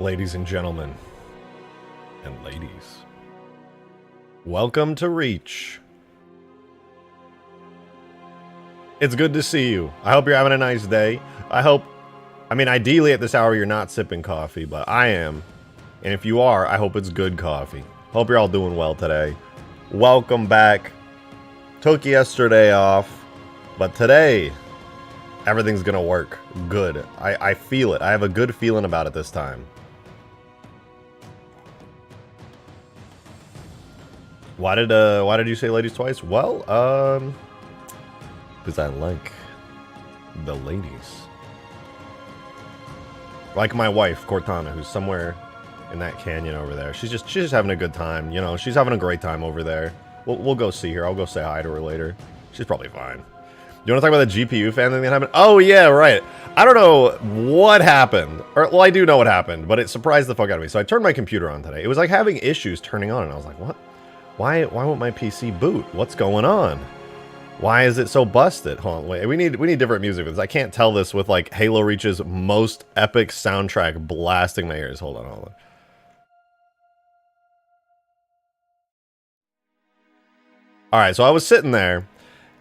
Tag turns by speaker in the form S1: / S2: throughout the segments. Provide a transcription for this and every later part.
S1: Ladies and gentlemen, and ladies, welcome to Reach. It's good to see you. I hope you're having a nice day. I mean, ideally at this hour you're not sipping coffee, but I am. And if you are, I hope it's good coffee. Hope you're all doing well today. Welcome back. Took yesterday off, but today, everything's gonna work good. I feel it. I have a good feeling about it this time. Why did you say ladies twice? Well, because I like the ladies. Like my wife, Cortana, who's somewhere in that canyon over there. She's just having a good time, you know. She's having a great time over there. We'll go see her. I'll go say hi to her later. She's probably fine. You want to talk about the GPU fan thing that happened? Oh yeah, right. I don't know what happened. Or, well, I do know what happened, but it surprised the fuck out of me. So I turned my computer on today. It was like having issues turning on, and I was like, what? Why won't my PC boot? What's going on? Why is it so busted? Hold on, wait, we need different music for this. I can't tell this with like Halo Reach's most epic soundtrack blasting my ears. Hold on. Alright, so I was sitting there,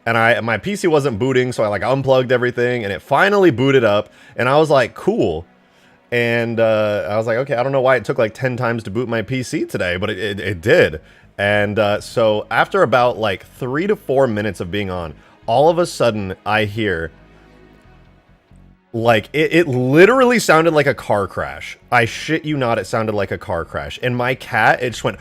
S1: and my PC wasn't booting, so I like unplugged everything, and it finally booted up, and I was like, cool. And I was like, okay, I don't know why it took like 10 times to boot my PC today, but it did. And so after about like 3 to 4 minutes of being on, all of a sudden I hear, like, it literally sounded like a car crash. I shit you not, it sounded like a car crash. And my cat, it just went,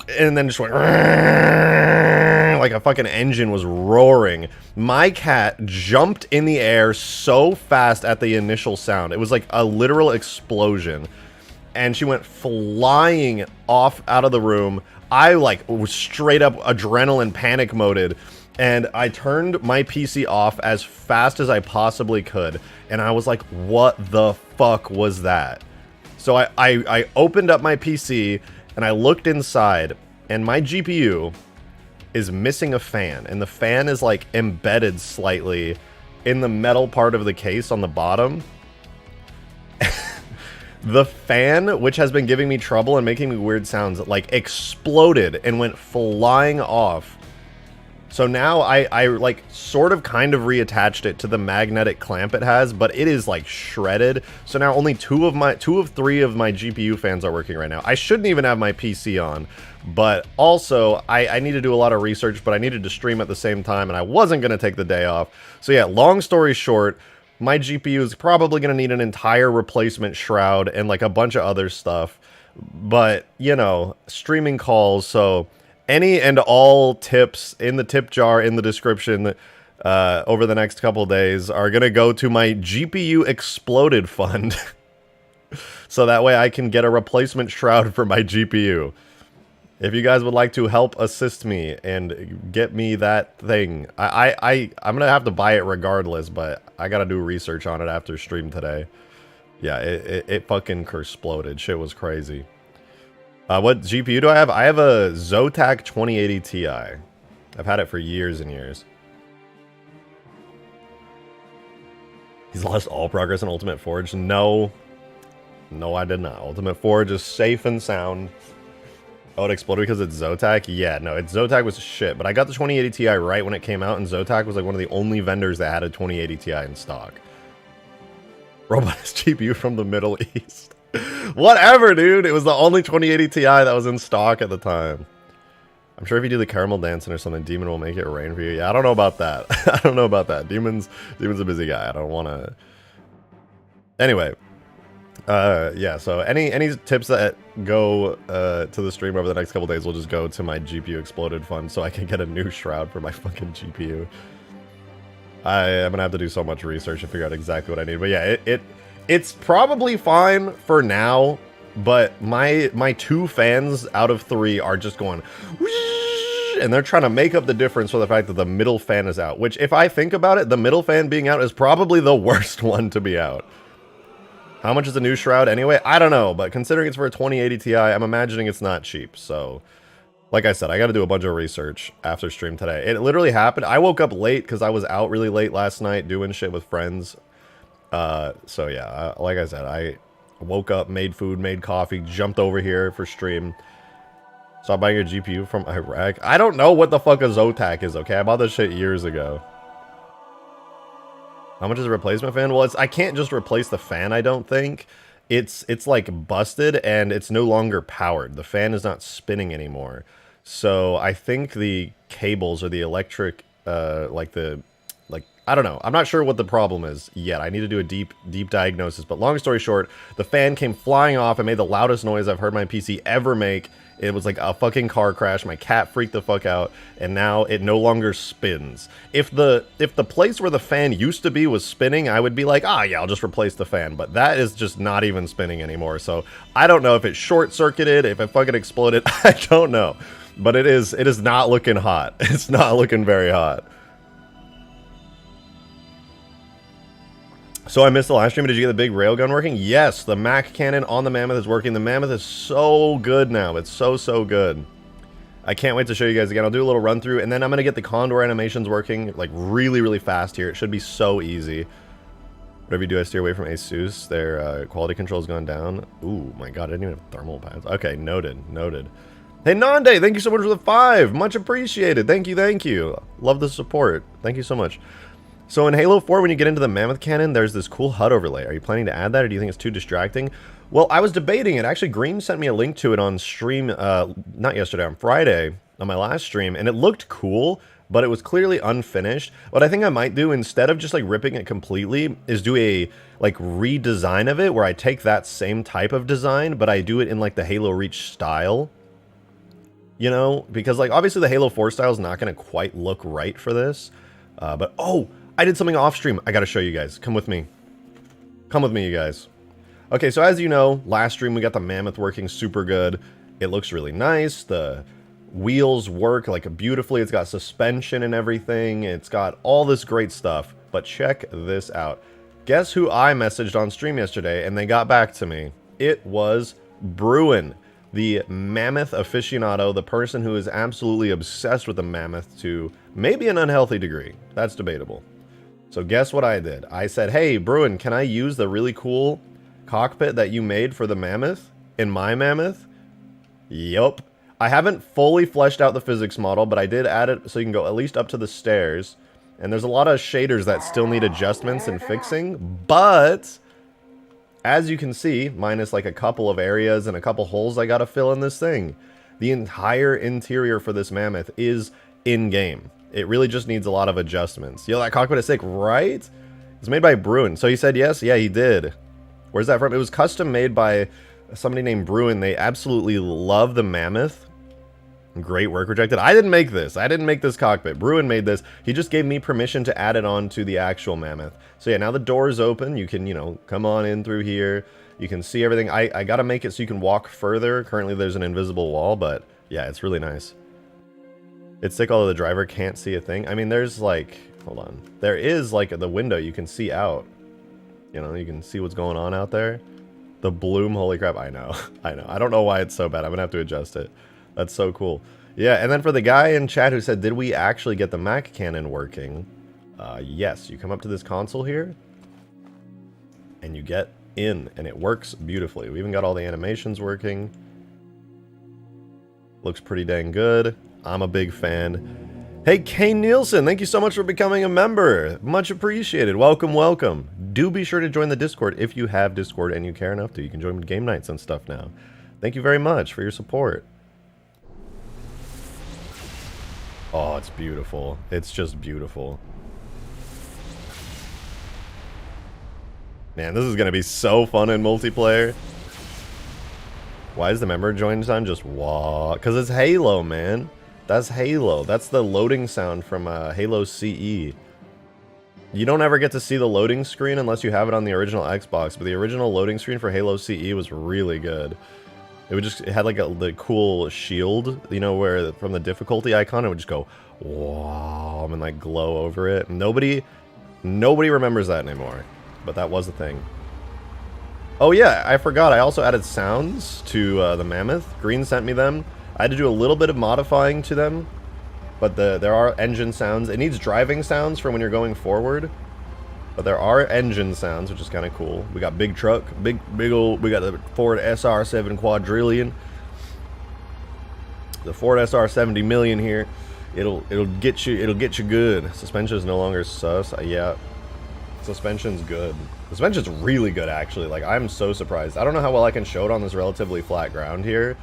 S1: and then just went, like a fucking engine was roaring. My cat jumped in the air so fast at the initial sound. It was like a literal explosion. And she went flying off out of the room. I like was straight up adrenaline panic moded, and I turned my PC off as fast as I possibly could, and I was like, what the fuck was that? So I opened up my PC and I looked inside, and my GPU is missing a fan, and the fan is like embedded slightly in the metal part of the case on the bottom. The fan, which has been giving me trouble and making me weird sounds, like exploded and went flying off. So now I like sort of kind of reattached it to the magnetic clamp it has, but it is like shredded. So now only two of 3 of my GPU fans are working right now. I shouldn't even have my PC on, but also I need to do a lot of research, but I needed to stream at the same time, and I wasn't going to take the day off. So yeah, long story short, my GPU is probably going to need an entire replacement shroud and like a bunch of other stuff. But, you know, streaming calls, so any and all tips in the tip jar in the description over the next couple days are going to go to my GPU exploded fund. So that way I can get a replacement shroud for my GPU. If you guys would like to help assist me and get me that thing, I'm gonna have to buy it regardless, but I gotta do research on it after stream today. Yeah, it fucking exploded. Shit was crazy. What GPU do I have? I have a Zotac 2080 Ti. I've had it for years and years. He's lost all progress in Ultimate Forge. No, I did not. Ultimate Forge is safe and sound. Oh, it exploded because it's Zotac? Yeah, no, Zotac was shit, but I got the 2080 Ti right when it came out, and Zotac was like one of the only vendors that had a 2080 Ti in stock. Robot is GPU from the Middle East. Whatever, dude! It was the only 2080 Ti that was in stock at the time. I'm sure if you do the caramel dancing or something, Demon will make it rain for you. Yeah, I don't know about that. I don't know about that. Demon's a busy guy. I don't want to... Anyway. Yeah, so any tips that go to the stream over the next couple days will just go to my GPU exploded fund so I can get a new shroud for my fucking GPU. I am gonna have to do so much research to figure out exactly what I need. But yeah, it's probably fine for now, but my 2 fans out of 3 are just going whoosh, and they're trying to make up the difference for the fact that the middle fan is out, which if I think about it, the middle fan being out is probably the worst one to be out. How much is a new shroud anyway? I don't know, but considering it's for a 2080 Ti, I'm imagining it's not cheap. So, like I said, I got to do a bunch of research after stream today. It literally happened. I woke up late because I was out really late last night doing shit with friends. So yeah, like I said, Woke up, made food, made coffee, jumped over here for stream. Stop buying a GPU from Iraq. I don't know what the fuck a Zotac is, okay? I bought this shit years ago. How much is a replacement fan? Well, I can't just replace the fan, I don't think. It's like busted and it's no longer powered. The fan is not spinning anymore. So I think the cables or the electric, I don't know. I'm not sure what the problem is yet. I need to do a deep diagnosis. But long story short, the fan came flying off and made the loudest noise I've heard my PC ever make. It was like a fucking car crash. My cat freaked the fuck out, and now it no longer spins. If the place where the fan used to be was spinning, I would be like, ah, yeah, I'll just replace the fan. But that is just not even spinning anymore. So I don't know if it short-circuited, if it fucking exploded. I don't know. But it is not looking hot. It's not looking very hot. So I missed the last stream. Did you get the big railgun working? Yes, the Mac cannon on the Mammoth is working. The Mammoth is so good now. It's so good. I can't wait to show you guys again. I'll do a little run through, and then I'm going to get the Condor animations working like really fast here. It should be so easy. Whatever you do, I steer away from Asus. Their quality control's gone down. Ooh, my god, I didn't even have thermal pads. Okay, noted. Hey, Nande, thank you so much for the 5. Much appreciated. Thank you. Love the support. Thank you so much. So in Halo 4, when you get into the Mammoth cannon, there's this cool HUD overlay. Are you planning to add that, or do you think it's too distracting? Well, I was debating it. Actually, Green sent me a link to it on stream, not yesterday, on Friday, on my last stream, and it looked cool, but it was clearly unfinished. What I think I might do, instead of just like ripping it completely, is do a like redesign of it, where I take that same type of design, but I do it in like the Halo Reach style. You know, because like obviously the Halo 4 style is not going to quite look right for this. But oh, I did something off stream. I got to show you guys. Come with me. Come with me, you guys. Okay, so as you know, last stream we got the Mammoth working super good. It looks really nice. The wheels work like beautifully. It's got suspension and everything. It's got all this great stuff. But check this out. Guess who I messaged on stream yesterday and they got back to me? It was Bruin, the Mammoth aficionado, the person who is absolutely obsessed with the Mammoth to maybe an unhealthy degree. That's debatable. So guess what I did? I said, hey, Bruin, can I use the really cool cockpit that you made for the Mammoth in my Mammoth? Yup. I haven't fully fleshed out the physics model, but I did add it so you can go at least up to the stairs. And there's a lot of shaders that still need adjustments and fixing, but as you can see, minus like a couple of areas and a couple holes I gotta fill in this thing, the entire interior for this Mammoth is in-game. It really just needs a lot of adjustments. Yo, that cockpit is sick, right? It's made by Bruin. So he said yes? Yeah, he did. Where's that from? It was custom made by somebody named Bruin. They absolutely love the Mammoth. Great work rejected. I didn't make this. I didn't make this cockpit. Bruin made this. He just gave me permission to add it on to the actual Mammoth. So yeah, now the door is open. You can, you know, come on in through here. You can see everything. I gotta make it so you can walk further. Currently there's an invisible wall, but yeah, it's really nice. It's sick, although the driver can't see a thing. I mean, there's like, hold on. There is like the window you can see out. You know, you can see what's going on out there. The bloom, holy crap, I know. I know. I don't know why it's so bad. I'm gonna have to adjust it. That's so cool. Yeah, and then for the guy in chat who said, did we actually get the Mac cannon working? Yes, you come up to this console here, and you get in, and it works beautifully. We even got all the animations working. Looks pretty dang good. I'm a big fan. Hey, Kane Nielsen, thank you so much for becoming a member. Much appreciated. Welcome, welcome. Do be sure to join the Discord if you have Discord and you care enough to. You can join game nights and stuff now. Thank you very much for your support. Oh, it's beautiful. It's just beautiful. Man, this is going to be so fun in multiplayer. Why is the member join time just wah? Because it's Halo, man. That's Halo. That's the loading sound from Halo CE. You don't ever get to see the loading screen unless you have it on the original Xbox, but the original loading screen for Halo CE was really good. It had like the cool shield, you know, where from the difficulty icon, it would just go, wow, and like glow over it. Nobody remembers that anymore, but that was the thing. Oh yeah, I forgot, I also added sounds to the Mammoth. Green sent me them. I had to do a little bit of modifying to them, but there are engine sounds. It needs driving sounds for when you're going forward. But there are engine sounds, which is kind of cool. We got big truck, big old. We got the Ford SR7 Quadrillion, the Ford SR70 million here. It'll get you good. Suspension is no longer sus. Yeah, suspension's good. Suspension's really good actually. Like, I'm so surprised. I don't know how well I can show it on this relatively flat ground here,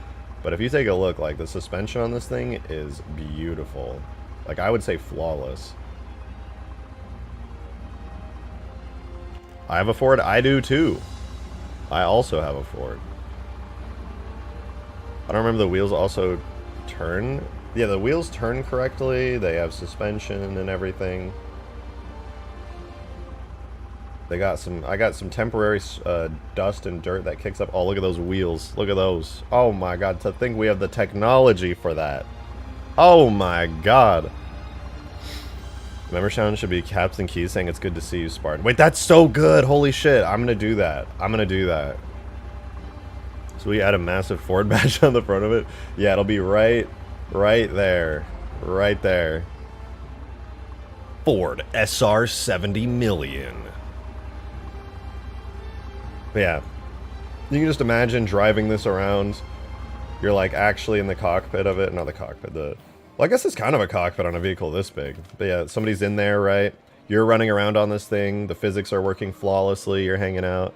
S1: but if you take a look, like, the suspension on this thing is beautiful. Like, I would say flawless. I have a Ford. I do too. I also have a Ford. I don't remember the wheels also turn. Yeah, the wheels turn correctly. They have suspension and everything. They got some. I got some temporary dust and dirt that kicks up. Oh, look at those wheels. Look at those. Oh my god, to think we have the technology for that. Oh my god. Member sound should be caps and keys saying it's good to see you, Spartan. Wait, that's so good. Holy shit. I'm gonna do that. I'm gonna do that. So we add a massive Ford badge on the front of it. Yeah, it'll be right there. Right there. Ford SR70 million. But yeah. You can just imagine driving this around. You're like actually in the cockpit of it. Not the cockpit, the... Well, I guess it's kind of a cockpit on a vehicle this big. But yeah, somebody's in there, right? You're running around on this thing. The physics are working flawlessly. You're hanging out.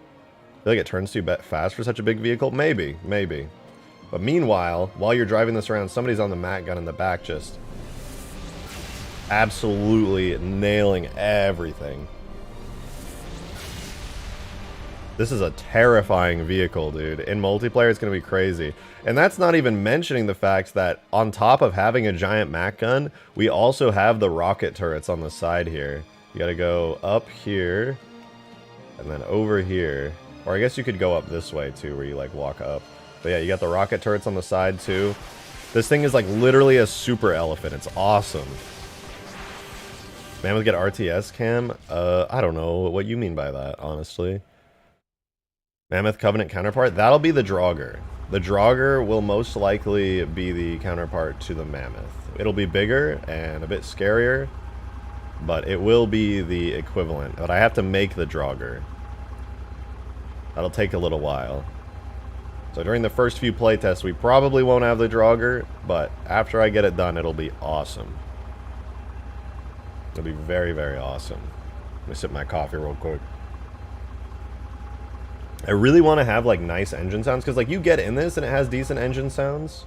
S1: I feel like it turns too fast for such a big vehicle. Maybe, maybe. But meanwhile, while you're driving this around, somebody's on the mat gun in the back just absolutely nailing everything. This is a terrifying vehicle, dude. In multiplayer, it's going to be crazy. And that's not even mentioning the fact that on top of having a giant Mac gun, we also have the rocket turrets on the side here. You got to go up here and then over here. Or I guess you could go up this way too, where you like walk up. But yeah, you got the rocket turrets on the side too. This thing is like literally a super elephant. It's awesome. Mammoth get RTS cam? I don't know what you mean by that, honestly. Mammoth Covenant counterpart? That'll be the Draugr. The Draugr will most likely be the counterpart to the Mammoth. It'll be bigger and a bit scarier, but it will be the equivalent. But I have to make the Draugr. That'll take a little while. So during the first few playtests, we probably won't have the Draugr, but after I get it done, it'll be awesome. It'll be very, very awesome. Let me sip my coffee real quick. I really want to have like nice engine sounds, because like you get in this and it has decent engine sounds,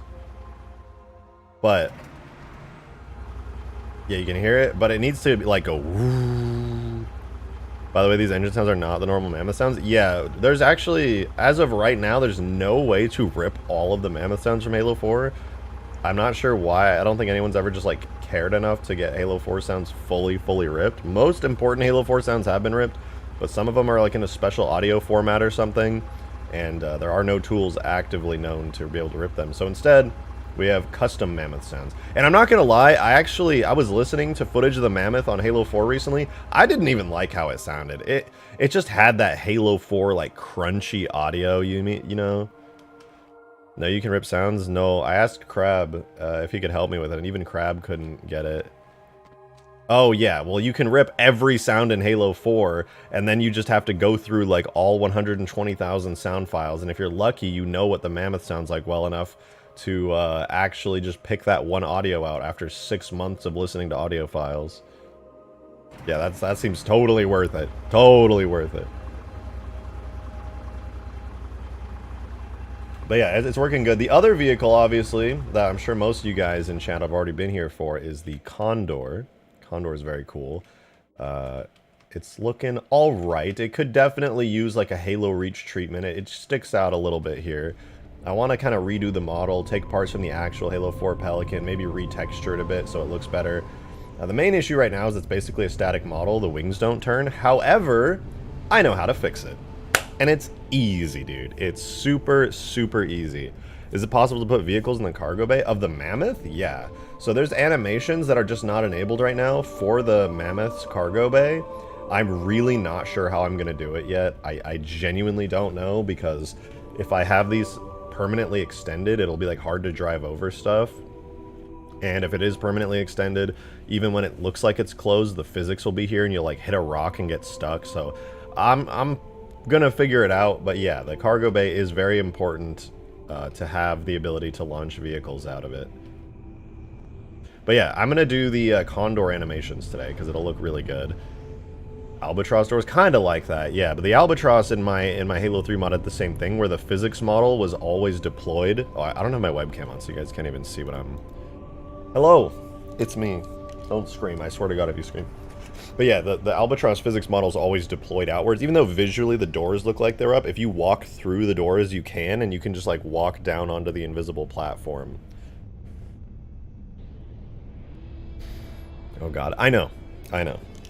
S1: but yeah, you can hear it, but it needs to be like go woo. By the way, these engine sounds are not the normal Mammoth sounds. Yeah, there's actually, as of right now, there's no way to rip all of the Mammoth sounds from Halo 4. I'm not sure why. I don't think anyone's ever just like cared enough to get Halo 4 sounds fully ripped. Most important Halo 4 sounds have been ripped, but some of them are like in a special audio format or something, and there are no tools actively known to be able to rip them. So instead, we have custom Mammoth sounds. And I'm not gonna lie, I was listening to footage of the Mammoth on Halo 4 recently. I didn't even like how it sounded. It just had that Halo 4 like crunchy audio, you know? No, you can rip sounds? No, I asked Crab if he could help me with it, and even Crab couldn't get it. Oh yeah, well you can rip every sound in Halo 4, and then you just have to go through like all 120,000 sound files, and if you're lucky, you know what the Mammoth sounds like well enough to actually just pick that one audio out after 6 months of listening to audio files. Yeah, that seems totally worth it. Totally worth it. But yeah, it's working good. The other vehicle, obviously, that I'm sure most of you guys in chat have already been here for, is the Condor. Condor is very cool. It's looking all right. It could definitely use like a Halo Reach treatment. It sticks out a little bit here. I want to kind of redo the model, take parts from the actual Halo 4 Pelican, maybe retexture it a bit so it looks better. The main issue right now is it's basically a static model. The wings don't turn. However, I know how to fix it. And it's easy, dude. It's super, super easy. Is it possible to put vehicles in the cargo bay of the Mammoth? Yeah. So there's animations that are just not enabled right now for the Mammoth's cargo bay. I'm really not sure how I'm going to do it yet. I genuinely don't know, because if I have these permanently extended, it'll be like hard to drive over stuff. And if it is permanently extended, even when it looks like it's closed, the physics will be here and you'll like hit a rock and get stuck. So I'm gonna figure it out. But yeah, the cargo bay is very important to have the ability to launch vehicles out of it. But yeah, I'm gonna do the Condor animations today because it'll look really good. Albatross doors, kind of like that, yeah. But the Albatross in my Halo 3 mod did the same thing, where the physics model was always deployed. Oh, I don't have my webcam on, so you guys can't even see what I'm... Hello, it's me. Don't scream, I swear to God if you scream. But yeah, the Albatross physics model is always deployed outwards. Even though visually the doors look like they're up, if you walk through the doors, you can, and you can just, like, walk down onto the invisible platform. Oh God, I know.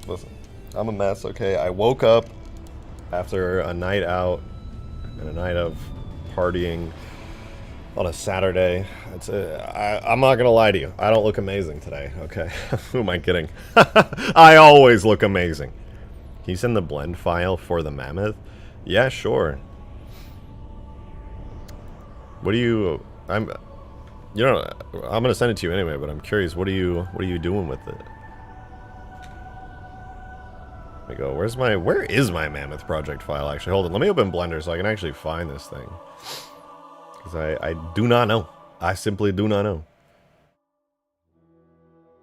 S1: Listen, I'm a mess, okay? I woke up after a night out and a night of partying on a Saturday. I'm not gonna lie to you. I don't look amazing today, okay? Who am I kidding? I always look amazing. Can you send the blend file for the Mammoth? Yeah, sure. What do you... I'm gonna send it to you anyway, but I'm curious, what are you doing with it? Let me go, where is my Mammoth project file actually? Hold on, let me open Blender so I can actually find this thing. Because I do not know. I simply do not know.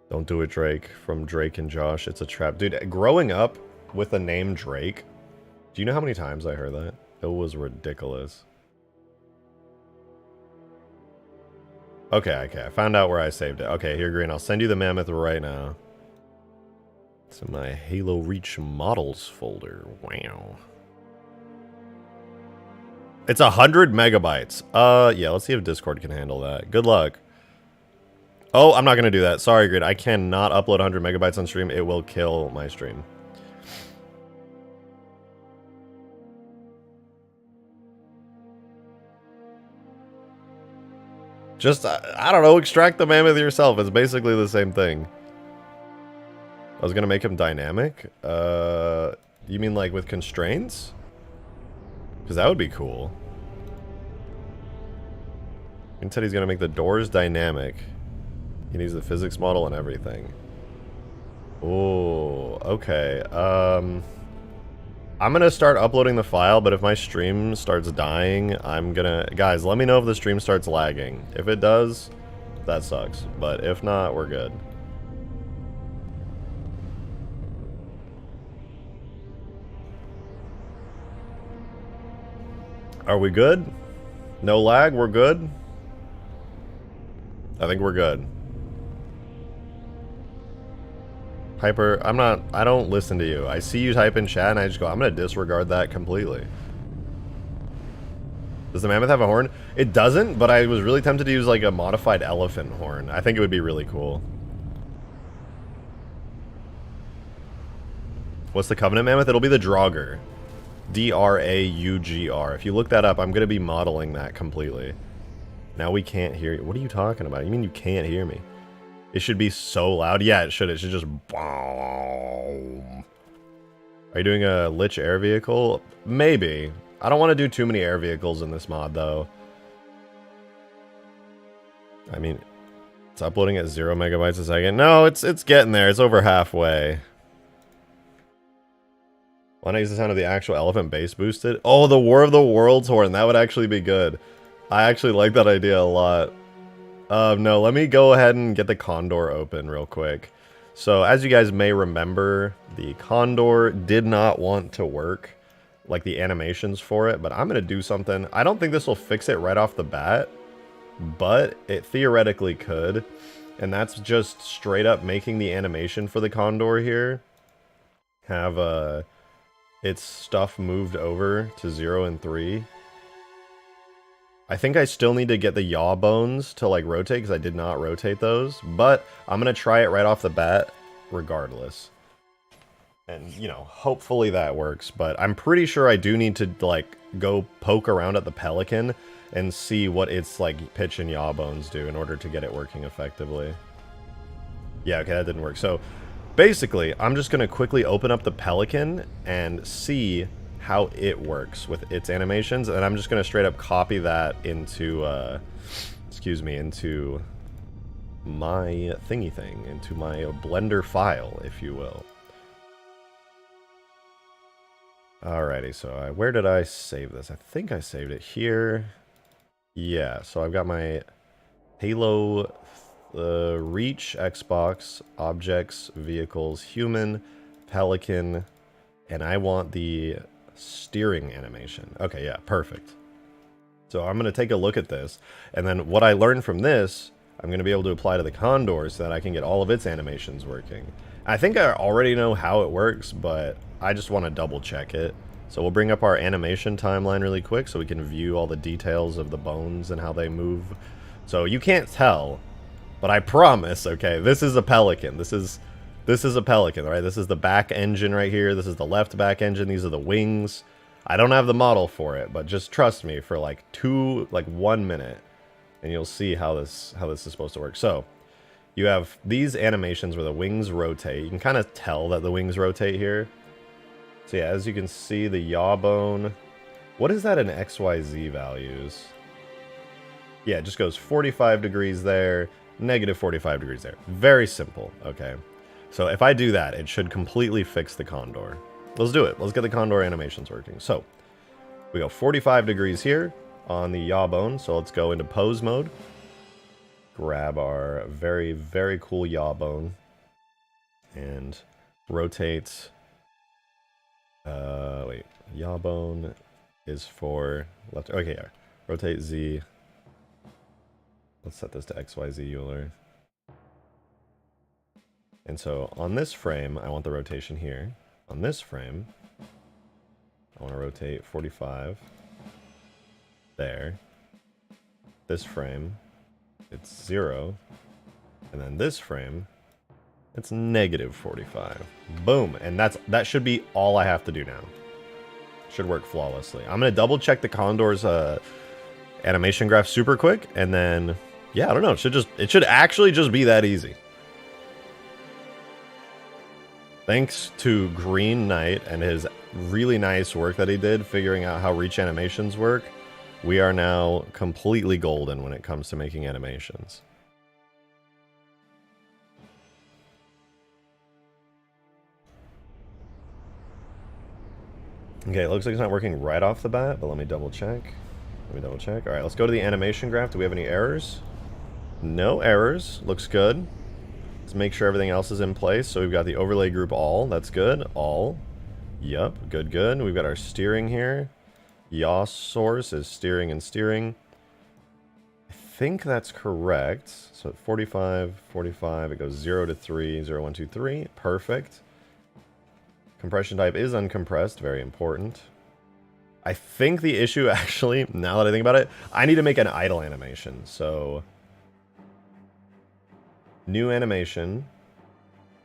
S1: Don't do it, Drake. From Drake and Josh, it's a trap. Dude, growing up with the name Drake, do you know how many times I heard that? It was ridiculous. Okay, I found out where I saved it. Okay, here, Green, I'll send you the Mammoth right now. It's in my Halo Reach models folder. Wow. It's 100 megabytes. Yeah, let's see if Discord can handle that. Good luck. Oh, I'm not gonna do that. Sorry, Grid. I cannot upload 100 megabytes on stream. It will kill my stream. Just, I don't know, extract the Mammoth yourself. It's basically the same thing. I was gonna make him dynamic. You mean like with constraints? Because that would be cool. He said he's gonna make the doors dynamic. He needs the physics model and everything. Oh, okay. I'm gonna start uploading the file, but if my stream starts dying, I'm gonna... Guys, let me know if the stream starts lagging. If it does, that sucks. But if not, we're good. Are we good? No lag? We're good? I think we're good. Hyper, I don't listen to you. I see you type in chat and I just go, I'm gonna disregard that completely. Does the Mammoth have a horn? It doesn't, but I was really tempted to use like a modified elephant horn. I think it would be really cool. What's the Covenant Mammoth? It'll be the Draugr. D-R-A-U-G-R. If you look that up, I'm gonna be modeling that completely. Now we can't hear you. What are you talking about? You mean you can't hear me? It should be so loud. Yeah, it should. It should just boom. Are you doing a Lich air vehicle? Maybe. I don't want to do too many air vehicles in this mod, though. I mean, it's uploading at 0 megabytes a second. No, it's getting there. It's over halfway. Why not use the sound of the actual elephant bass boosted? Oh, the War of the Worlds horn. That would actually be good. I actually like that idea a lot. No, let me go ahead and get the Condor open real quick. So, as you guys may remember, the Condor did not want to work, like the animations for it, but I'm going to do something. I don't think this will fix it right off the bat, but it theoretically could. And that's just straight up making the animation for the Condor here have its stuff moved over to 0 and 3. I think I still need to get the yaw bones to like rotate because I did not rotate those, but I'm going to try it right off the bat regardless. And, you know, hopefully that works, but I'm pretty sure I do need to like go poke around at the Pelican and see what its like pitch and yaw bones do in order to get it working effectively. Yeah, okay, that didn't work. So basically, I'm just going to quickly open up the Pelican and see how it works with its animations, and I'm just going to straight up copy that into, into my thingy thing, into my Blender file, if you will. Alrighty, so where did I save this? I think I saved it here. Yeah, so I've got my Halo Reach, Xbox, Objects, Vehicles, Human, Pelican, and I want the steering animation. Okay, yeah, perfect. So I'm going to take a look at this, and then what I learned from this, I'm going to be able to apply to the Condor so that I can get all of its animations working. I think I already know how it works, but I just want to double check it. So we'll bring up our animation timeline really quick so we can view all the details of the bones and how they move. So you can't tell, but I promise, okay, this is a Pelican. This is a Pelican, right? This is the back engine right here. This is the left back engine. These are the wings. I don't have the model for it, but just trust me for like 1 minute, and you'll see how this is supposed to work. So you have these animations where the wings rotate. You can kind of tell that the wings rotate here. So yeah, as you can see, the yaw bone. What is that in XYZ values? Yeah, it just goes 45 degrees there, negative 45 degrees there. Very simple, okay? So if I do that, it should completely fix the Condor. Let's do it. Let's get the Condor animations working. So we go 45 degrees here on the yaw bone. So let's go into pose mode. Grab our very, very cool yaw bone and rotate. Wait, yaw bone is for left. Okay, yeah. Rotate Z. Let's set this to XYZ Euler. And so on this frame, I want the rotation here. On this frame, I want to rotate 45. There. This frame, it's 0. And then this frame, it's negative 45. Boom. And that should be all I have to do now. Should work flawlessly. I'm going to double check the Condor's animation graph super quick. And then, yeah, I don't know. It should actually just be that easy. Thanks to Green Knight and his really nice work that he did figuring out how reach animations work, we are now completely golden when it comes to making animations. Okay, it looks like it's not working right off the bat, but let me double check. All right, let's go to the animation graph. Do we have any errors? No errors. Looks good. Let's make sure everything else is in place. So we've got the overlay group all. That's good. All. Yep. Good, good. We've got our steering here. Yaw source is steering and steering. I think that's correct. So at 45, 45, it goes 0 to 3, 0, 1, 2, 3. Perfect. Compression type is uncompressed. Very important. I think the issue actually, now that I think about it, I need to make an idle animation. So new animation.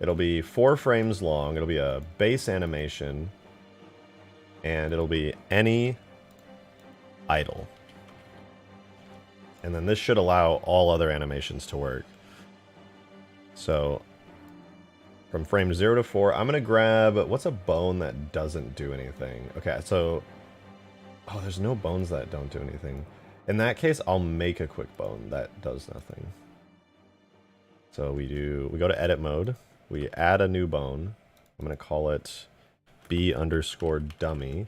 S1: It'll be 4 frames long. It'll be a base animation. And it'll be any idle. And then this should allow all other animations to work. So from frame 0 to 4, I'm going to grab, what's a bone that doesn't do anything? Okay, so, oh, there's no bones that don't do anything. In that case, I'll make a quick bone that does nothing. So we go to edit mode. We add a new bone. I'm going to call it B_dummy.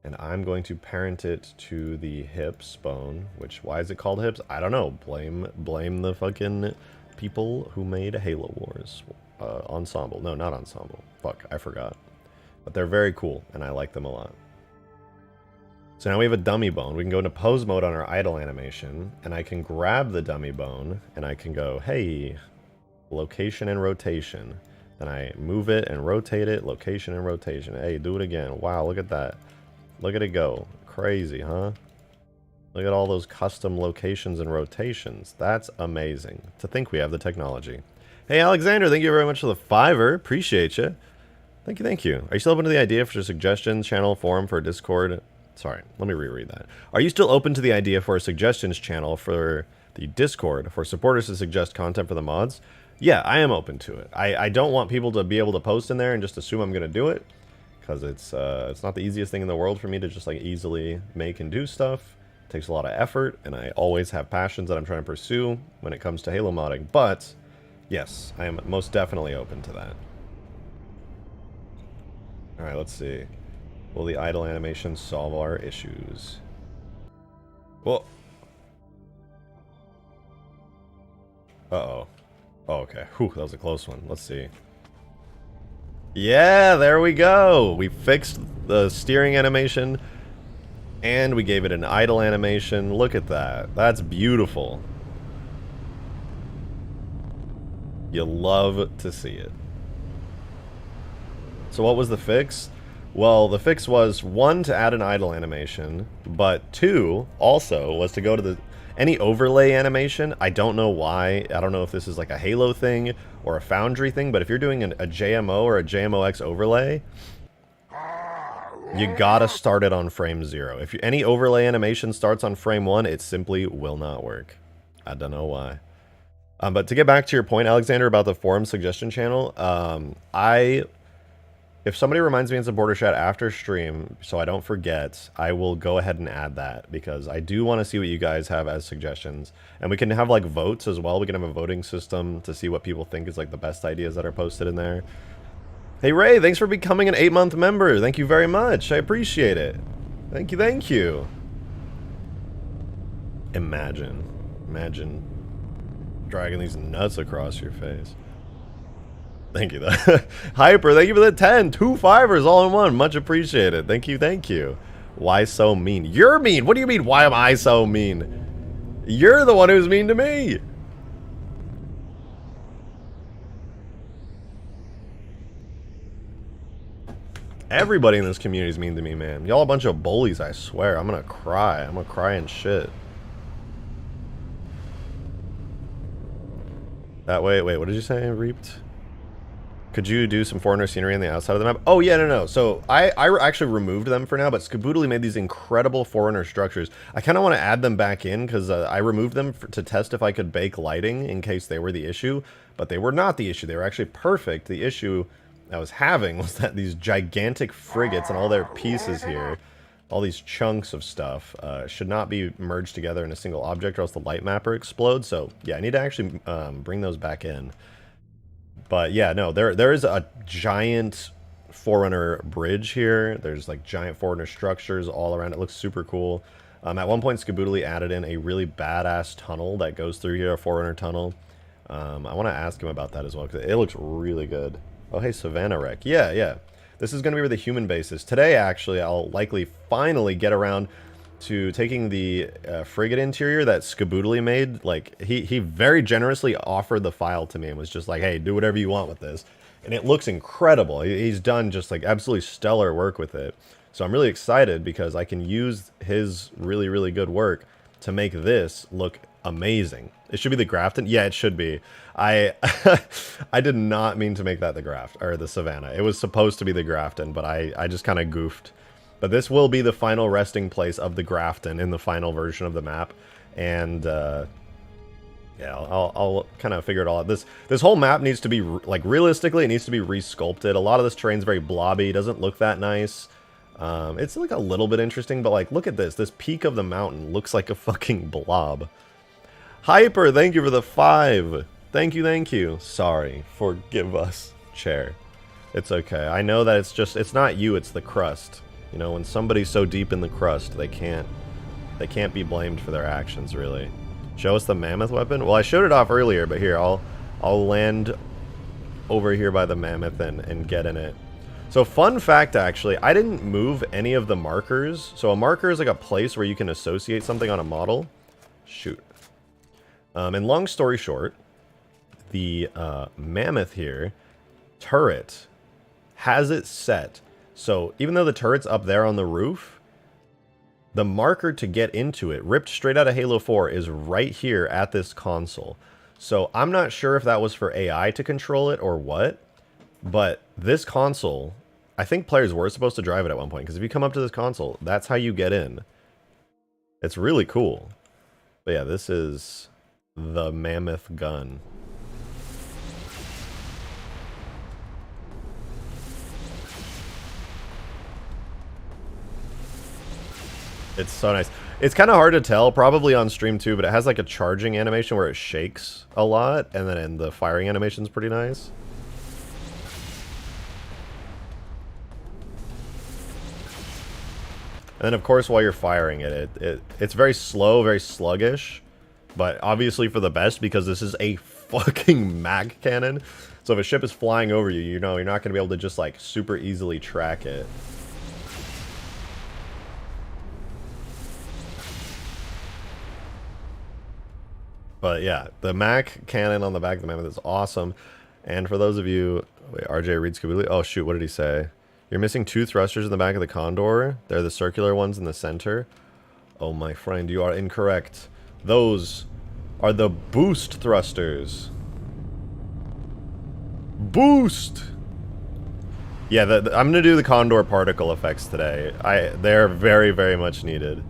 S1: And I'm going to parent it to the hips bone, which, why is it called hips? I don't know. Blame the fucking people who made Halo Wars. Ensemble. No, not Ensemble. Fuck, I forgot. But they're very cool, and I like them a lot. So now we have a dummy bone. We can go into pose mode on our idle animation, and I can grab the dummy bone, and I can go, hey, location and rotation. Then I move it and rotate it, location and rotation. Hey, do it again. Wow, look at that. Look at it go. Crazy, huh? Look at all those custom locations and rotations. That's amazing. To think we have the technology. Hey, Alexander, thank you very much for the $5. Appreciate you. Thank you, thank you. Are you still open to the idea for a suggestions channel forum for Discord? Sorry, let me reread that. Are you still open to the idea for a suggestions channel for the Discord for supporters to suggest content for the mods? Yeah, I am open to it. I don't want people to be able to post in there and just assume I'm going to do it, because it's not the easiest thing in the world for me to just like easily make and do stuff. It takes a lot of effort, and I always have passions that I'm trying to pursue when it comes to Halo modding. But, yes, I am most definitely open to that. Alright, let's see. Will the idle animation solve our issues? Well... Uh-oh. Oh, okay. Whew, that was a close one. Let's see. Yeah, there we go! We fixed the steering animation, and we gave it an idle animation. Look at that. That's beautiful. You love to see it. So what was the fix? Well, the fix was, 1, to add an idle animation, but 2, also, was to go to the... any overlay animation. I don't know why. I don't know if this is like a Halo thing or a Foundry thing, but if you're doing a JMO or a JMOX overlay, you gotta start it on frame 0. If any overlay animation starts on frame 1, it simply will not work. I don't know why. But to get back to your point, Alexander, about the forum suggestion channel, if somebody reminds me in supporter chat after stream, so I don't forget, I will go ahead and add that, because I do want to see what you guys have as suggestions. And we can have, like, votes as well. We can have a voting system to see what people think is, like, the best ideas that are posted in there. Hey, Ray, thanks for becoming an 8-month member. Thank you very much. I appreciate it. Thank you, thank you. Imagine dragging these nuts across your face. Thank you, though. Hyper, thank you for the 10. 2 5ers all in one. Much appreciated. Thank you, thank you. Why so mean? You're mean. What do you mean, why am I so mean? You're the one who's mean to me. Everybody in this community is mean to me, man. Y'all a bunch of bullies, I swear. I'm gonna cry. I'm gonna cry and shit. That way, wait, what did you say? Reaped? Could you do some foreigner scenery on the outside of the map? Oh, yeah, no. So I actually removed them for now, but Skaboodly made these incredible foreigner structures. I kind of want to add them back in because I removed them to test if I could bake lighting in case they were the issue, but they were not the issue. They were actually perfect. The issue I was having was that these gigantic frigates and all their pieces here, all these chunks of stuff, should not be merged together in a single object or else the light mapper explodes. So yeah, I need to actually bring those back in. But yeah, no, there is a giant Forerunner bridge here. There's like giant Forerunner structures all around. It looks super cool. At one point, Skaboodly added in a really badass tunnel that goes through here, a Forerunner tunnel. I want to ask him about that as well, because it looks really good. Oh, hey, Savannah Wreck. Yeah. This is going to be where the human base is. Today, actually, I'll likely finally get around to taking the frigate interior that Skaboodly made. Like, he very generously offered the file to me and was just like, hey, do whatever you want with this. And it looks incredible. He's done just, like, absolutely stellar work with it. So I'm really excited because I can use his really, really good work to make this look amazing. It should be the Grafton. Yeah, it should be. I did not mean to make that the Graft, or the Savannah. It was supposed to be the Grafton, but I just kind of goofed. But this will be the final resting place of the Grafton in the final version of the map. And, yeah, I'll kind of figure it all out. This whole map needs to be, like, realistically, it needs to be re-sculpted. A lot of this terrain's very blobby. Doesn't look that nice. It's, like, a little bit interesting, but, like, look at this. This peak of the mountain looks like a fucking blob. Hyper, thank you for the 5. Thank you. Sorry. Forgive us, chair. It's okay. I know that it's not you, it's the crust. You know, when somebody's so deep in the crust, they can't be blamed for their actions, really. Show us the Mammoth weapon? Well, I showed it off earlier, but here, I'll land over here by the Mammoth and get in it. So, fun fact, actually, I didn't move any of the markers. So, a marker is like a place where you can associate something on a model. Shoot. And long story short, the Mammoth here, turret, has it set. So, even though the turret's up there on the roof, the marker to get into it, ripped straight out of Halo 4, is right here at this console. So, I'm not sure if that was for AI to control it or what, but this console, I think players were supposed to drive it at one point, because if you come up to this console, that's how you get in. It's really cool. But yeah, this is the Mammoth gun. It's so nice. It's kind of hard to tell, probably on stream too, but it has like a charging animation where it shakes a lot, and then the firing animation's pretty nice. And then of course while you're firing it's very slow, very sluggish, but obviously for the best because this is a fucking mag cannon. So if a ship is flying over you, you know, you're not going to be able to just like super easily track it. But yeah, the Mac cannon on the back of the Mammoth is awesome. And for those of you, wait, RJ reads Scooby. Oh shoot, what did he say? You're missing 2 thrusters in the back of the Condor. They're the circular ones in the center. Oh my friend, you are incorrect. Those are the boost thrusters. Boost! Yeah, I'm gonna do the Condor particle effects today. They're very, very much needed.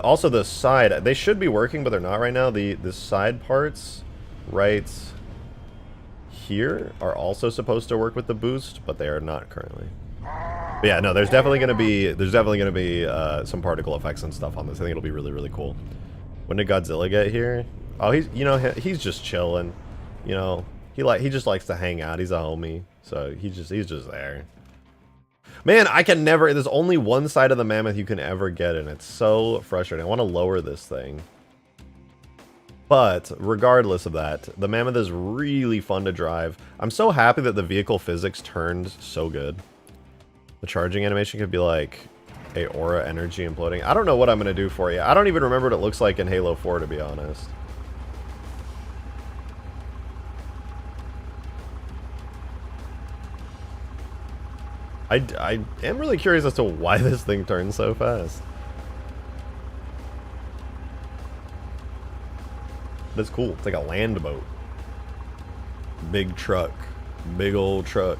S1: Also the side, they should be working, but they're not right now. The side parts right here are also supposed to work with the boost, but they are not currently. But yeah, no, there's definitely gonna be some particle effects and stuff on this. I think it'll be really, really cool. When did Godzilla get here? Oh, he's just chilling. You know, he just likes to hang out. He's a homie, so he's just there. Man, I can never... There's only one side of the Mammoth you can ever get, and it's so frustrating. I want to lower this thing. But, regardless of that, the Mammoth is really fun to drive. I'm so happy that the vehicle physics turned so good. The charging animation could be like a aura energy imploding. I don't know what I'm going to do for you. I don't even remember what it looks like in Halo 4, to be honest. I am really curious as to why this thing turns so fast. That's cool. It's like a land boat. Big truck. Big old truck.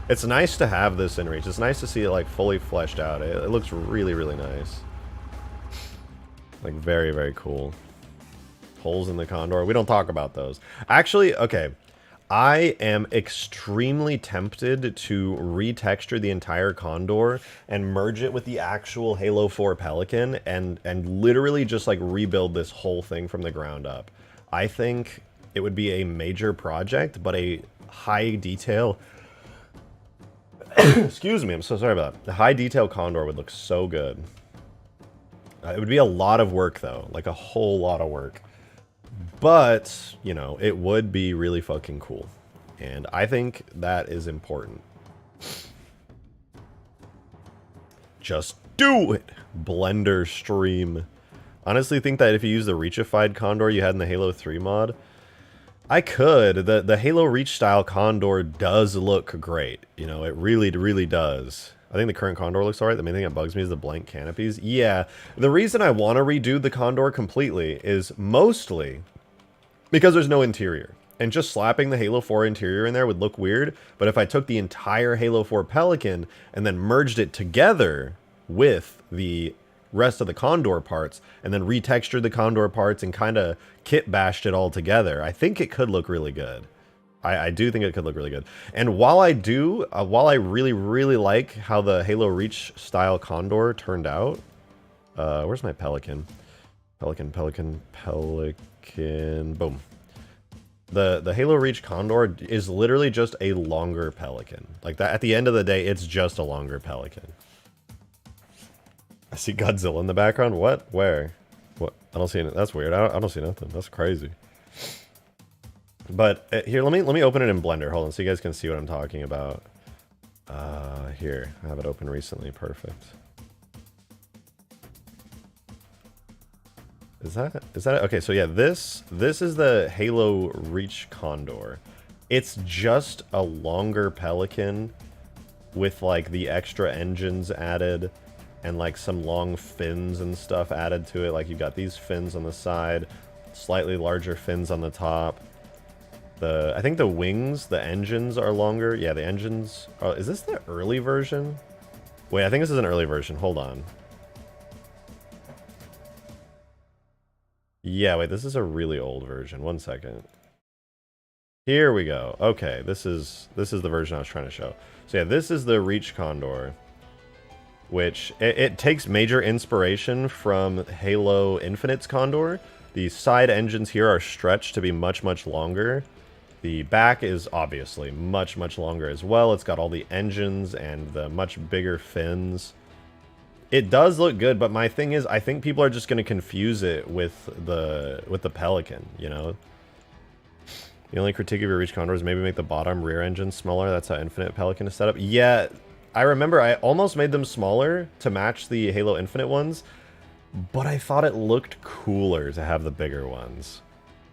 S1: It's nice to have this in reach. It's nice to see it like fully fleshed out. It looks really, really nice. Like very, very cool. Holes in the Condor. We don't talk about those. Actually, okay. I am extremely tempted to retexture the entire Condor and merge it with the actual Halo 4 Pelican and literally just like rebuild this whole thing from the ground up. I think it would be a major project, but a high detail... Excuse me, I'm so sorry about that. The high detail Condor would look so good. It would be a lot of work though, like a whole lot of work. But, you know, it would be really fucking cool. And I think that is important. Just do it! Blender stream. Honestly think that if you use the Reachified Condor you had in the Halo 3 mod, I could. The Halo Reach style Condor does look great. You know, it really, really does. I think the current Condor looks alright. The main thing that bugs me is the blank canopies. Yeah, the reason I want to redo the Condor completely is mostly because there's no interior. And just slapping the Halo 4 interior in there would look weird, but if I took the entire Halo 4 Pelican and then merged it together with the rest of the Condor parts, and then retextured the Condor parts and kind of kit bashed it all together, I think it could look really good. I do think it could look really good. And while I do, while I really, really like how the Halo Reach style Condor turned out, where's my Pelican? Pelican, boom. The Halo Reach Condor is literally just a longer Pelican. Like that, at the end of the day, it's just a longer Pelican. I see Godzilla in the background. What? Where? What? I don't see it. That's weird. I don't see nothing. That's crazy. But here, let me open it in Blender. Hold on, so you guys can see what I'm talking about. Here, I have it open recently. Perfect. Is that okay? So yeah, this is the Halo Reach Condor. It's just a longer Pelican with like the extra engines added and like some long fins and stuff added to it. Like you got these fins on the side, slightly larger fins on the top. I think the wings, the engines are longer. Yeah, the engines are, is this the early version? Wait, I think this is an early version. Hold on. Yeah, wait, this is a really old version. One second. Here we go. Okay, this is the version I was trying to show. So yeah, this is the Reach Condor. which it takes major inspiration from Halo Infinite's Condor. The side engines here are stretched to be much, much longer. The back is obviously much, much longer as well. It's got all the engines and the much bigger fins. It does look good, but my thing is, I think people are just going to confuse it with the Pelican, you know? The only critique of your Reach Condor is maybe make the bottom rear engine smaller. That's how Infinite Pelican is set up. Yeah, I remember I almost made them smaller to match the Halo Infinite ones, but I thought it looked cooler to have the bigger ones.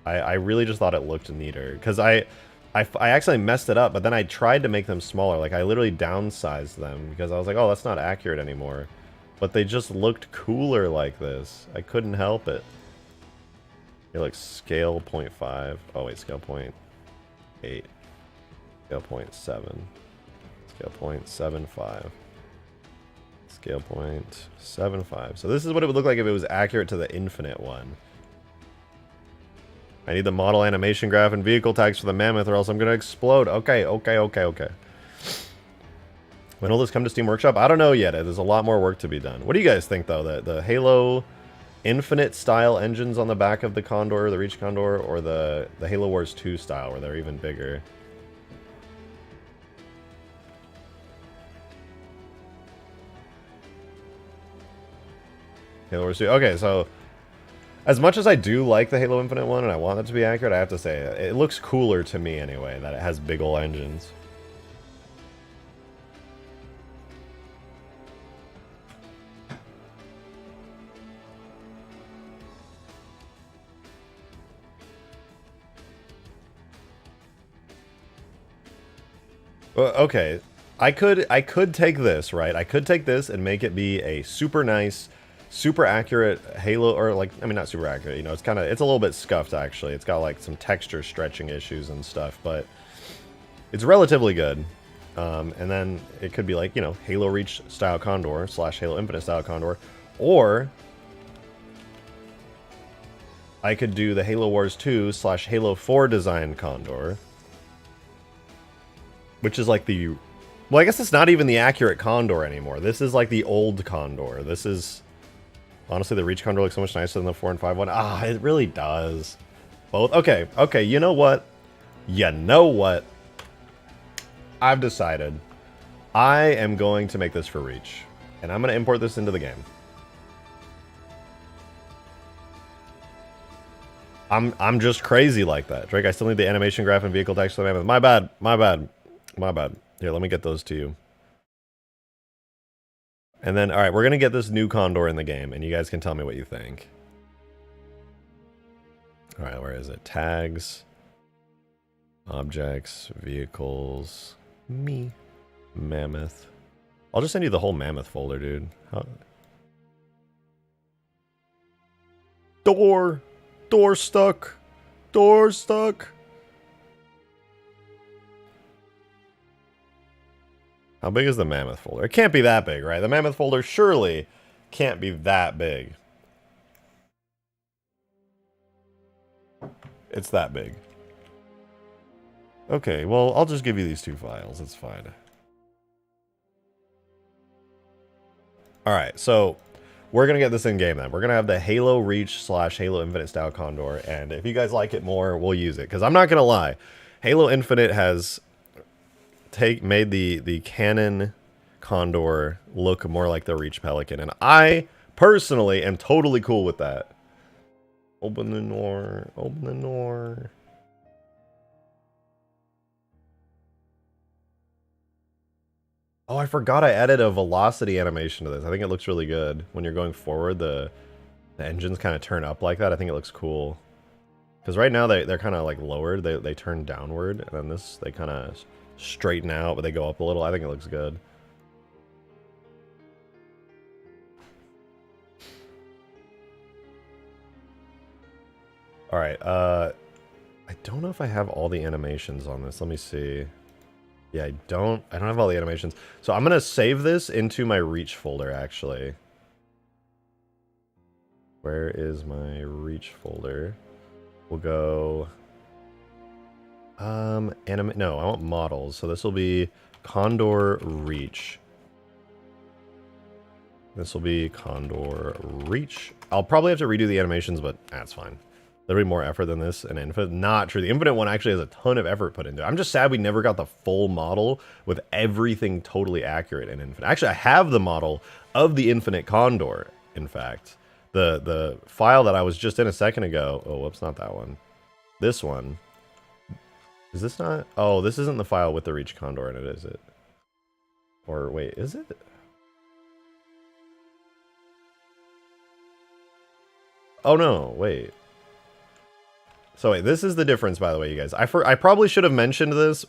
S1: I really just thought it looked neater, because I actually messed it up, but then I tried to make them smaller. Like, I literally downsized them, because I was like, oh, that's not accurate anymore. But they just looked cooler like this. I couldn't help it. Here, like, scale 0.5. Oh, wait, scale 0.8. Scale 0.7. Scale 0.75. Scale 0.75. So this is what it would look like if it was accurate to the Infinite one. I need the model animation graph and vehicle tags for the Mammoth, or else I'm going to explode. Okay. When will this come to Steam Workshop? I don't know yet. There's a lot more work to be done. What do you guys think, though? The Halo Infinite style engines on the back of the Condor, the Reach Condor, or the Halo Wars 2 style, where they're even bigger? Halo Wars 2. Okay, so as much as I do like the Halo Infinite one, and I want it to be accurate, I have to say, it looks cooler to me anyway, that it has big ol' engines. Well, okay, I could take this, right? I could take this and make it be a super nice, super accurate Halo, or like, I mean, not super accurate, you know, it's a little bit scuffed, actually. It's got like some texture stretching issues and stuff, but it's relatively good. And then it could be like, you know, Halo Reach style Condor / Halo Infinite style Condor, or I could do the Halo Wars 2 / Halo 4 design Condor, which is like the, well, I guess it's not even the accurate Condor anymore. This is like the old Condor. This is, honestly, the Reach Condor looks so much nicer than the 4 and 5 one. Ah, it really does. Both. Okay, you know what? I've decided. I am going to make this for Reach. And I'm going to import this into the game. I'm just crazy like that. Drake, I still need the animation graph and vehicle text for the Mammoth. My bad. Here, let me get those to you. And then, alright, we're going to get this new Condor in the game, and you guys can tell me what you think. Alright, where is it? Tags. Objects. Vehicles. Me. Mammoth. I'll just send you the whole Mammoth folder, dude. Door stuck. How big is the Mammoth folder? It can't be that big, right? The Mammoth folder surely can't be that big. It's that big. Okay, well, I'll just give you these two files. It's fine. Alright, so we're going to get this in game then. We're going to have the Halo Reach / Halo Infinite style Condor, and if you guys like it more, we'll use it. Because I'm not going to lie, Halo Infinite has made the canon Condor look more like the Reach Pelican, and I personally am totally cool with that. Open the door. Oh, I forgot I added a velocity animation to this. I think it looks really good. When you're going forward, the engines kind of turn up like that. I think it looks cool. Because right now they're kind of like lowered. They turn downward, and then this, they kind of straighten out, but they go up a little. I think it looks good. Alright, I don't know if I have all the animations on this. Let me see. Yeah, I don't have all the animations. So I'm gonna save this into my Reach folder, actually. Where is my Reach folder? We'll go... no, I want models. So this will be Condor Reach. This will be Condor Reach. I'll probably have to redo the animations, but that's fine. There'll be more effort than this in Infinite. Not true. The Infinite one actually has a ton of effort put into it. I'm just sad we never got the full model with everything totally accurate in Infinite. Actually, I have the model of the Infinite Condor, in fact. The file that I was just in a second ago. Oh, whoops, not that one. This one. Is this not? Oh, this isn't the file with the Reach Condor in it, is it? Or wait, is it? Oh no, wait. So wait, this is the difference, by the way, you guys. I probably should have mentioned this.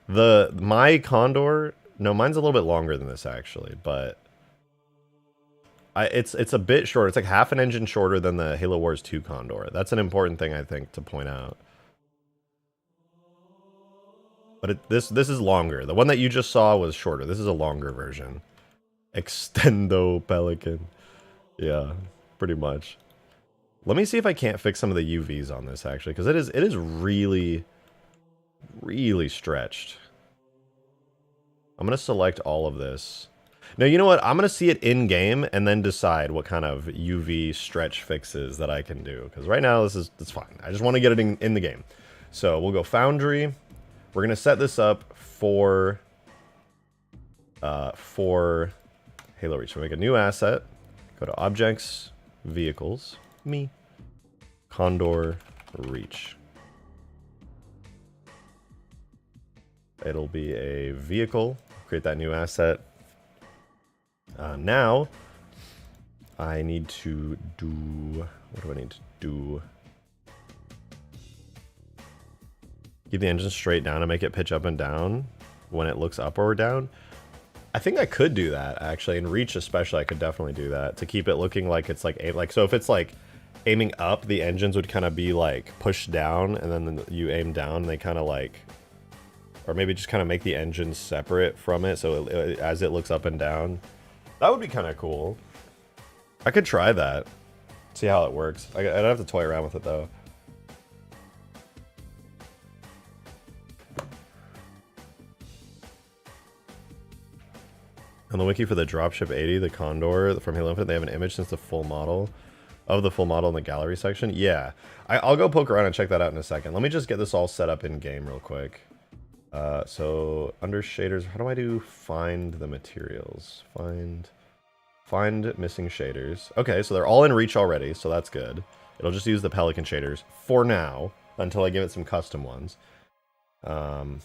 S1: My Condor, no, mine's a little bit longer than this actually, but it's a bit shorter. It's like half an engine shorter than the Halo Wars 2 Condor. That's an important thing I think to point out. But this is longer. The one that you just saw was shorter. This is a longer version. Extendo Pelican. Yeah, pretty much. Let me see if I can't fix some of the UVs on this actually, because it is really, really stretched. I'm gonna select all of this. Now you know what? I'm gonna see it in game and then decide what kind of UV stretch fixes that I can do. Because right now it's fine. I just want to get it in the game. So we'll go Foundry. We're gonna set this up for Halo Reach. We'll make a new asset. Go to Objects, Vehicles. Me. Condor Reach. It'll be a vehicle. Create that new asset. Now, I need to do... What do I need to do? Keep the engine straight down and make it pitch up and down when it looks up or down. I think I could do that, actually. In Reach especially, I could definitely do that. To keep it looking like it's like... So if it's like aiming up, the engines would kind of be like pushed down, and then you aim down, and they kind of like... Or maybe just kind of make the engines separate from it, so as it looks up and down. That would be kind of cool. I could try that. See how it works. I'd have to toy around with it, though. On the wiki for the Dropship 80, the Condor from Halo Infinite, they have an image since the full model. Of the full model in the gallery section? Yeah. I'll go poke around and check that out in a second. Let me just get this all set up in game real quick. So under shaders, how do I do find the materials? Find missing shaders. Okay, so they're all in Reach already, so that's good. It'll just use the Pelican shaders for now, until I give it some custom ones. Not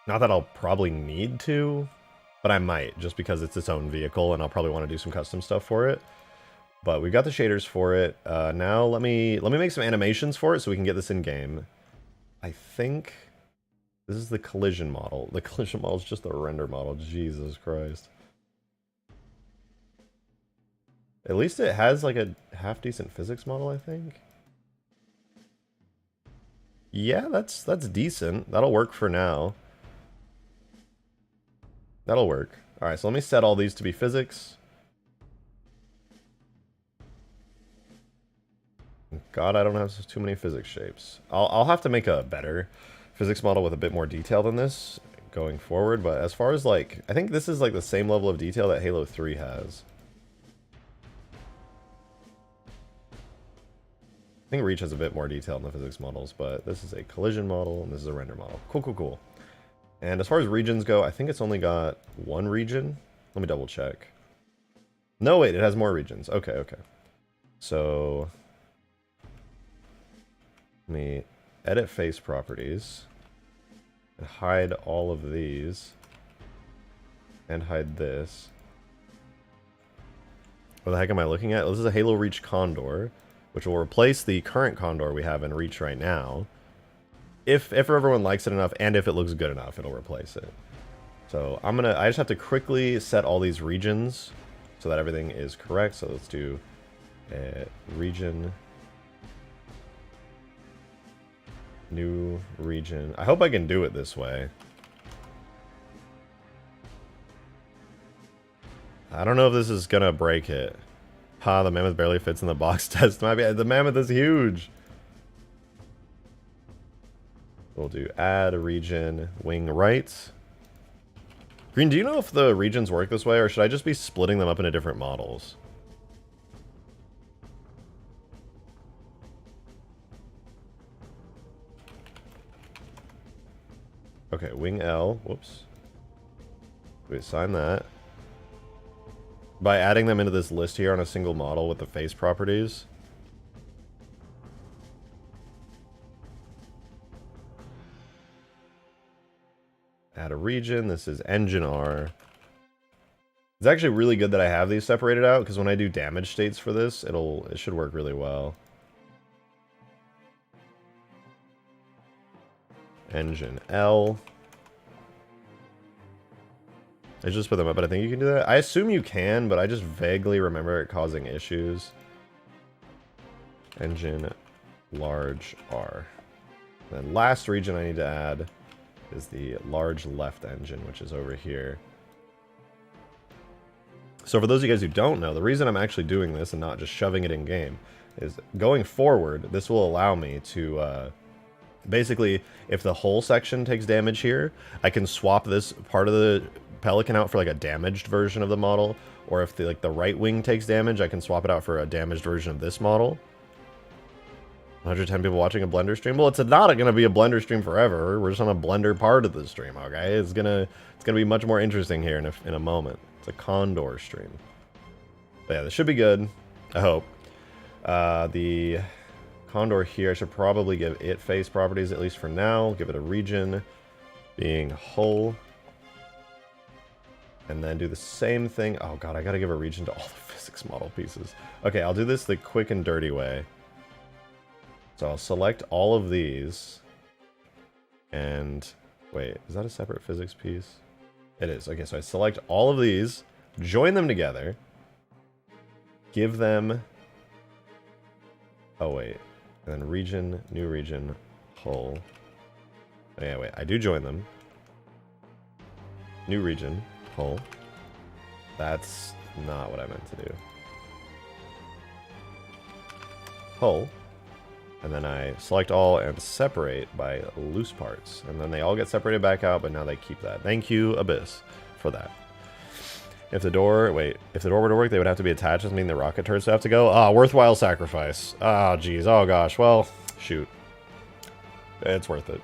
S1: that I'll probably need to, but I might, just because it's its own vehicle, and I'll probably want to do some custom stuff for it. But we've got the shaders for it. Now let me make some animations for it so we can get this in game. I think this is the collision model. The collision model is just the render model. Jesus Christ. At least it has like a half decent physics model, I think. Yeah, that's decent. That'll work for now. That'll work. All right, so let me set all these to be physics. God, I don't have too many physics shapes. I'll have to make a better physics model with a bit more detail than this going forward, but as far as like, I think this is like the same level of detail that Halo 3 has. I think Reach has a bit more detail in the physics models, but this is a collision model and this is a render model. Cool, cool, cool. And as far as regions go, I think it's only got one region. Let me double check. No, wait, it has more regions. Okay, okay. So let me edit face properties and hide all of these and hide this. What the heck am I looking at? This is a Halo Reach Condor, which will replace the current Condor we have in Reach right now. If everyone likes it enough and if it looks good enough, it'll replace it. So I just have to quickly set all these regions so that everything is correct. So let's do region. New region. I hope I can do it this way. I don't know if this is gonna break it. Ha, the Mammoth barely fits in the box test. The Mammoth is huge. We'll do add region wing right. Green, do you know if the regions work this way, or should I just be splitting them up into different models? Okay, wing L. Whoops. We assign that. By adding them into this list here on a single model with the face properties. Add a region. This is engine R. It's actually really good that I have these separated out, because when I do damage states for this, it should work really well. Engine L. I just put them up, but I think you can do that. I assume you can, but I just vaguely remember it causing issues. Engine large R. Then last region I need to add is the large left engine, which is over here. So for those of you guys who don't know, the reason I'm actually doing this and not just shoving it in game is going forward, this will allow me to basically, if the whole section takes damage here, I can swap this part of the Pelican out for like a damaged version of the model, or if the right wing takes damage, I can swap it out for a damaged version of this model. 110 people watching a Blender stream. Well, it's not going to be a Blender stream forever. We're just on a Blender part of the stream, okay? It's gonna be much more interesting here in a moment. It's a Condor stream. But yeah, this should be good. I hope. The Condor here, I should probably give it face properties, at least for now. Give it a region being hull. And then do the same thing. Oh god, I gotta give a region to all the physics model pieces. Okay, I'll do this the quick and dirty way. So I'll select all of these. And wait, is that a separate physics piece? It is. Okay, so I select all of these, join them together, give them... Oh, wait. And then region, new region, hull. Yeah, wait, I do join them. New region, hull. That's not what I meant to do. Hull. And then I select all and separate by loose parts. And then they all get separated back out, but now they keep that. Thank you, Abyss, for that. If the door were to work, they would have to be attached, meaning the rocket turrets have to go. Ah, worthwhile sacrifice. Ah, geez. Oh, gosh. Well, shoot. It's worth it.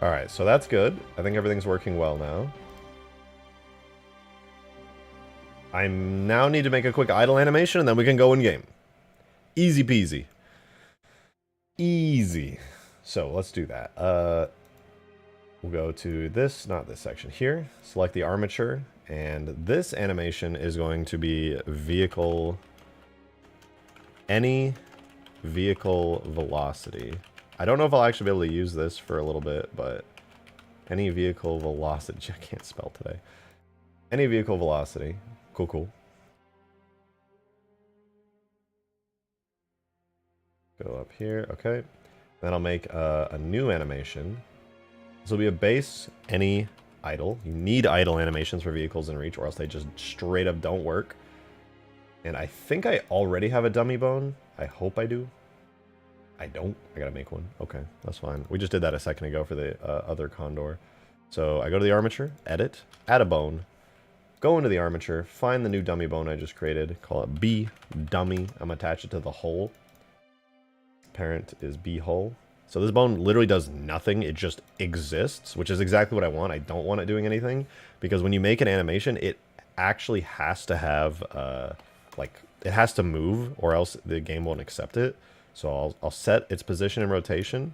S1: Alright, so that's good. I think everything's working well now. I now need to make a quick idle animation, and then we can go in-game. Easy peasy. Easy. So, let's do that. We'll go to this, not this section here. Select the armature, and this animation is going to be vehicle... Any vehicle velocity. I don't know if I'll actually be able to use this for a little bit, but... Any vehicle velocity... I can't spell today. Any vehicle velocity... Cool, cool. Go up here, okay. Then I'll make a new animation. This will be a base, any idle. You need idle animations for vehicles in Reach, or else they just straight up don't work. And I think I already have a dummy bone. I hope I do. I don't. I gotta make one. Okay, that's fine. We just did that a second ago for the other Condor. So I go to the armature, edit, add a bone. Go into the armature, find the new dummy bone I just created, call it B dummy. I'm gonna attach it to the hull. Parent is B hull. So this bone literally does nothing, it just exists, which is exactly what I want. I don't want it doing anything, because when you make an animation, it actually has to have, it has to move, or else the game won't accept it. So I'll set its position and rotation,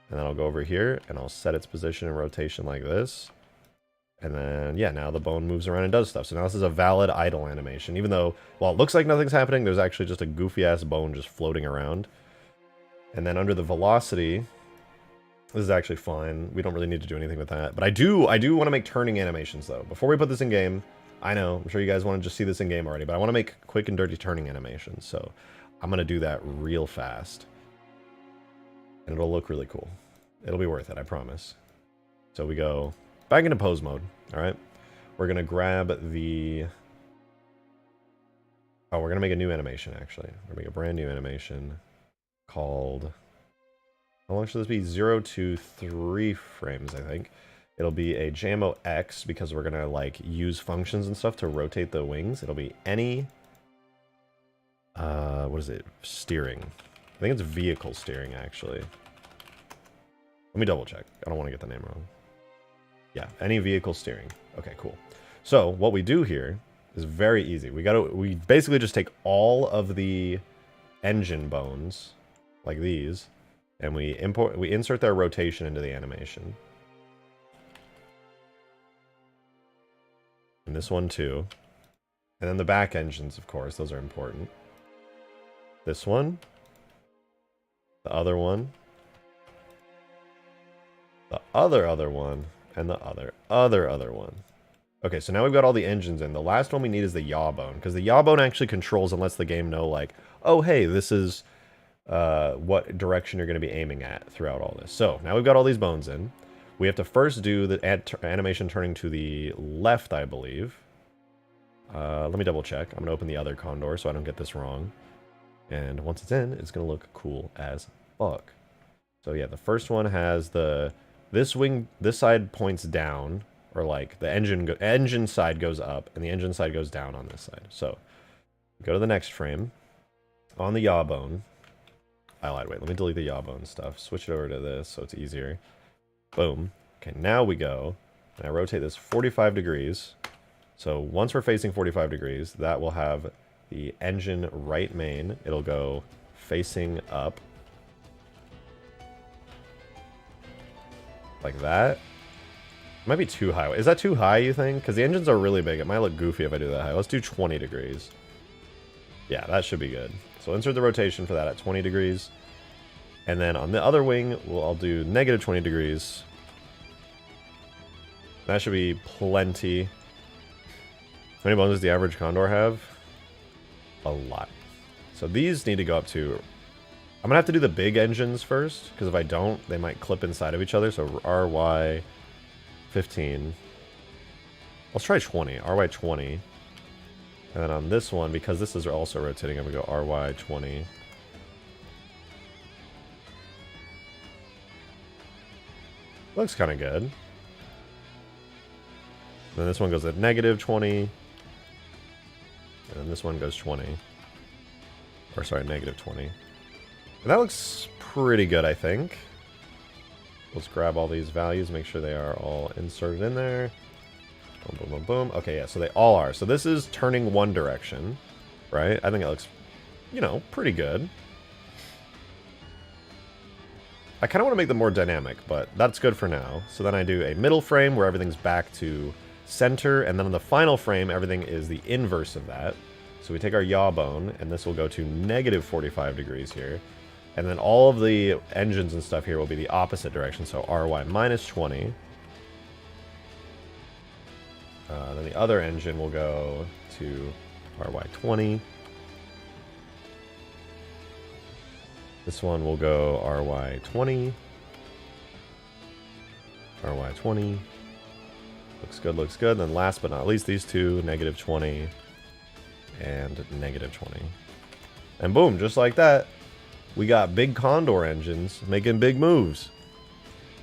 S1: and then I'll go over here, and I'll set its position and rotation like this. And then, yeah, now the bone moves around and does stuff. So now this is a valid idle animation. Even though, while it looks like nothing's happening, there's actually just a goofy-ass bone just floating around. And then under the velocity, this is actually fine. We don't really need to do anything with that. But I do want to make turning animations, though. Before we put this in game, I know, I'm sure you guys want to just see this in game already, but I want to make quick and dirty turning animations. So I'm going to do that real fast. And it'll look really cool. It'll be worth it, I promise. So we go... back into pose mode, alright? We're going to grab the Oh, we're gonna make a new animation, actually. We're gonna make a brand new animation called... How long should this be? 0 to 3 frames, I think. It'll be a JMO X because we're gonna like use functions and stuff to rotate the wings. It'll be any... what is it? Steering. I think it's vehicle steering, actually. Let me double check. I don't want to get the name wrong. Yeah, any vehicle steering. Okay, cool. So what we do here is very easy. We basically just take all of the engine bones, like these, and we insert their rotation into the animation. And this one too. And then the back engines, of course, those are important. This one. The other one. The other one. And the other one. Okay, so now we've got all the engines in. The last one we need is the yaw bone, because the yaw bone actually controls and lets the game know, like, oh, hey, this is what direction you're going to be aiming at throughout all this. So now we've got all these bones in. We have to first do the animation turning to the left, I believe. Let me double check. I'm going to open the other Condor so I don't get this wrong. And once it's in, it's going to look cool as fuck. So yeah, the first one has this wing, this side points down, or like the engine side goes up and the engine side goes down on this side. So go to the next frame. On the yaw bone, I lied, wait, let me delete the yaw bone stuff. Switch it over to this so it's easier. Boom. Okay, now we go, and I rotate this 45 degrees. So once we're facing 45 degrees, that will have the engine right main. It'll go facing up. Like that. It might be too high. Is that too high, you think? Because the engines are really big. It might look goofy if I do that high. Let's do 20 degrees. Yeah, that should be good. So insert the rotation for that at 20 degrees. And then on the other wing, I'll do negative 20 degrees. That should be plenty. How many bones does the average Condor have? A lot. So these need to go up to... I'm going to have to do the big engines first, because if I don't, they might clip inside of each other. So RY 15. Let's try 20. RY 20. And then on this one, because this is also rotating, I'm going to go RY 20. Looks kind of good. Then this one goes at negative 20. And then this one goes 20. Or sorry, negative 20. And that looks pretty good, I think. Let's grab all these values, make sure they are all inserted in there. Boom, boom, boom, boom. Okay, yeah, so they all are. So this is turning one direction, right? I think it looks, you know, pretty good. I kind of want to make them more dynamic, but that's good for now. So then I do a middle frame where everything's back to center, and then on the final frame, everything is the inverse of that. So we take our yaw bone, and this will go to negative 45 degrees here. And then all of the engines and stuff here will be the opposite direction, so RY minus 20. Then the other engine will go to RY 20. This one will go RY 20. RY 20. Looks good, looks good. And then last but not least, these two, negative 20 and negative 20. And boom, just like that, we got big Condor engines making big moves.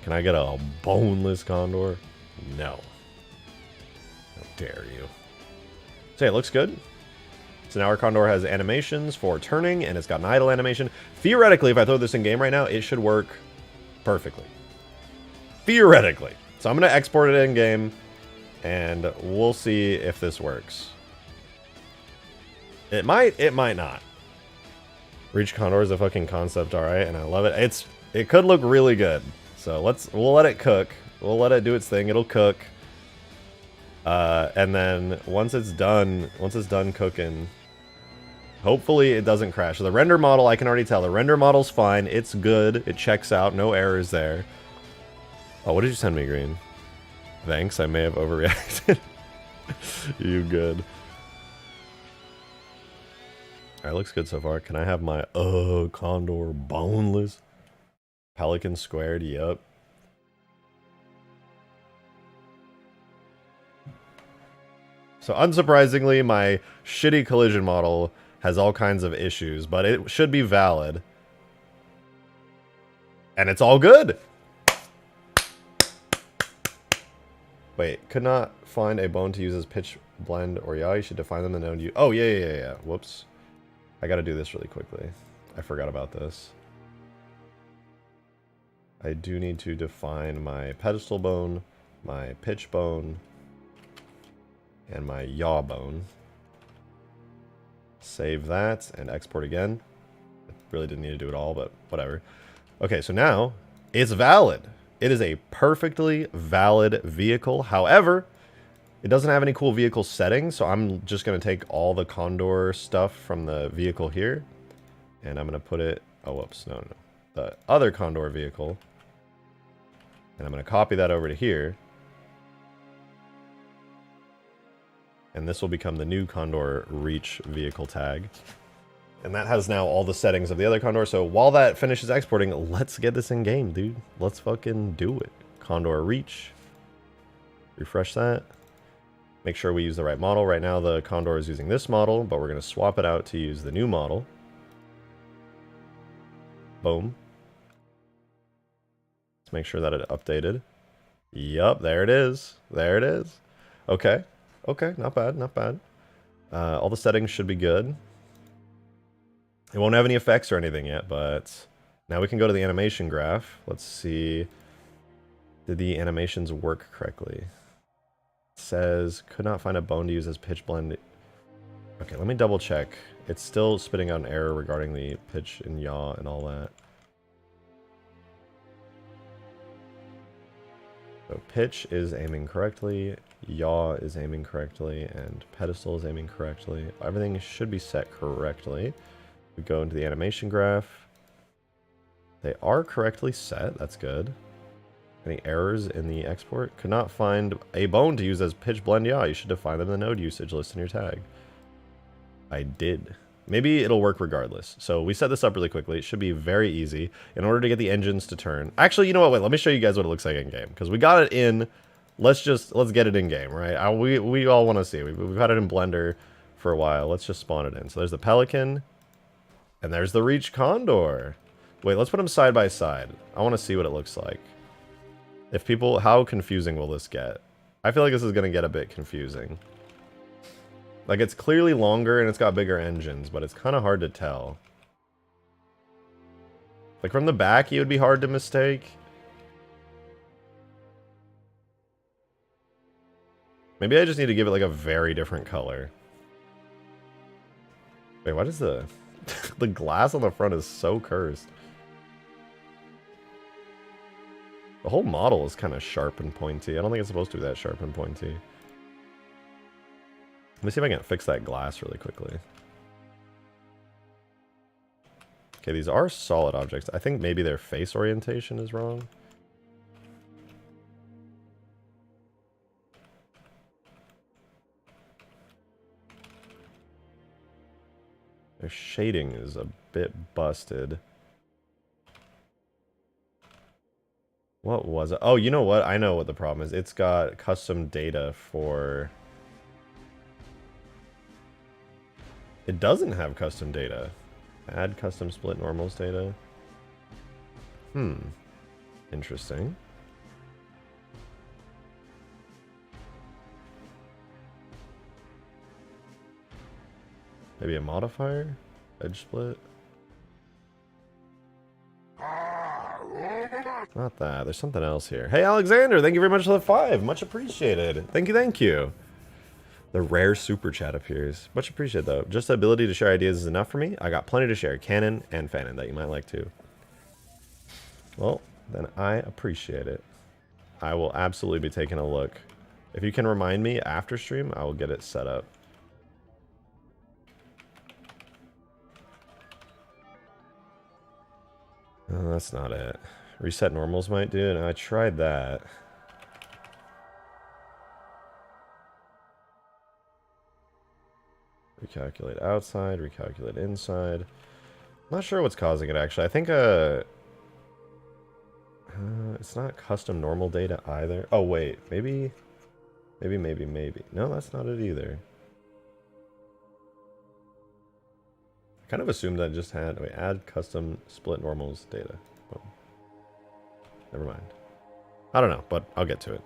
S1: Can I get a boneless Condor? No. How dare you. So yeah, it looks good. So now our Condor has animations for turning, and it's got an idle animation. Theoretically, if I throw this in game right now, it should work perfectly. Theoretically. So I'm going to export it in game, and we'll see if this works. It might not. Reach Condor is a fucking concept, alright, and I love it. It could look really good. So we'll let it cook. We'll let it do its thing. It'll cook. And then once it's done cooking, hopefully it doesn't crash. So the render model, I can already tell. The render model's fine. It's good. It checks out. No errors there. Oh, what did you send me, Green? Thanks, I may have overreacted. You good. Alright, looks good so far. Can I have my, Condor boneless? Pelican squared, yep. So unsurprisingly, my shitty collision model has all kinds of issues, but it should be valid. And it's all good! Wait, could not find a bone to use as pitch, blend, or yaw. You should define them and know you. Oh, yeah. Whoops. I gotta do this really quickly. I forgot about this. I do need to define my pedestal bone, my pitch bone, and my yaw bone. Save that and export again. I really didn't need to do it all, but whatever. Okay, so now it's valid. It is a perfectly valid vehicle. However, it doesn't have any cool vehicle settings, so I'm just going to take all the Condor stuff from the vehicle here, and I'm going to put it... Oh, whoops. No. The other Condor vehicle. And I'm going to copy that over to here. And this will become the new Condor Reach vehicle tag. And that has now all the settings of the other Condor. So while that finishes exporting, let's get this in game, dude. Let's fucking do it. Condor Reach. Refresh that. Make sure we use the right model. Right now the Condor is using this model, but we're going to swap it out to use the new model. Boom. Let's make sure that it updated. Yup, there it is. There it is. Okay. Okay, not bad, not bad. All the settings should be good. It won't have any effects or anything yet, but now we can go to the animation graph. Let's see. Did the animations work correctly? It says, could not find a bone to use as pitch blend. Okay, let me double check. It's still spitting out an error regarding the pitch and yaw and all that. So pitch is aiming correctly, yaw is aiming correctly, and pedestal is aiming correctly. Everything should be set correctly. We go into the animation graph. They are correctly set. That's good. Any errors in the export? Could not find a bone to use as pitch blend yaw. You should define them in the node usage list in your tag. I did. Maybe it'll work regardless. So we set this up really quickly. It should be very easy. In order to get the engines to turn. Actually, you know what? Wait, let me show you guys what it looks like in game. Because we got it in. Let's get it in game, right? We all want to see. We've had it in Blender for a while. Let's just spawn it in. So there's the Pelican. And there's the Reach Condor. Wait, let's put them side by side. I want to see what it looks like. If people, how confusing will this get? I feel like this is going to get a bit confusing. Like, it's clearly longer and it's got bigger engines, but it's kind of hard to tell. Like, from the back, it would be hard to mistake. Maybe I just need to give it, like, a very different color. Wait, what is the... the glass on the front is so cursed. The whole model is kind of sharp and pointy. I don't think it's supposed to be that sharp and pointy. Let me see if I can fix that glass really quickly. Okay, these are solid objects. I think maybe their face orientation is wrong. Their shading is a bit busted. What was it? Oh, you know what? I know what the problem is. It's got custom data for... It doesn't have custom data. Add custom split normals data. Interesting. Maybe a modifier? Edge split? Not that. There's something else here. Hey, Alexander, thank you very much for the 5. Much appreciated. Thank you, thank you. The rare super chat appears. Much appreciated, though. Just the ability to share ideas is enough for me. I got plenty to share. Canon and Fanon that you might like too. Well, then I appreciate it. I will absolutely be taking a look. If you can remind me after stream, I will get it set up. Oh, that's not it. Reset normals might do it. I tried that. Recalculate outside, recalculate inside. I'm not sure what's causing it, actually. I think it's not custom normal data either. Oh, wait. Maybe Maybe, maybe, maybe. No, that's not it either. I kind of assumed I just had... Wait, add custom split normals data. Boom. Never mind. I don't know, but I'll get to it.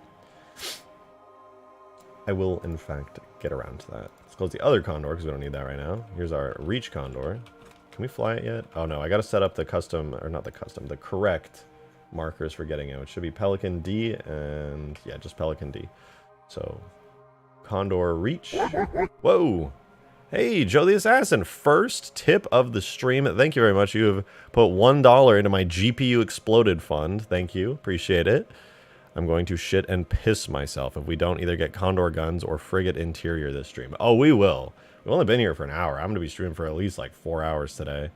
S1: I will, in fact, get around to that. Let's close the other Condor, because we don't need that right now. Here's our Reach Condor. Can we fly it yet? Oh, no, I got to set up the custom... Or not the custom, the correct markers for getting it. It should be Pelican D and... Yeah, just Pelican D. So, Condor Reach. Whoa! Hey, Joe the Assassin, first tip of the stream. Thank you very much. You have put $1 into my GPU Exploded fund. Thank you. Appreciate it. I'm going to shit and piss myself if we don't either get Condor guns or frigate interior this stream. Oh, we will. We've only been here for an hour. I'm going to be streaming for at least like 4 hours today.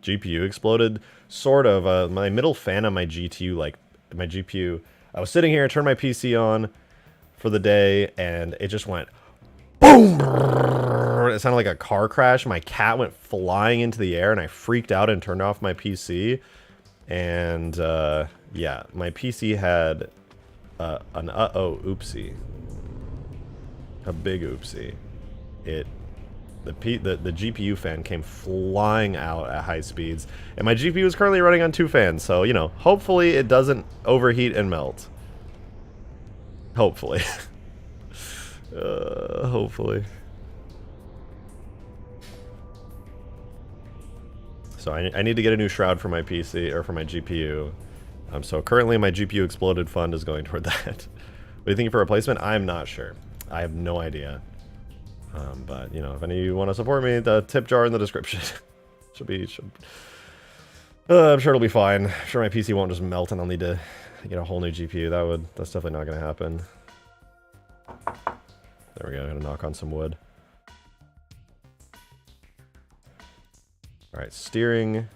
S1: GPU exploded, sort of. My middle fan on my GPU, I was sitting here, turned my PC on for the day, and it just went boom. It sounded like a car crash. My cat went flying into the air, and I freaked out and turned off my PC. And yeah, my PC had an oopsie, a big oopsie. The GPU fan came flying out at high speeds, and my GPU is currently running on 2 fans, so, you know, hopefully it doesn't overheat and melt. Hopefully. Hopefully. So I need to get a new shroud for my PC, or for my GPU. So currently my GPU Exploded fund is going toward that. What do you think for replacement? I'm not sure. I have no idea. But, you know, if any of you want to support me, the tip jar in the description. I'm sure it'll be fine. I'm sure my PC won't just melt and I'll need to get a whole new GPU. That's definitely not going to happen. There we go. I'm going to knock on some wood. Alright, steering.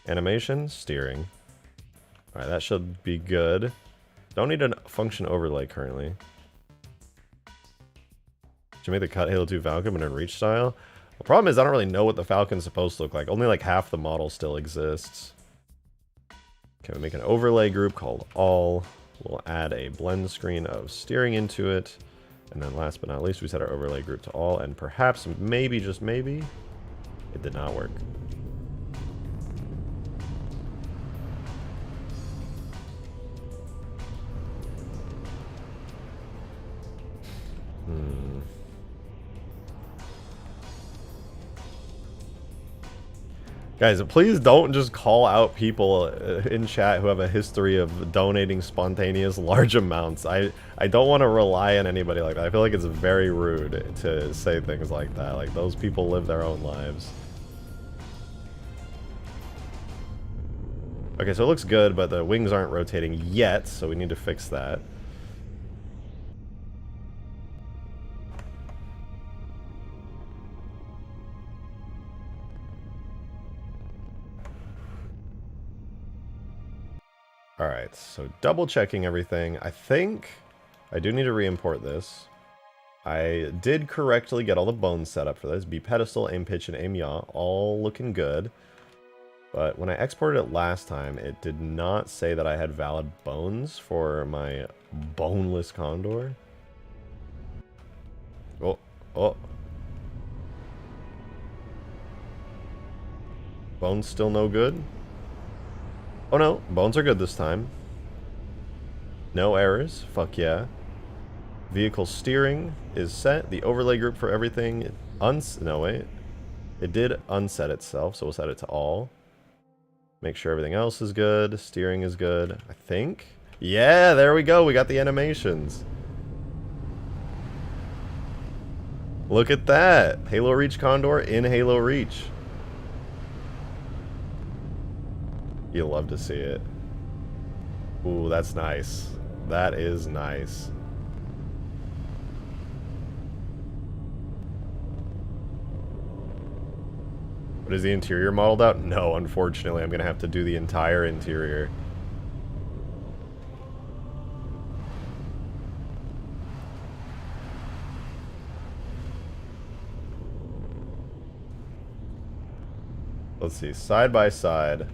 S1: Animation, steering. Alright, that should be good. Don't need a function overlay currently. Should make the cut Halo 2 Falcon but in Reach style? The problem is I don't really know what the Falcon's supposed to look like. Only like half the model still exists. Okay, we make an overlay group called All. We'll add a blend screen of steering into it. And then last but not least, we set our overlay group to All. And perhaps, maybe, just maybe, it did not work. Guys, please don't just call out people in chat who have a history of donating spontaneous large amounts. I don't want to rely on anybody like that. I feel like it's very rude to say things like that. Like, those people live their own lives. Okay, so it looks good, but the wings aren't rotating yet, so we need to fix that. Alright, so double checking everything. I think I do need to re-import this. I did correctly get all the bones set up for this. B pedestal, aim pitch, and aim yaw, all looking good. But when I exported it last time, it did not say that I had valid bones for my boneless Condor. Oh. Bones still no good? Oh no, bones are good this time. No errors, fuck yeah. Vehicle steering is set. The overlay group for everything, no wait. It did unset itself, so we'll set it to all. Make sure everything else is good. Steering is good, I think. Yeah, there we go, we got the animations. Look at that. Halo Reach Condor in Halo Reach. You'll love to see it. Ooh, that's nice. That is nice. But is the interior modeled out? No, unfortunately. I'm going to have to do the entire interior. Let's see, side by side,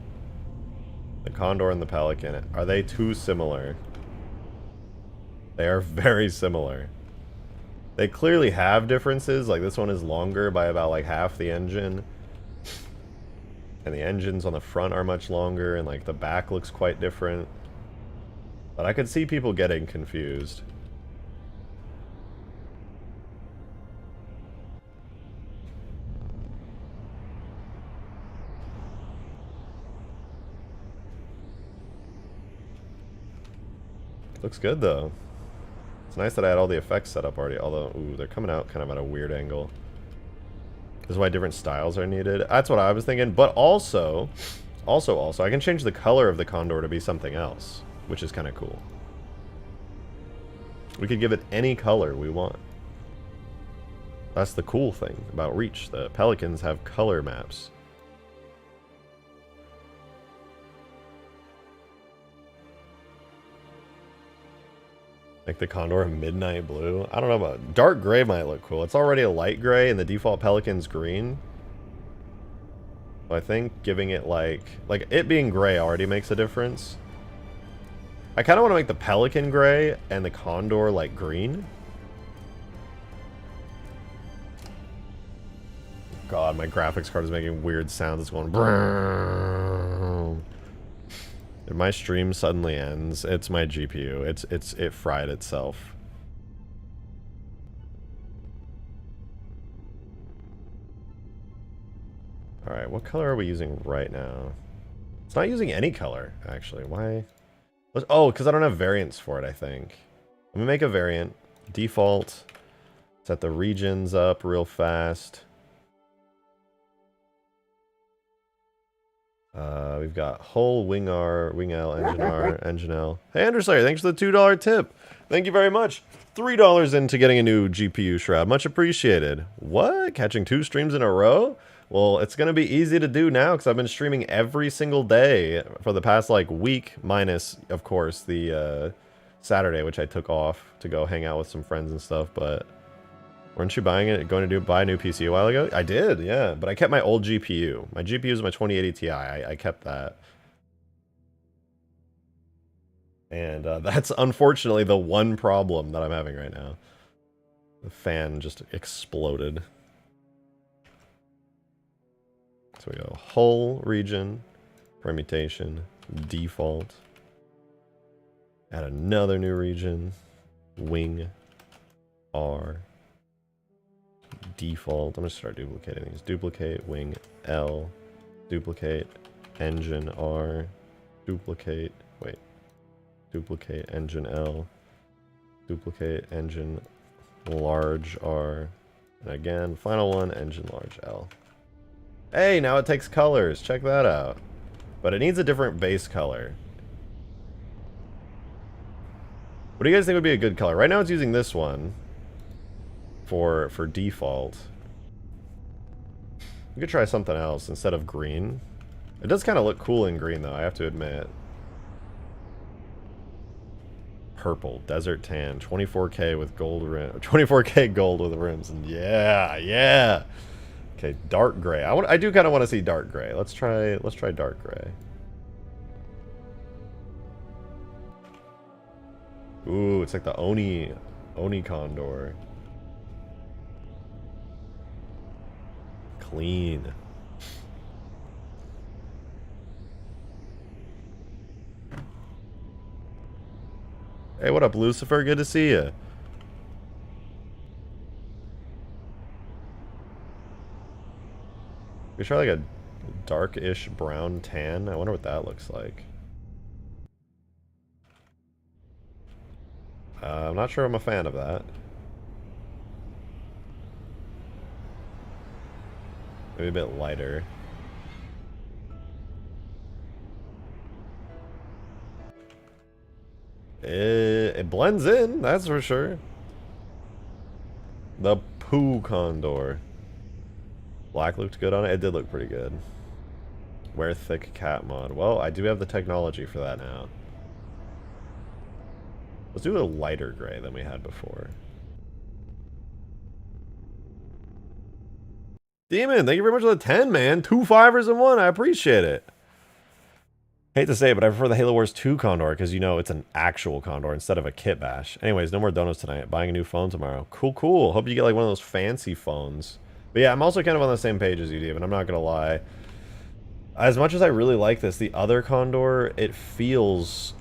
S1: the Condor and the Pelican, are they too similar? They are very similar. They clearly have differences, like this one is longer by about like half the engine. And the engines on the front are much longer, and like the back looks quite different. But I could see people getting confused. Looks good though. It's nice that I had all the effects set up already, although, ooh, they're coming out kind of at a weird angle. This is why different styles are needed. That's what I was thinking, but also, I can change the color of the Condor to be something else, which is kind of cool. We could give it any color we want. That's the cool thing about Reach. The Pelicans have color maps. Like the Condor in midnight blue. I don't know about dark gray might look cool. It's already a light gray and the default Pelican's green. So I think giving it like it being gray already makes a difference. I kind of want to make the Pelican gray and the Condor like green. God, my graphics card is making weird sounds. It's going brrrr. If my stream suddenly ends, it's my GPU. It fried itself. Alright, what color are we using right now? It's not using any color, actually. Why? Oh, because I don't have variants for it, I think. Let me make a variant. Default. Set the regions up real fast. We've got hull, wing R, wing L, engine R, engine L. Hey, Anderslayer, thanks for the $2 tip. Thank you very much. $3 into getting a new GPU shroud. Much appreciated. What? Catching 2 streams in a row? Well, it's going to be easy to do now because I've been streaming every single day for the past, like, week. Minus, of course, the Saturday, which I took off to go hang out with some friends and stuff, but... Weren't you buy a new PC a while ago? I did, yeah, but I kept my old GPU. My GPU is my 2080 Ti. I kept that. And that's unfortunately the one problem that I'm having right now. The fan just exploded. So we go hull region, permutation, default. Add another new region, wing, R. Default. I'm gonna start duplicating these. Duplicate wing L, duplicate engine R, duplicate engine L, duplicate engine large R, and again final one engine large L. Hey, now it takes colors. Check that out. But it needs a different base color. What do you guys think would be a good color? Right now it's using this one. For default. We could try something else instead of green. It does kind of look cool in green though, I have to admit. Purple, desert tan, 24K with gold rim, 24K gold with rims, and yeah. Okay, dark gray. I do kind of want to see dark gray. Let's try dark gray. Ooh, it's like the Oni Condor. Clean. Hey, what up, Lucifer? Good to see you. We try like a dark-ish brown tan. I wonder what that looks like. I'm not sure I'm a fan of that. Maybe a bit lighter. It blends in, that's for sure. The Poo Condor. Black looked good on it. It did look pretty good. Wear thick cat mod. Well, I do have the technology for that now. Let's do a lighter gray than we had before. Demon, thank you very much for the 10, man. 2 5ers and 1. I appreciate it. Hate to say it, but I prefer the Halo Wars 2 Condor because, you know, it's an actual Condor instead of a kit bash. Anyways, no more donuts tonight. Buying a new phone tomorrow. Cool, cool. Hope you get, like, one of those fancy phones. But yeah, I'm also kind of on the same page as you, Demon. I'm not going to lie. As much as I really like this, the other Condor, it feels,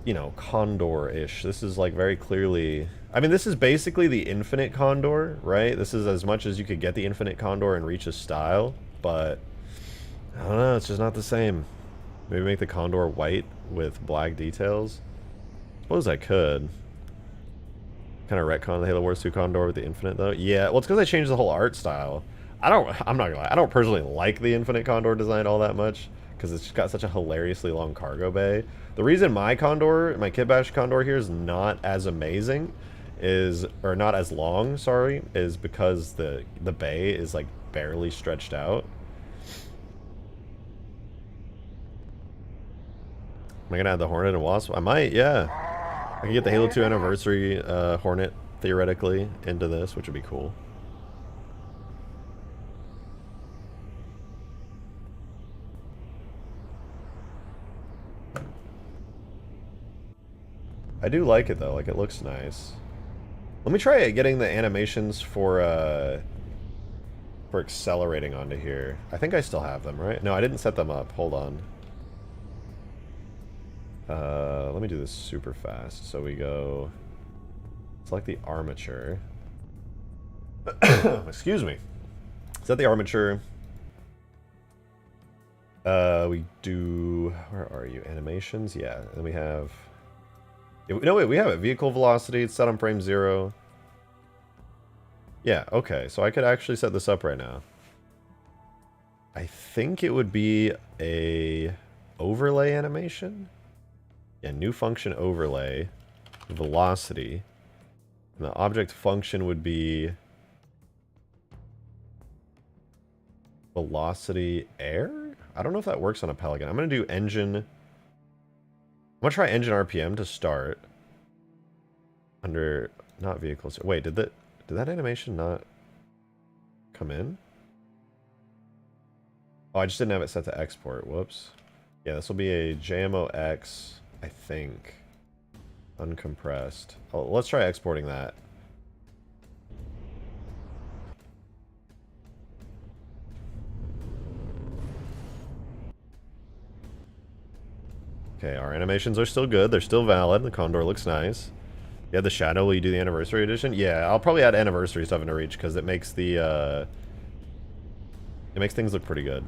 S1: you know, Condor-ish. This is, like, very clearly... I mean, this is basically the Infinite Condor, right? This is as much as you could get the Infinite Condor and reach a style, but... I don't know, it's just not the same. Maybe make the Condor white with black details? Suppose I could. Kind of retcon the Halo Wars 2 Condor with the Infinite, though. Yeah, well, it's because I changed the whole art style. I'm not gonna lie, I don't personally like the Infinite Condor design all that much, because it's just got such a hilariously long cargo bay. The reason my Condor, my Kit Bash Condor here is not as amazing is, or not as long, sorry, is because the bay is like barely stretched out. Am I gonna add the Hornet and Wasp? I might, yeah. I can get the Halo 2 Anniversary Hornet, theoretically, into this, which would be cool. I do like it, though. Like, it looks nice. Let me try getting the animations for accelerating onto here. I think I still have them, right? No, I didn't set them up. Hold on. Let me do this super fast. So we go... Select the armature. Excuse me. Set the armature. We do... Where are you? Animations? Yeah. And we have... No, wait, we have it. Vehicle velocity. It's set on frame 0. Yeah, okay. So I could actually set this up right now. I think it would be a overlay animation. Yeah, new function overlay. Velocity. And the object function would be... velocity air? I don't know if that works on a Pelican. I'm going to do engine... I'm going to try engine RPM to start. Under... Not vehicles. Wait, did that animation not come in? Oh, I just didn't have it set to export. Whoops. Yeah, this will be a JMOX, I think. Uncompressed. Oh, let's try exporting that. Okay, our animations are still good. They're still valid. The Condor looks nice. Yeah, the shadow, will you do the anniversary edition? Yeah, I'll probably add anniversary stuff into Reach because it makes the it makes things look pretty good.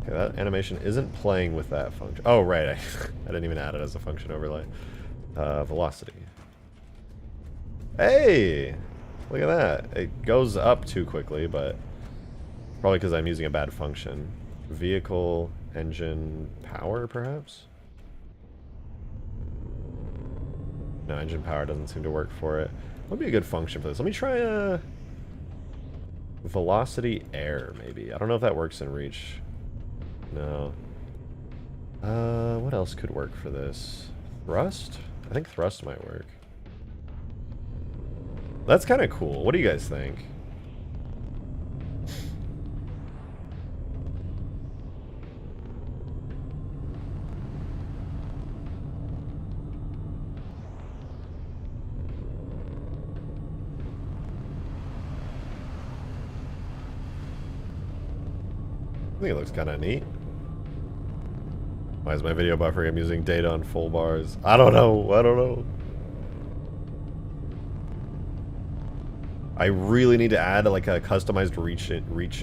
S1: Okay, that animation isn't playing with that function. Oh, right. I didn't even add it as a function overlay. Velocity. Hey! Look at that. It goes up too quickly, but probably because I'm using a bad function. Vehicle, engine, power, perhaps? No, engine power doesn't seem to work for it. What would be a good function for this? Let me try velocity air, maybe. I don't know if that works in Reach. No. What else could work for this? Thrust? I think thrust might work. That's kind of cool. What do you guys think? I think it looks kind of neat. Why is my video buffering? I'm using data on full bars. I don't know. I don't know. I really need to add like a customized reach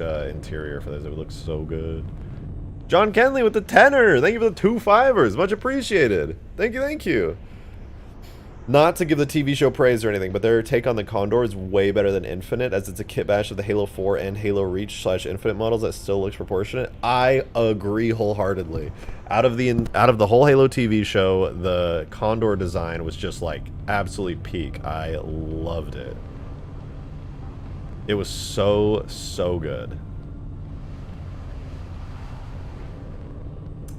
S1: interior for this. It would look so good. John Kenley with the tenor. Thank you for the 2 5ers. Much appreciated. Thank you. Thank you. Not to give the TV show praise or anything, but their take on the Condor is way better than Infinite, as it's a kit bash of the Halo 4 and Halo Reach / Infinite models that still looks proportionate. I agree wholeheartedly. Out of the whole Halo TV show, the Condor design was just like absolutely peak. I loved it. It was so good.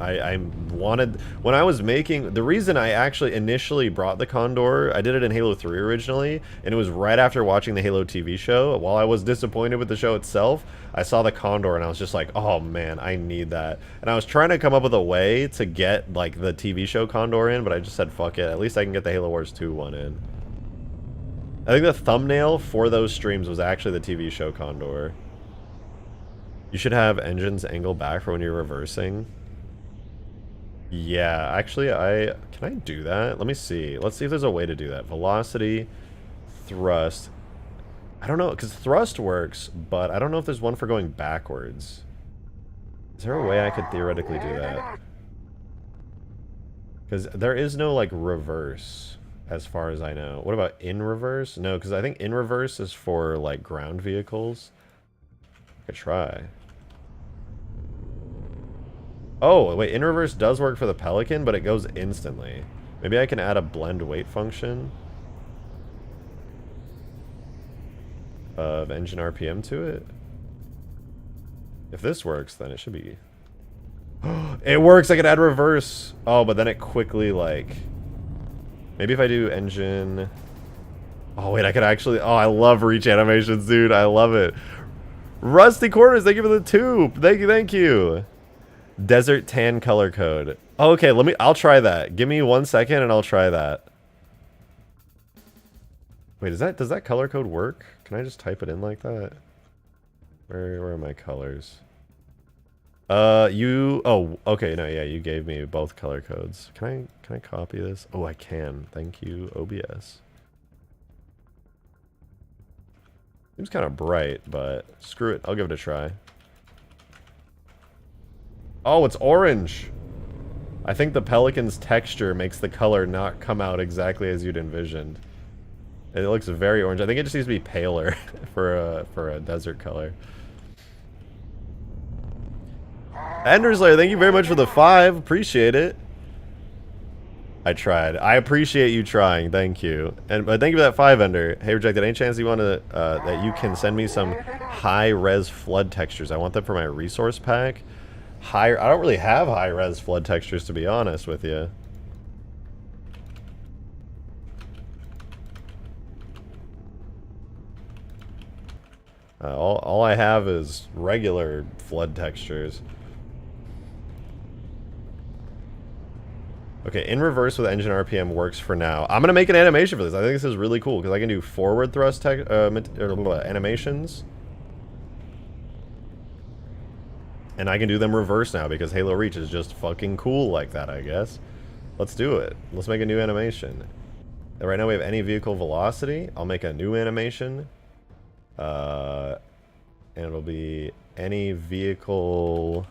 S1: I wanted, when I was making, the reason I actually initially brought the Condor, I did it in Halo 3 originally, and it was right after watching the Halo TV show. While I was disappointed with the show itself, I saw the Condor and I was just like, oh man, I need that. And I was trying to come up with a way to get like the TV show Condor in, but I just said fuck it, at least I can get the Halo Wars 2 one in. I think the thumbnail for those streams was actually the TV show Condor. You should have engines angle back for when you're reversing. Yeah, actually, can I do that? Let me see. Let's see if there's a way to do that. Velocity, thrust. I don't know, because thrust works, but I don't know if there's one for going backwards. Is there a way I could theoretically do that? Because there is no, like, reverse, as far as I know. What about in reverse? No, because I think in reverse is for, like, ground vehicles. I could try. Oh, wait, in reverse does work for the Pelican, but it goes instantly. Maybe I can add a blend weight function of engine RPM to it. If this works, then it should be... It works! I can add reverse! Oh, but then it quickly, like... Maybe if I do engine... Oh, wait, I could actually... Oh, I love reach animations, dude. I love it. Rusty Corners, thank you for the tube! Thank you, thank you! Desert tan color code. Oh, okay, I'll try that. Give me 1 second and I'll try that. Wait, does that color code work? Can I just type it in like that? Where are my colors? Oh, okay, no, yeah, you gave me both color codes. Can I copy this? Oh, I can. Thank you, OBS. Seems kind of bright, but screw it. I'll give it a try. Oh, it's orange. I think the Pelican's texture makes the color not come out exactly as you'd envisioned. It looks very orange. I think it just needs to be paler for a desert color. Enderslayer, thank you very much for the 5. Appreciate it. I tried. I appreciate you trying. Thank you. And thank you for that 5, Ender. Hey, Rejected, any chance you want to that you can send me some high-res flood textures? I want them for my resource pack. I don't really have high-res flood textures, to be honest with you. All I have is regular flood textures. Okay, in reverse with engine RPM works for now. I'm gonna make an animation for this. I think this is really cool because I can do forward thrust animations. And I can do them reverse now because Halo Reach is just fucking cool like that, I guess. Let's do it. Let's make a new animation. And right now we have any vehicle velocity. I'll make a new animation. And it'll be any vehicle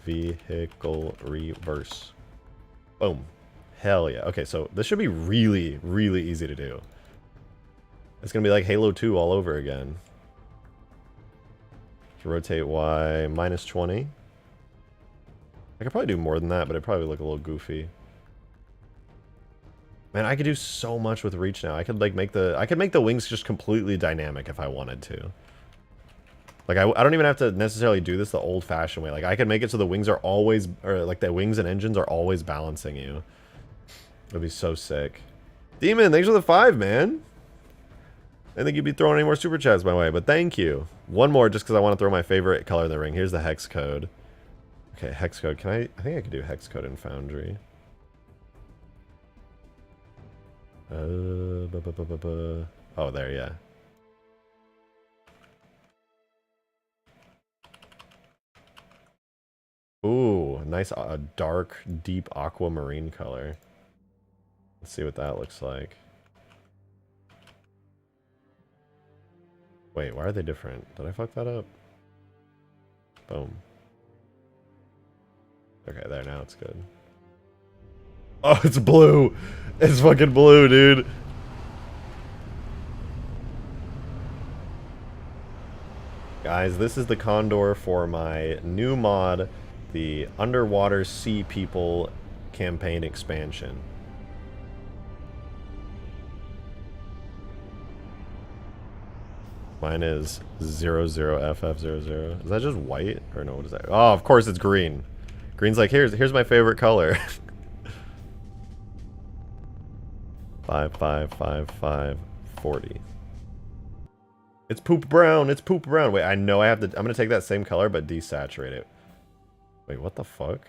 S1: reverse. Boom. Hell yeah. Okay, so this should be really, really easy to do. It's gonna be like Halo 2 all over again. Rotate Y -20. I could probably do more than that, but it'd probably look a little goofy. Man, I could do so much with reach now. I could like make the wings just completely dynamic if I wanted to. Like I don't even have to necessarily do this the old-fashioned way. Like I could make it so the wings are always, or like the wings and engines are always balancing you. It'd be so sick. Demon, thanks for the 5, man. I didn't think you'd be throwing any more super chats my way, but thank you. One more just because I want to throw my favorite color in the ring. Here's the hex code. Okay, hex code. I think I can do hex code in Foundry. Oh, there, yeah. Ooh, nice dark, deep aquamarine color. Let's see what that looks like. Wait, why are they different? Did I fuck that up? Boom. Okay, there, now it's good. Oh, it's blue! It's fucking blue, dude! Guys, this is the Condor for my new mod, the Underwater Sea People campaign expansion. Mine is 00FF00. Is that just white? Or no, what is that? Oh, of course it's green. Green's like, here's my favorite color. 5, 5, 5, 5, 40. It's poop brown. It's poop brown. Wait, I know I have to. I'm gonna take that same color but desaturate it. Wait, what the fuck?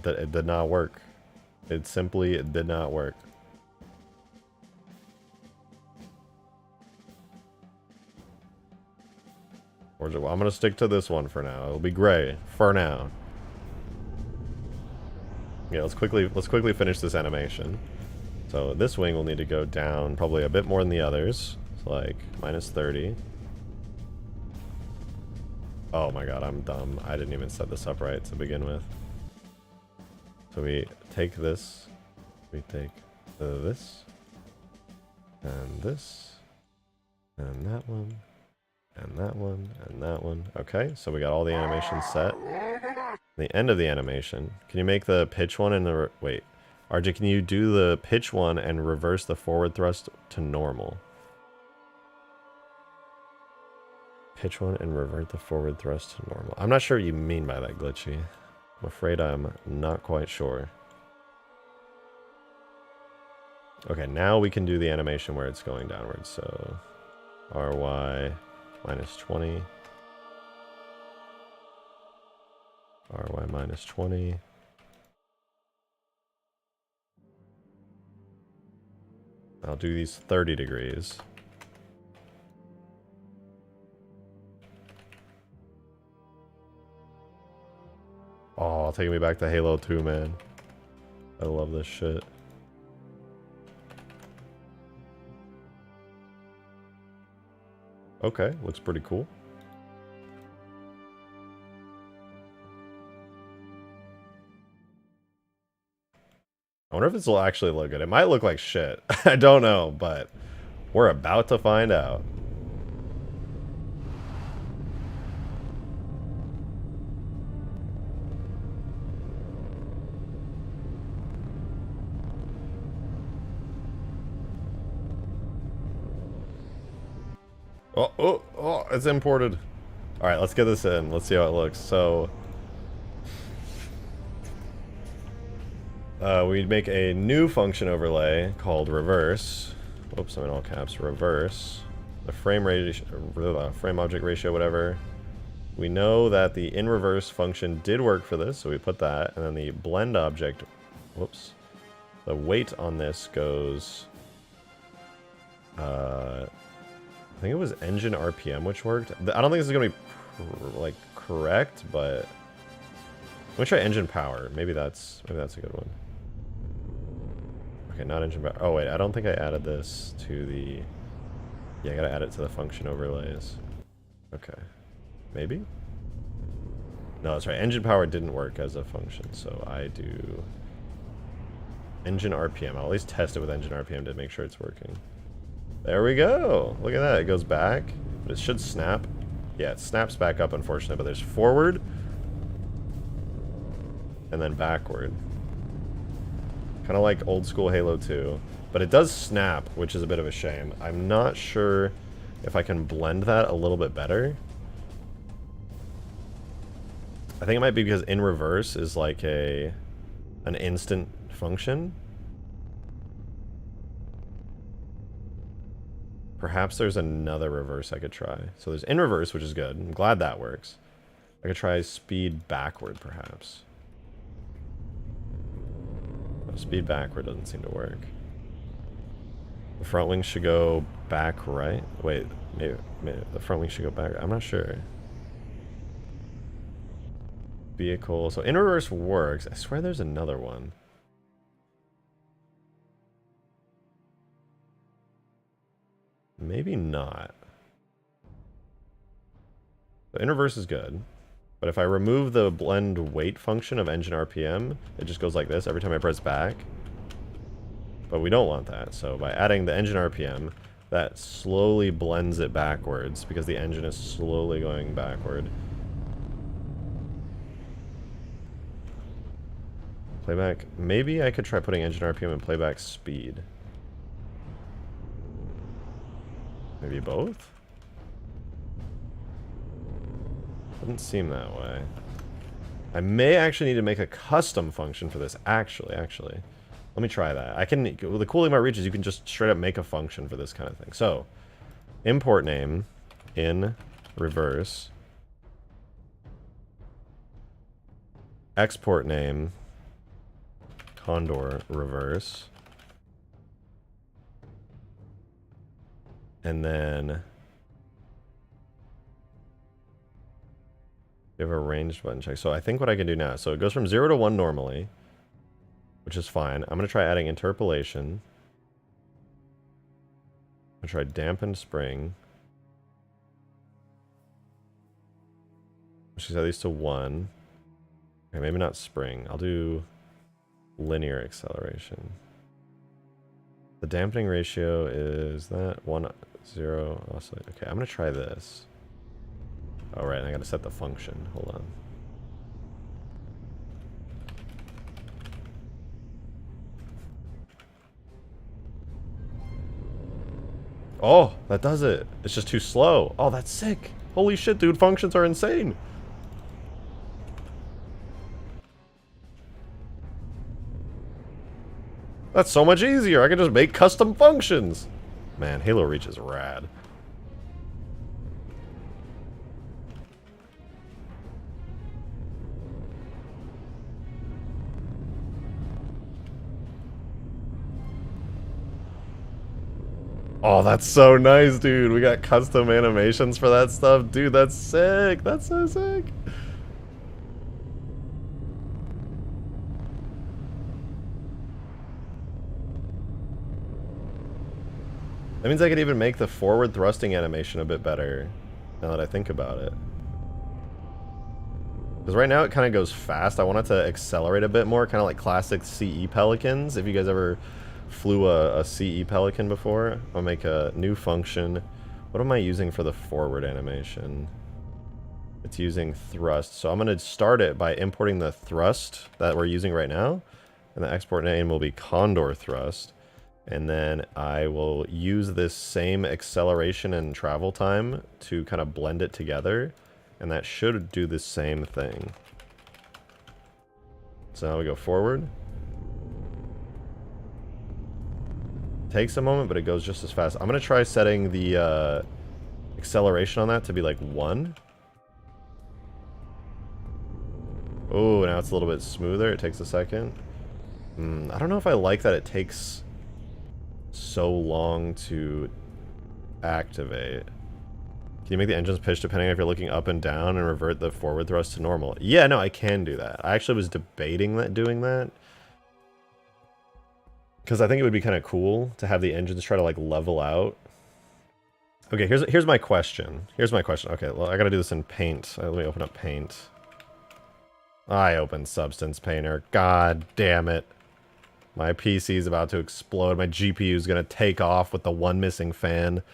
S1: It did not work. It simply did not work. I'm gonna stick to this one for now. It'll be gray for now. Yeah, let's quickly finish this animation. So this wing will need to go down probably a bit more than the others. It's like minus 30. Oh my god, I'm dumb. I didn't even set this up right to begin with. So we take this, we take this, and this, and that one, and that one, and that one. Okay, so we got all the animations set. The end of the animation. Can you make the pitch one and the... Wait. RJ, can you do the pitch one and reverse the forward thrust to normal? Pitch one and revert the forward thrust to normal. I'm not sure what you mean by that, Glitchy. I'm afraid I'm not quite sure. Okay, now we can do the animation where it's going downwards. So RY minus 20. RY minus 20. I'll do these 30 degrees. Oh, taking me back to Halo 2, man. I love this shit. Okay, looks pretty cool. I wonder if this will actually look good. It might look like shit. I don't know, but we're about to find out. Oh, it's imported. All right, let's get this in. Let's see how it looks. So we make a new function overlay called reverse. Oops, I'm in all caps. Reverse. The frame object ratio, whatever. We know that the in reverse function did work for this, so we put that. And then the blend object, whoops. The weight on this goes, I think it was engine RPM which worked. I don't think this is gonna be like correct, but I'm gonna try engine power. Maybe that's a good one. Okay, not engine power. Oh wait, I don't think I added this to the... Yeah, I gotta add it to the function overlays. Okay, maybe? No, that's right. Engine power didn't work as a function, so I do engine RPM. I'll at least test it with engine RPM to make sure it's working. There we go. Look at that. It goes back, but it should snap. Yeah, it snaps back up, unfortunately, but there's forward and then backward. Kind of like old school Halo 2, but it does snap, which is a bit of a shame. I'm not sure if I can blend that a little bit better. I think it might be because in reverse is like an instant function. Perhaps there's another reverse I could try. So there's in reverse, which is good. I'm glad that works. I could try speed backward, perhaps. No, speed backward doesn't seem to work. The front wing should go back right. Wait, maybe the front wing should go back. I'm not sure. Vehicle. So in reverse works. I swear there's another one. Maybe not. The in reverse is good, but if I remove the blend weight function of engine RPM, it just goes like this every time I press back. But we don't want that, so by adding the engine RPM, that slowly blends it backwards because the engine is slowly going backward. Playback. Maybe I could try putting engine RPM and playback speed. Maybe both? Doesn't seem that way. I may actually need to make a custom function for this, actually. Let me try that. I can, well, the cool thing about Reach is you can just straight up make a function for this kind of thing. So, import name in reverse. Export name Condor reverse. And then we have a ranged button check. So I think what I can do now, so it goes from 0 to 1 normally, which is fine. I'm going to try adding interpolation. I'm going to try dampened spring. Which is at least to 1. Okay, maybe not spring. I'll do linear acceleration. The dampening ratio is that 1, 0. Also, okay, I'm going to try this. All right, I got to set the function. Hold on. Oh, that does it. It's just too slow. Oh, that's sick. Holy shit, dude. Functions are insane. That's so much easier. I can just make custom functions. Man, Halo Reach is rad. Oh, that's so nice, dude. We got custom animations for that stuff. Dude, that's sick. That's so sick. That means I could even make the forward thrusting animation a bit better, now that I think about it. Because right now it kind of goes fast. I want it to accelerate a bit more, kind of like classic CE Pelicans. If you guys ever flew a CE Pelican before, I'll make a new function. What am I using for the forward animation? It's using thrust. So I'm going to start it by importing the thrust that we're using right now. And the export name will be Condor thrust. And then I will use this same acceleration and travel time to kind of blend it together. And that should do the same thing. So now we go forward. Takes a moment, but it goes just as fast. I'm going to try setting the acceleration on that to be like 1. Oh, now it's a little bit smoother. It takes a second. I don't know if I like that it takes so long to activate. Can you make the engines pitch depending if you're looking up and down and revert the forward thrust to normal? Yeah, no, I can do that. I actually was debating doing that. Because I think it would be kind of cool to have the engines try to like level out. Okay, here's my question. Here's my question. Okay, well, I gotta do this in Paint. Let me open up Paint. I opened Substance Painter. God damn it. My PC is about to explode. My GPU is gonna take off with the one missing fan.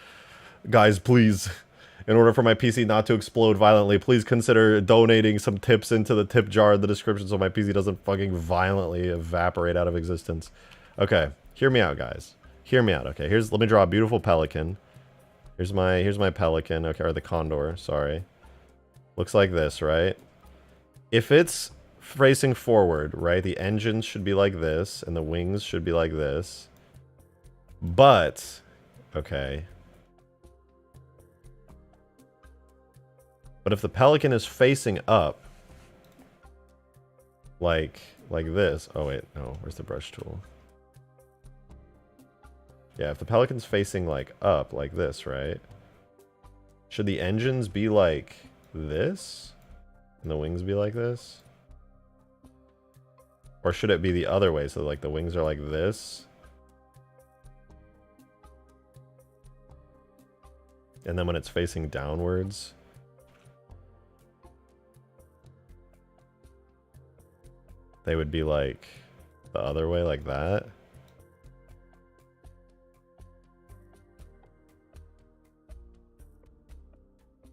S1: Guys, please, in order for my PC not to explode violently, please consider donating some tips into the tip jar in the description so my PC doesn't fucking violently evaporate out of existence. Okay, hear me out, guys. Hear me out. Okay, let me draw a beautiful pelican. Here's my pelican. Okay, or the condor. Sorry. Looks like this, right? If it's facing forward, right, the engines should be like this, and the wings should be like this. But, okay. But if the pelican is facing up, like this. Oh wait, no. Where's the brush tool? Yeah, if the pelican's facing like up, like this, right? Should the engines be like this? And the wings be like this? Or should it be the other way, so like the wings are like this? And then when it's facing downwards, they would be like the other way, like that?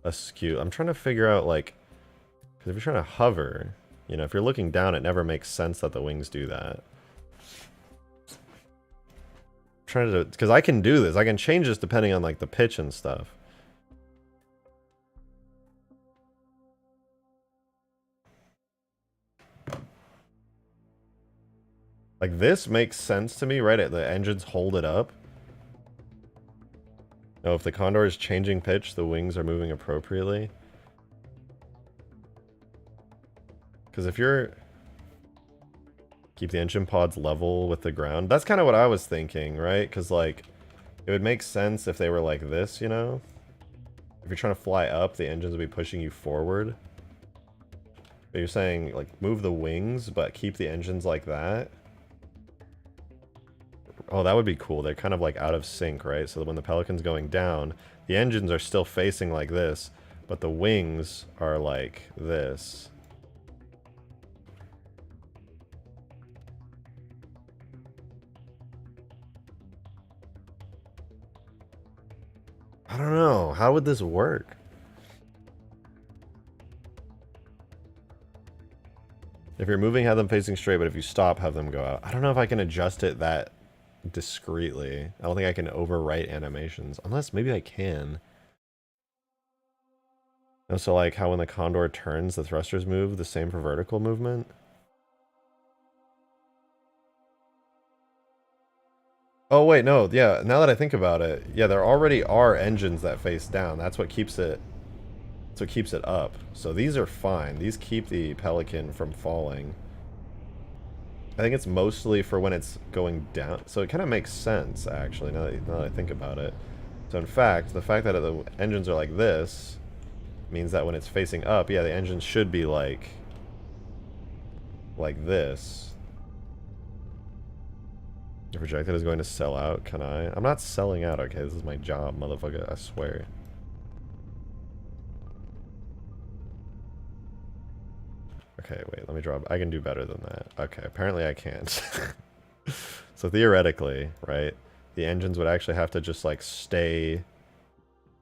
S1: Askew. I'm trying to figure out, like, because if you're trying to hover, you know, if you're looking down, it never makes sense that the wings do that. I'm trying to, because I can do this. I can change this depending on, like, the pitch and stuff. Like, this makes sense to me, right? The engines hold it up. No, if the Condor is changing pitch, the wings are moving appropriately. Because if you're... Keep the engine pods level with the ground. That's kind of what I was thinking, right? Because, like, it would make sense if they were like this, you know? If you're trying to fly up, the engines would be pushing you forward. But you're saying, like, move the wings, but keep the engines like that. Oh, that would be cool. They're kind of, like, out of sync, right? So that when the Pelican's going down, the engines are still facing like this, but the wings are like this. I don't know. How would this work? If you're moving, have them facing straight, but if you stop, have them go out. I don't know if I can adjust it that discreetly. I don't think I can overwrite animations. Unless, maybe I can. So like how when the Condor turns, the thrusters move, the same for vertical movement? Oh wait, no, yeah, now that I think about it, yeah, there already are engines that face down. That's what keeps it up. So these are fine. These keep the Pelican from falling. I think it's mostly for when it's going down. So it kind of makes sense, actually, now that I think about it. So in fact, the fact that the engines are like this means that when it's facing up, yeah, the engines should be like this. The projectile is going to sell out, can I? I'm not selling out, okay? This is my job, motherfucker, I swear. Okay, wait, let me drop. I can do better than that. Okay, apparently I can't. So theoretically, right, the engines would actually have to just, like, stay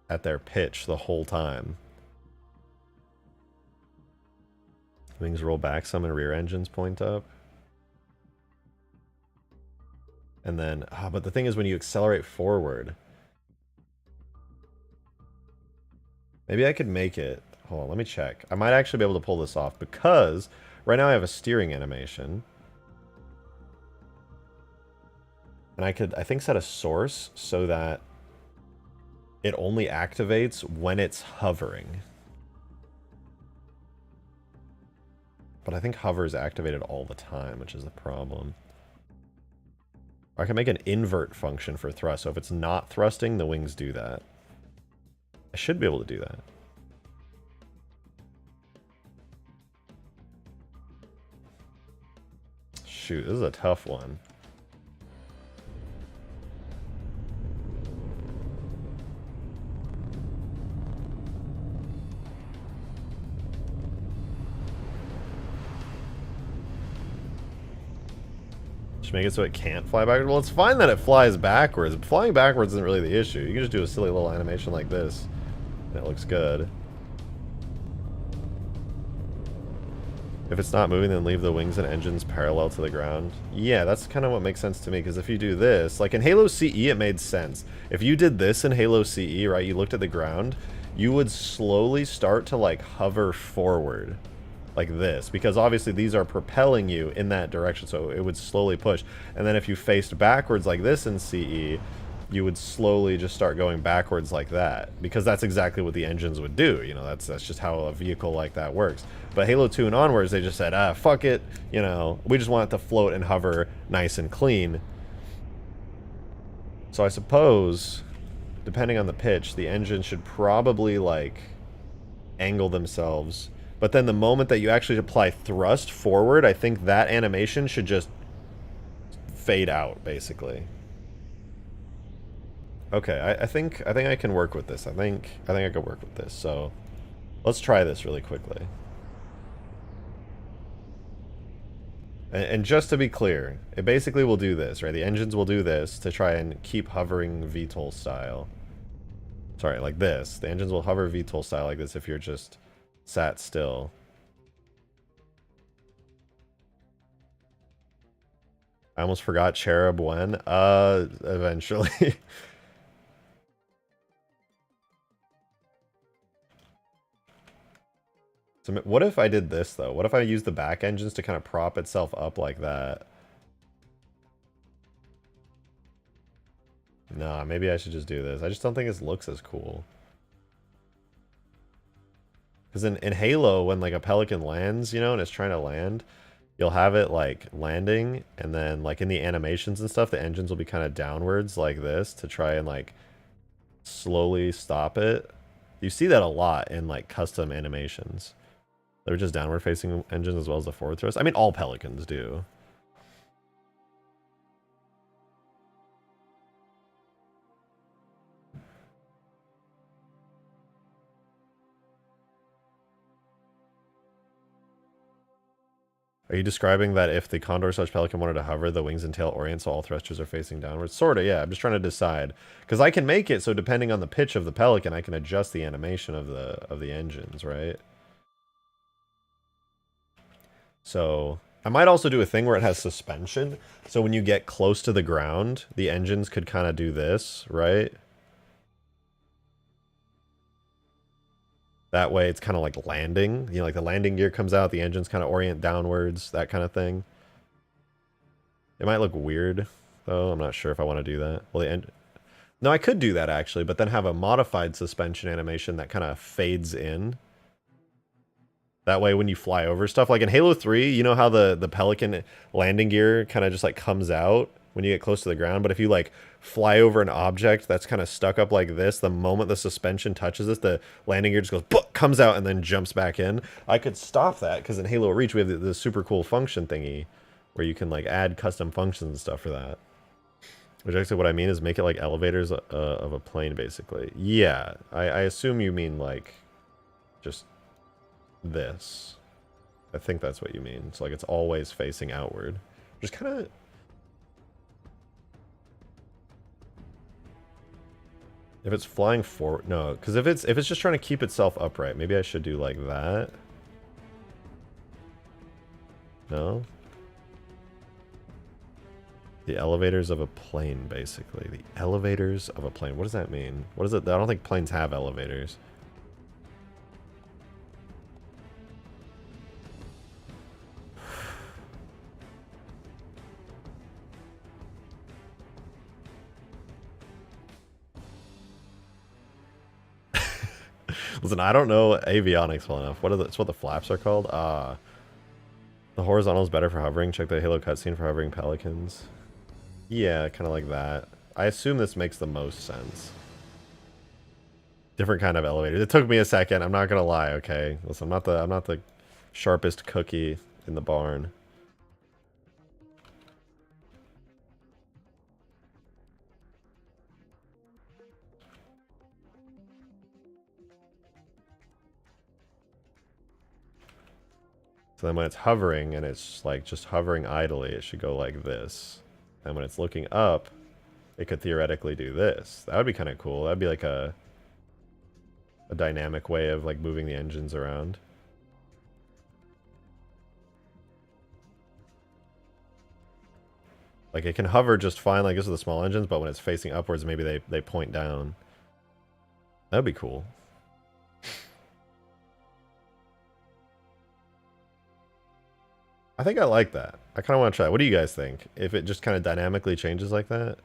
S1: at their pitch the whole time. Wings roll back some and rear engines point up. And then, but the thing is when you accelerate forward, maybe I could make it, hold on, let me check. I might actually be able to pull this off because right now I have a steering animation. And I could, I think, set a source so that it only activates when it's hovering. But I think hover is activated all the time, which is the problem. Or I can make an invert function for thrust, so if it's not thrusting, the wings do that. I should be able to do that. Shoot, this is a tough one. Make it so it can't fly backwards. Well, it's fine that it flies backwards. Flying backwards isn't really the issue. You can just do a silly little animation like this, and it looks good. If it's not moving, then leave the wings and engines parallel to the ground. Yeah, that's kind of what makes sense to me, because if you do this, like in Halo CE, it made sense. If you did this in Halo CE, right, you looked at the ground, you would slowly start to, like, hover forward. Like this, because obviously these are propelling you in that direction, so it would slowly push. And then if you faced backwards like this in CE, you would slowly just start going backwards like that, because that's exactly what the engines would do. You know, that's just how a vehicle like that works. But Halo 2 and onwards, they just said, fuck it, you know, we just want it to float and hover nice and clean. So I suppose, depending on the pitch, the engine should probably, like, angle themselves. But then the moment that you actually apply thrust forward, I think that animation should just fade out, basically. Okay, I think I can work with this. I think I can work with this. So let's try this really quickly. And just to be clear, it basically will do this, right? The engines will do this to try and keep hovering VTOL style. Sorry, like this. The engines will hover VTOL style like this if you're just sat still. I almost forgot Cherub when. Eventually. So what if I did this, though? What if I used the back engines to kind of prop itself up like that? Nah, maybe I should just do this. I just don't think this looks as cool. Because in Halo, when like a Pelican lands, you know, and it's trying to land, you'll have it like landing, and then like in the animations and stuff, the engines will be kind of downwards like this to try and like slowly stop it. You see that a lot in like custom animations. They're just downward facing engines as well as the forward thrust. I mean, all Pelicans do. Are you describing that if the Condor/Pelican wanted to hover, the wings and tail orient so all thrusters are facing downwards? Sorta, yeah. I'm just trying to decide. Because I can make it so depending on the pitch of the Pelican, I can adjust the animation of the engines, right? So I might also do a thing where it has suspension. So when you get close to the ground, the engines could kind of do this, right? That way it's kind of like landing. You know, like the landing gear comes out, the engines kind of orient downwards, that kind of thing. It might look weird, though. I'm not sure if I want to do that. Well, no, I could do that, actually, but then have a modified suspension animation that kind of fades in. That way when you fly over stuff, like in Halo 3, you know how the Pelican landing gear kind of just like comes out when you get close to the ground, but if you like fly over an object that's kind of stuck up like this, the moment the suspension touches it, the landing gear just goes, comes out and then jumps back in. I could stop that because in Halo Reach we have this super cool function thingy where you can like add custom functions and stuff for that. Which actually what I mean is make it like elevators of a plane basically. Yeah, I assume you mean like just this. I think that's what you mean. It's like it's always facing outward. Just kind of... If it's flying forward, no, because if it's just trying to keep itself upright, maybe I should do like that. No? The elevators of a plane, basically. The elevators of a plane. What does that mean? What is it? I don't think planes have elevators. Listen, I don't know avionics well enough. That's what the flaps are called? The horizontal is better for hovering. Check the Halo cutscene for hovering Pelicans. Yeah, kind of like that. I assume this makes the most sense. Different kind of elevators. It took me a second. I'm not gonna lie. Okay, listen, I'm not the sharpest cookie in the barn. So then when it's hovering and it's like just hovering idly, it should go like this. And when it's looking up, it could theoretically do this. That would be kind of cool. That'd be like a dynamic way of like moving the engines around. Like it can hover just fine like this with the small engines, but when it's facing upwards, maybe they point down. That'd be cool. I think I like that. I kind of want to try. What do you guys think? If it just kind of dynamically changes like that?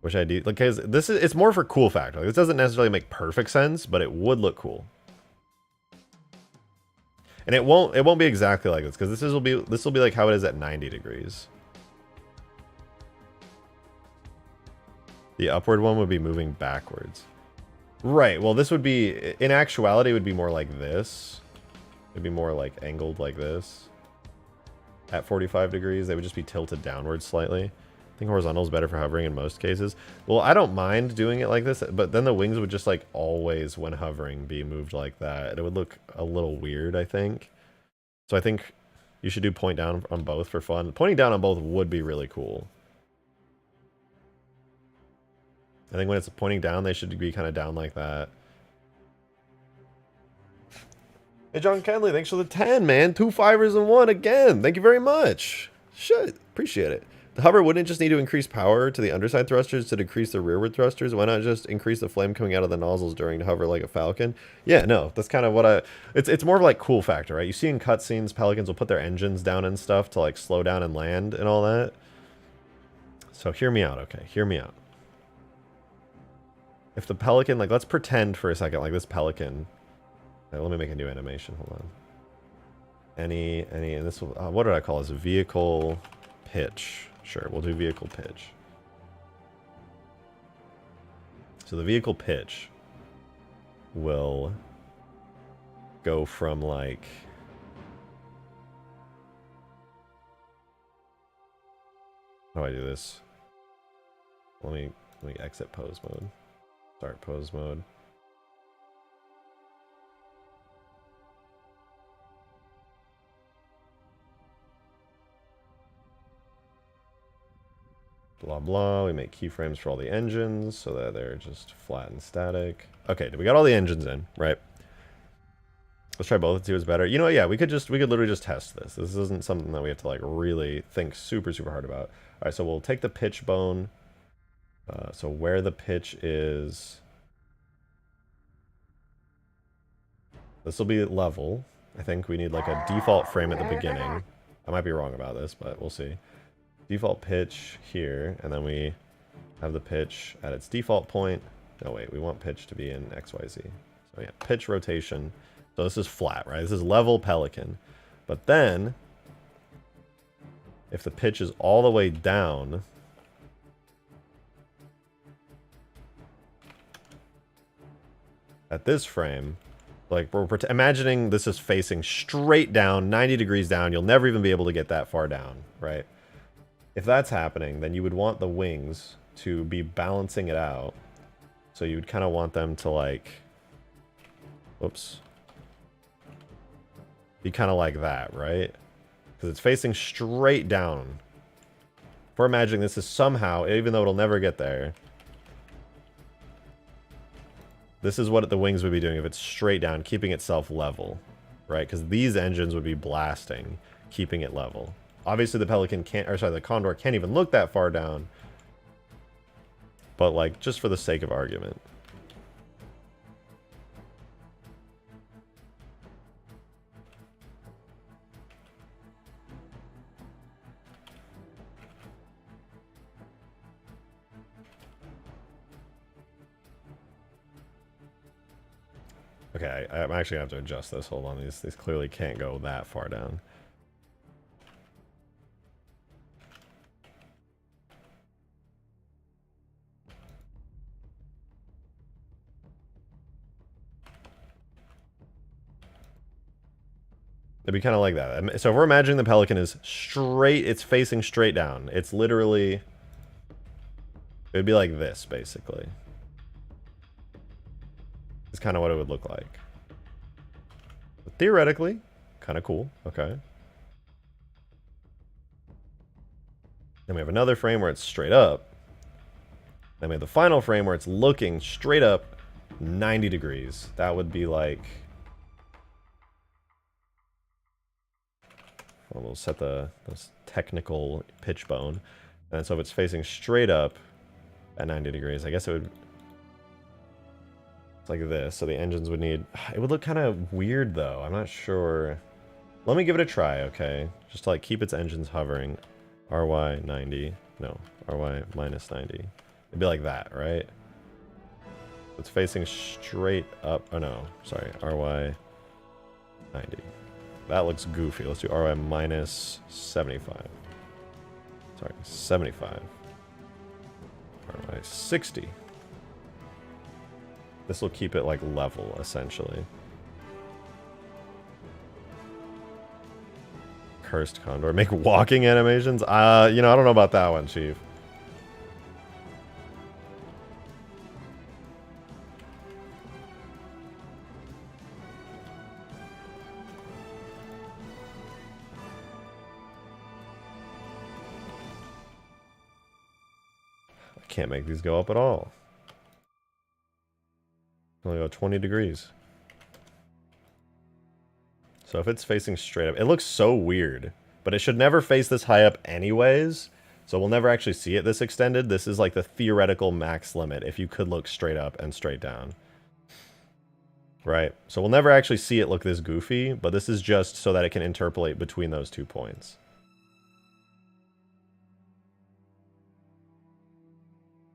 S1: Which I do. Because it's more for cool factor. Like, this doesn't necessarily make perfect sense, but it would look cool. And it won't be exactly like this, because this will be like how it is at 90 degrees. The upward one would be moving backwards. Right. Well, this would be, in actuality, it would be more like this. It'd be more like angled like this. At 45 degrees, they would just be tilted downwards slightly. I think horizontal is better for hovering in most cases. Well, I don't mind doing it like this, but then the wings would just like always, when hovering, be moved like that. It would look a little weird, I think. So I think you should do point down on both for fun. Pointing down on both would be really cool. I think when it's pointing down, they should be kind of down like that. Hey, John Kenley, thanks for the 10, man. 2 fivers and 1 again. Thank you very much. Shit, appreciate it. The hover wouldn't just need to increase power to the underside thrusters to decrease the rearward thrusters. Why not just increase the flame coming out of the nozzles during the hover like a Falcon? Yeah, no, that's kind of what it's more of like cool factor, right? You see in cutscenes, Pelicans will put their engines down and stuff to like slow down and land and all that. So hear me out, okay? Hear me out. If the Pelican, like, let's pretend for a second, like this Pelican. Let me make a new animation. Hold on. And this will, what did I call this? Vehicle pitch. Sure, we'll do vehicle pitch. So the vehicle pitch will go from like, how do I do this? Let me exit pose mode. Start pose mode. Blah blah. We make keyframes for all the engines so that they're just flat and static. Okay, we got all the engines in, right? Let's try both and see what's better. You know, yeah, we could literally just test this. This isn't something that we have to like really think super hard about. All right, so we'll take the pitch bone. So where the pitch is, this will be level. I think we need like a default frame at the beginning. I might be wrong about this, but we'll see. Default pitch here, and then we have the pitch at its default point. No, wait, we want pitch to be in XYZ. So yeah, pitch rotation. So this is flat, right? This is level Pelican. But then, if the pitch is all the way down, at this frame, like we're imagining this is facing straight down, 90 degrees down. You'll never even be able to get that far down, right? If that's happening, then you would want the wings to be balancing it out. So you would kind of want them to like, whoops, be kind of like that, right? Because it's facing straight down. If we're imagining this is somehow, even though it'll never get there, this is what the wings would be doing if it's straight down, keeping itself level, right? Because these engines would be blasting, keeping it level. Obviously the Pelican can't, or sorry, the Condor can't even look that far down. But like, just for the sake of argument. Okay, I'm actually going to have to adjust this. Hold on, these clearly can't go that far down. It'd be kind of like that. So if we're imagining the Pelican is straight, it's facing straight down. It's literally, it would be like this, basically. It's kind of what it would look like. But theoretically, kind of cool. Okay. Then we have another frame where it's straight up. Then we have the final frame where it's looking straight up 90 degrees. That would be like... Well, we'll set this technical pitch bone. And so if it's facing straight up at 90 degrees, I guess it would... It's like this, so the engines would need... It would look kind of weird, though. I'm not sure. Let me give it a try, okay? Just to, like, keep its engines hovering. RY 90. No, RY minus 90. It'd be like that, right? It's facing straight up. Oh, no. Sorry. RY 90. That looks goofy. Let's do RY minus 75. Sorry, 75. RY 60. This will keep it like level, essentially. Cursed Condor. Make walking animations? You know, I don't know about that one, Chief. I can't make these go up at all. Only go 20 degrees. So if it's facing straight up, it looks so weird, but it should never face this high up anyways. So we'll never actually see it this extended. This is like the theoretical max limit if you could look straight up and straight down. Right? So we'll never actually see it look this goofy, but this is just so that it can interpolate between those 2 points.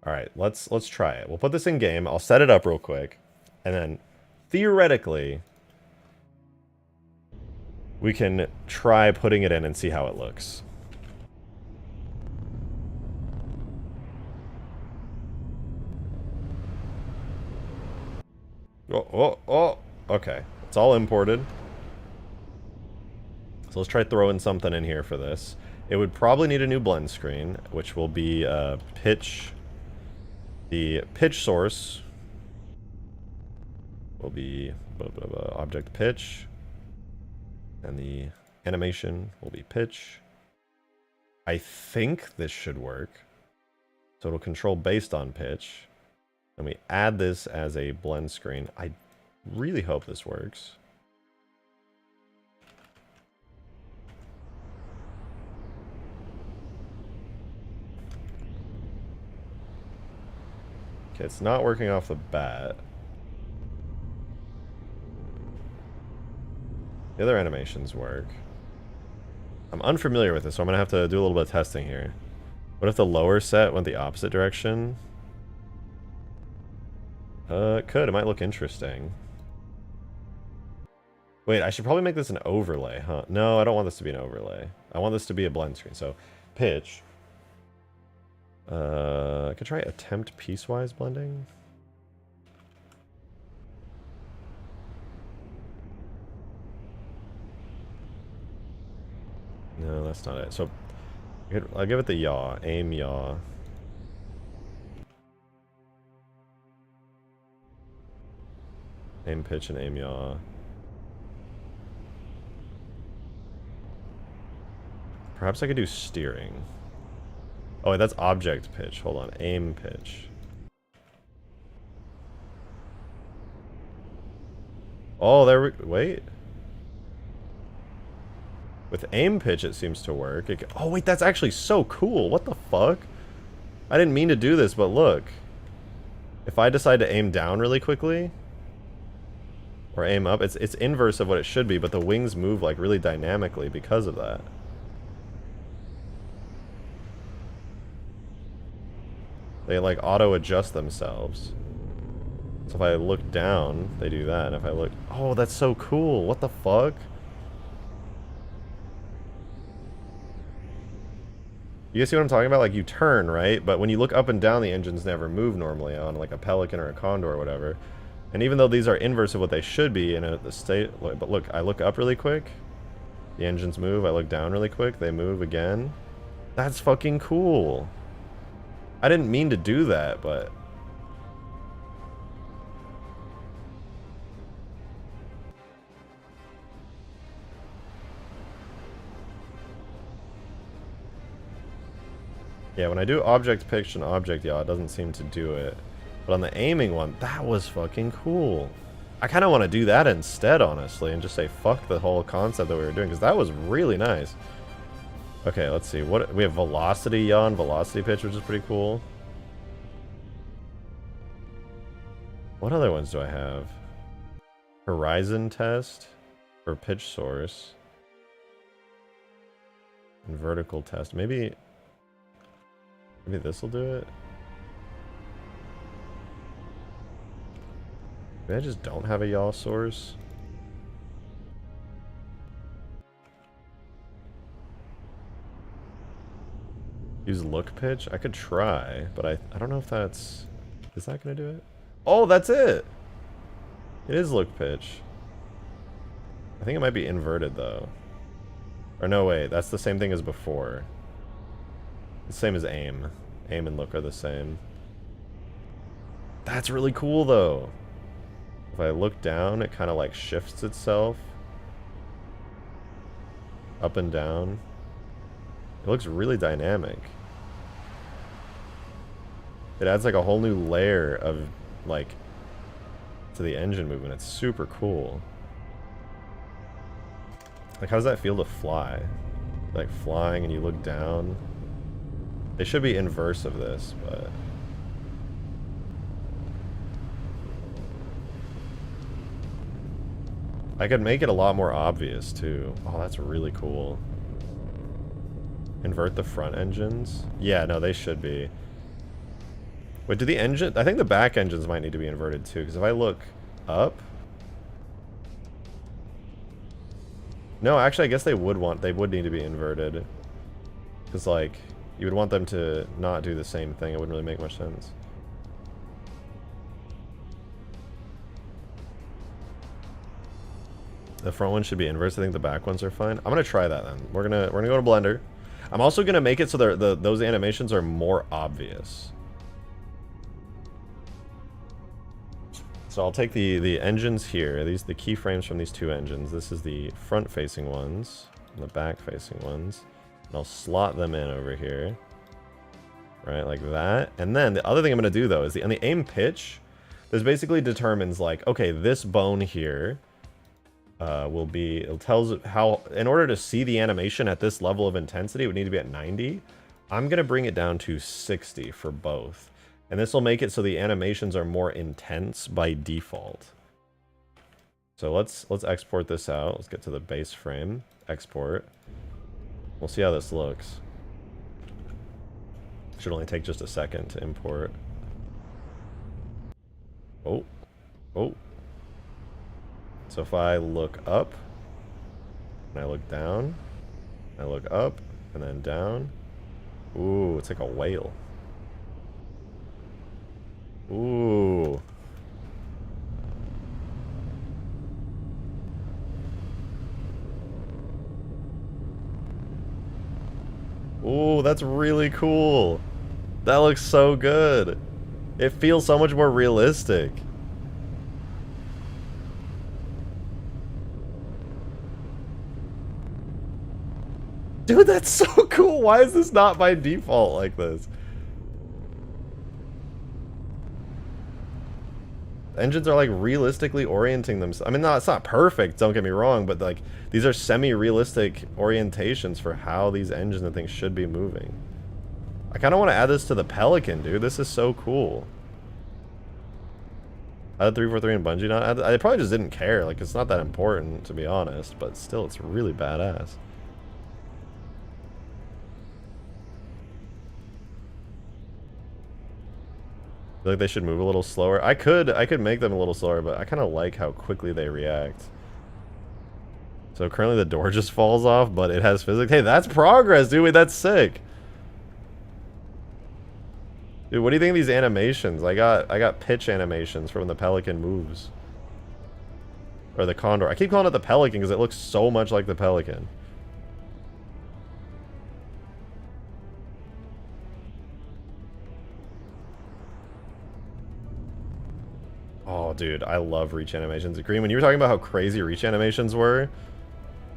S1: All right, let's try it. We'll put this in game. I'll set it up real quick, and then theoretically we can try putting it in and see how it looks. Oh, okay. It's all imported. So let's try throwing something in here for this. It would probably need a new blend screen, which will be pitch. The pitch source will be object pitch, and the animation will be pitch. I think this should work. So it'll control based on pitch. And we add this as a blend screen. I really hope this works. Okay, it's not working off the bat. The other animations work. I'm unfamiliar with this, so I'm gonna have to do a little bit of testing here. What if the lower set went the opposite direction? It could. It might look interesting. Wait, I should probably make this an overlay, huh? No, I don't want this to be an overlay. I want this to be a blend screen. So, pitch. I could try attempt piecewise blending. No, that's not it. So, I'll give it the yaw. Aim yaw. Aim pitch and aim yaw. Perhaps I could do steering. Oh, wait, that's object pitch. Hold on. Aim pitch. Oh, there we... Wait. With aim pitch, it seems to work. Oh, wait, that's actually so cool. What the fuck? I didn't mean to do this, but look. If I decide to aim down really quickly... Or aim up, it's inverse of what it should be, but the wings move, like, really dynamically because of that. They, like, auto-adjust themselves. So if I look down, they do that. And if I look... Oh, that's so cool. What the fuck? You guys see what I'm talking about? Like, you turn, right? But when you look up and down, the engines never move normally on, like, a Pelican or a Condor or whatever. And even though these are inverse of what they should be in a state... But look, I look up really quick. The engines move. I look down really quick. They move again. That's fucking cool. I didn't mean to do that, but... Yeah, when I do object pitch and object yaw, it doesn't seem to do it. But on the aiming one, that was fucking cool. I kind of want to do that instead, honestly, and just say fuck the whole concept that we were doing, because that was really nice. Okay, let's see. What we have velocity yaw and velocity pitch, which is pretty cool. What other ones do I have? Horizon test for pitch source. And vertical test. Maybe this will do it. Maybe I just don't have a yaw source. Use look pitch? I could try, but I don't know if that's... Is that going to do it? Oh, that's it! It is look pitch. I think it might be inverted, though. Or no, wait. That's the same thing as before. The same as aim. Aim and look are the same. That's really cool, though. If I look down, it kind of like shifts itself. Up and down. It looks really dynamic. It adds like a whole new layer of like to the engine movement. It's super cool. Like, how does that feel to fly? Like flying and you look down. They should be inverse of this, but... I could make it a lot more obvious, too. Oh, that's really cool. Invert the front engines? Yeah, no, they should be. Wait, do the engine... I think the back engines might need to be inverted too, because if I look up... No, actually, I guess they would need to be inverted. Because, like, you would want them to not do the same thing. It wouldn't really make much sense. The front one should be inverse. I think the back ones are fine. I'm gonna try that then. We're gonna go to Blender. I'm also gonna make it so those animations are more obvious. So I'll take the engines here. These the keyframes from these two engines. This is the front-facing ones and the back-facing ones. And I'll slot them in over here. Right, like that. And then the other thing I'm gonna do though is on the aim pitch, this basically determines like, okay, this bone here will be, it tells it how, in order to see the animation at this level of intensity, it would need to be at 90. I'm gonna bring it down to 60 for both. And this will make it so the animations are more intense by default. So let's export this out. Let's get to the base frame. Export. We'll see how this looks. Should only take just a second to import. Oh. Oh. So if I look up, and I look down, I look up, and then down. Ooh, it's like a whale. Ooh. Ooh, that's really cool. That looks so good. It feels so much more realistic. Dude, that's so cool. Why is this not by default like this? Engines are like realistically orienting themselves. I mean, no, it's not perfect, don't get me wrong, but like these are semi-realistic orientations for how these engines and things should be moving. I kind of want to add this to the Pelican, dude. This is so cool. I had 343 and Bungie not. I probably just didn't care. Like, it's not that important, to be honest, but still, it's really badass. I feel like they should move a little slower. I could make them a little slower, but I kind of like how quickly they react. So currently the door just falls off, but it has physics. Hey, that's progress, dude. Wait, that's sick. Dude, what do you think of these animations? I got pitch animations from when the Pelican moves. Or the Condor. I keep calling it the Pelican because it looks so much like the Pelican. Oh, dude, I love reach animations. Green, when you were talking about how crazy reach animations were,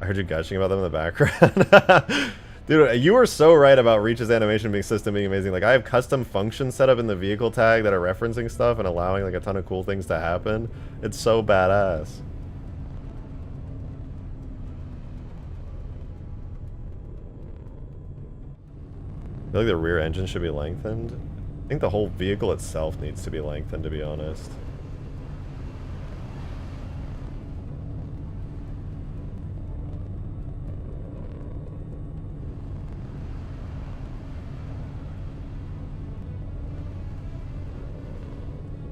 S1: I heard you gushing about them in the background. Dude, you were so right about Reach's animation system being amazing. Like, I have custom functions set up in the vehicle tag that are referencing stuff and allowing, like, a ton of cool things to happen. It's so badass. I feel like the rear engine should be lengthened. I think the whole vehicle itself needs to be lengthened, to be honest.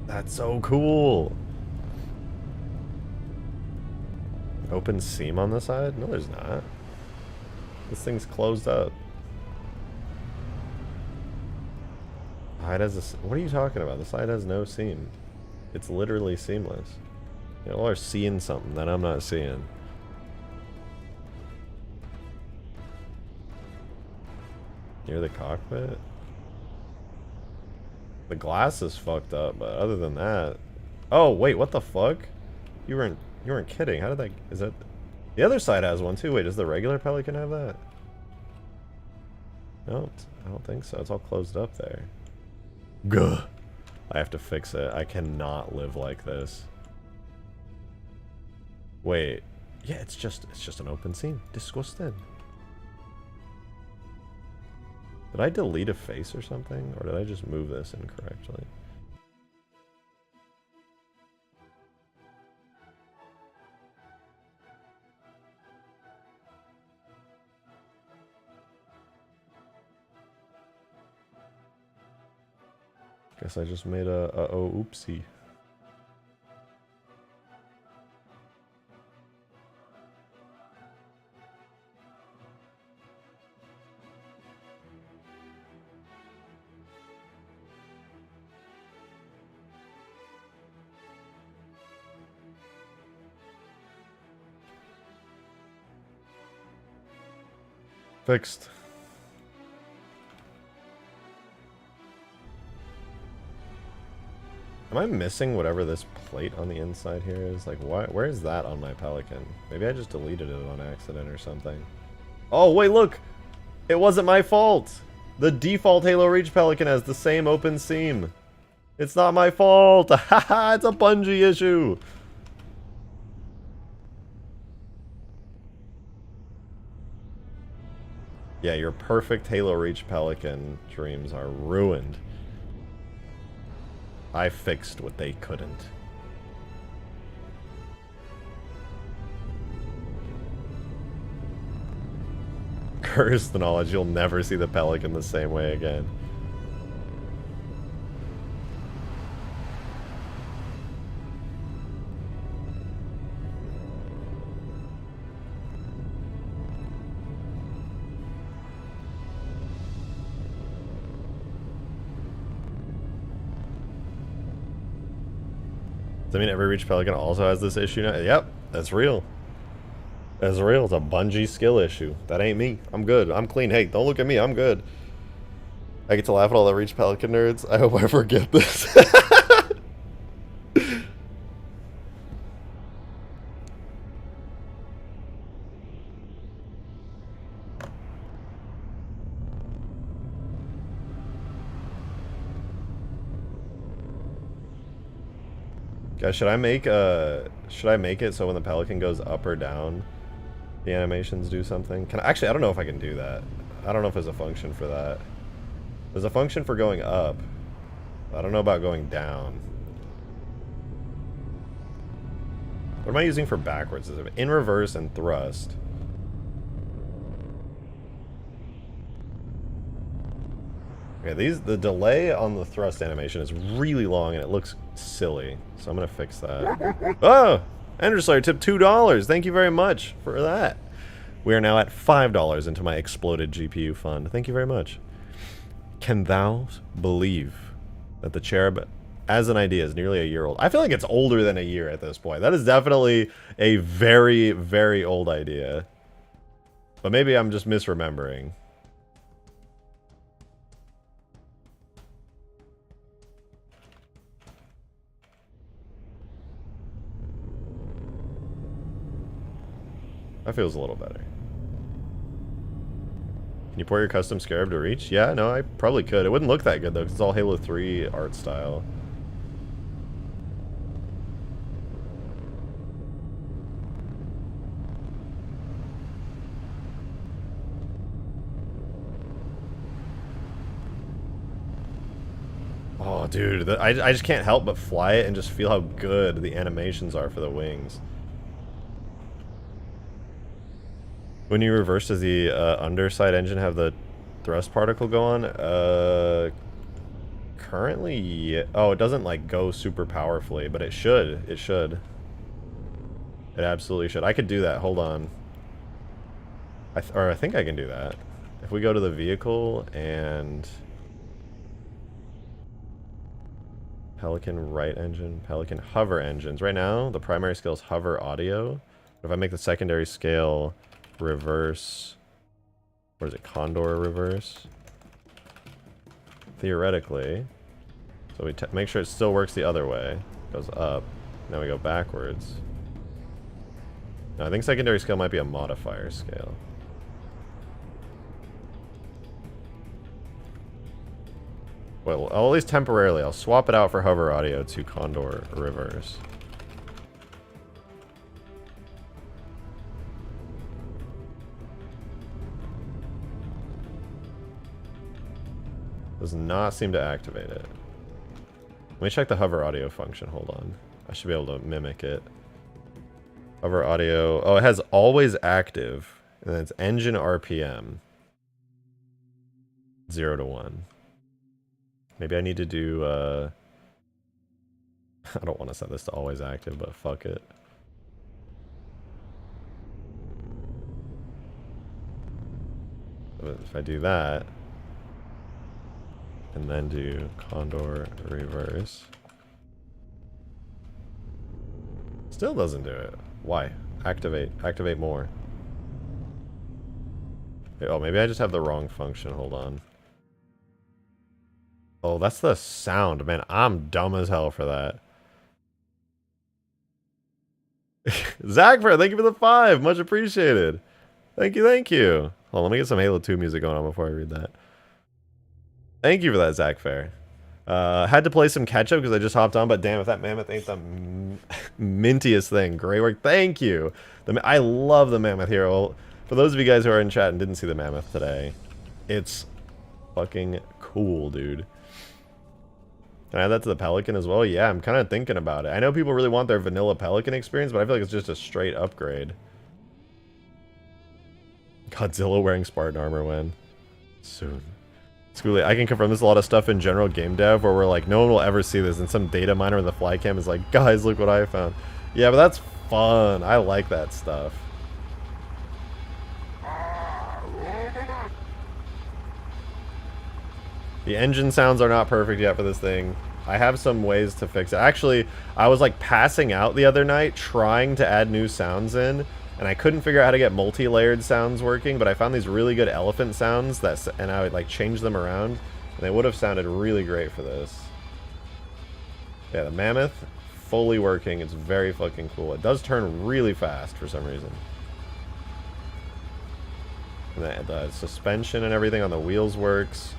S1: That's so cool. Open seam on the side? No, there's not. This thing's closed up. Side has a, what are you talking about? The side has no seam. It's literally seamless. Y'all are seeing something that I'm not seeing. Near the cockpit? The glass is fucked up, but other than that... Oh, wait, what the fuck? You weren't kidding. How did that... Is that... The other side has one too. Wait, does the regular Pelican have that? No, I don't think so. It's all closed up there. Gah. I have to fix it. I cannot live like this. Wait. Yeah, it's just an open seam. Disgusting. Did I delete a face or something? Or did I just move this incorrectly? Guess I just made a oh oopsie. Fixed. Am I missing whatever this plate on the inside here is? Like, why? Where is that on my Pelican? Maybe I just deleted it on accident or something. Oh, wait, look! It wasn't my fault! The default Halo Reach Pelican has the same open seam. It's not my fault! Haha, it's a Bungie issue! Yeah, your perfect Halo Reach Pelican dreams are ruined. I fixed what they couldn't. Curse the knowledge, you'll never see the Pelican the same way again. Does that mean every Reach Pelican also has this issue now? Yep, that's real. That's real. It's a Bungie skill issue. That ain't me. I'm good. I'm clean. Hey, don't look at me. I'm good. I get to laugh at all the Reach Pelican nerds. I hope I forget this. Guys, should I make it so when the Pelican goes up or down, the animations do something? Actually, I don't know if I can do that. I don't know if there's a function for that. There's a function for going up. I don't know about going down. What am I using for backwards? Is it in reverse and thrust? Okay, the delay on the thrust animation is really long and it looks silly. So I'm gonna fix that. Oh! Enderslayer tipped $2. Thank you very much for that. We are now at $5 into my exploded GPU fund. Thank you very much. Can thou believe that the cherub as an idea is nearly a year old? I feel like it's older than a year at this point. That is definitely a very, very old idea. But maybe I'm just misremembering. That feels a little better. Can you port your custom Scarab to Reach? Yeah, no, I probably could. It wouldn't look that good, though, because it's all Halo 3 art style. Oh, dude, I just can't help but fly it and just feel how good the animations are for the wings. When you reverse, does the underside engine have the thrust particle go on? Currently, yeah. Oh, it doesn't like go super powerfully, but it should. It should. It absolutely should. I could do that. Hold on. I think I can do that. If we go to the vehicle and Pelican right engine, Pelican hover engines. Right now, the primary scale is hover audio. But if I make the secondary scale reverse, what is it, Condor reverse? Theoretically. So we make sure it still works the other way. Goes up. Now we go backwards. No, I think secondary scale might be a modifier scale. Well, at least temporarily, I'll swap it out for hover audio to Condor reverse. Does not seem to activate it. Let me check the hover audio function. Hold on. I should be able to mimic it. Hover audio. Oh, it has always active. And then it's engine RPM. 0 to 1. Maybe I need to do, I don't want to set this to always active, but fuck it. If I do that, and then do Condor reverse, still doesn't do it. Why? Activate more. Oh, maybe I just have the wrong function. Hold on. Oh, that's the sound. Man, I'm dumb as hell for that. Zach, thank you for the 5. Much appreciated. Thank you, thank you. Hold on, let me get some Halo 2 music going on before I read that. Thank you for that, Zach Fair. Had to play some catch up because I just hopped on, but damn, if that Mammoth ain't the mintiest thing. Great work. Thank you. I love the Mammoth here. Well, for those of you guys who are in chat and didn't see the Mammoth today, it's fucking cool, dude. Can I add that to the Pelican as well? Yeah, I'm kind of thinking about it. I know people really want their vanilla Pelican experience, but I feel like it's just a straight upgrade. Godzilla wearing Spartan armor when? Soon. Schoolie, I can confirm there's a lot of stuff in general game dev where we're like, no one will ever see this, and some data miner in the fly cam is like, guys, look what I found. Yeah, but that's fun. I like that stuff. The engine sounds are not perfect yet for this thing. I have some ways to fix it. Actually, I was like passing out the other night trying to add new sounds in, and I couldn't figure out how to get multi-layered sounds working, but I found these really good elephant sounds and I would like change them around, and they would have sounded really great for this. Yeah, the Mammoth, fully working. It's very fucking cool. It does turn really fast for some reason. And the suspension and everything on the wheels works.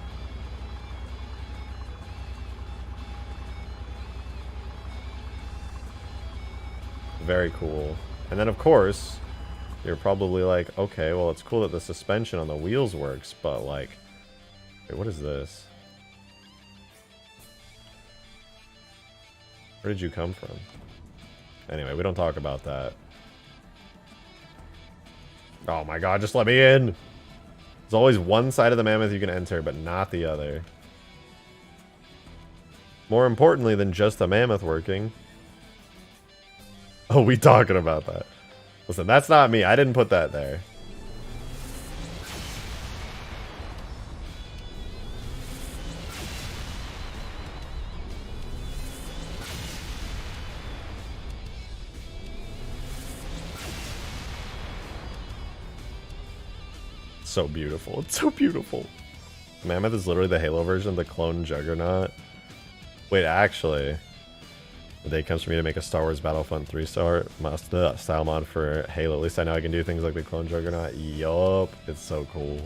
S1: Very cool. And then of course, you're probably like, okay, well it's cool that the suspension on the wheels works, but like, wait, what is this? Where did you come from? Anyway, we don't talk about that. Oh my god, just let me in! There's always one side of the Mammoth you can enter, but not the other. More importantly than just the Mammoth working. Oh, we talking about that. Listen, that's not me. I didn't put that there. So beautiful. It's so beautiful. Mammoth is literally the Halo version of the clone Juggernaut. Wait, actually... The day comes for me to make a Star Wars Battlefront 3 style mod for Halo. At least I know I can do things like the clone Juggernaut. Yup, it's so cool.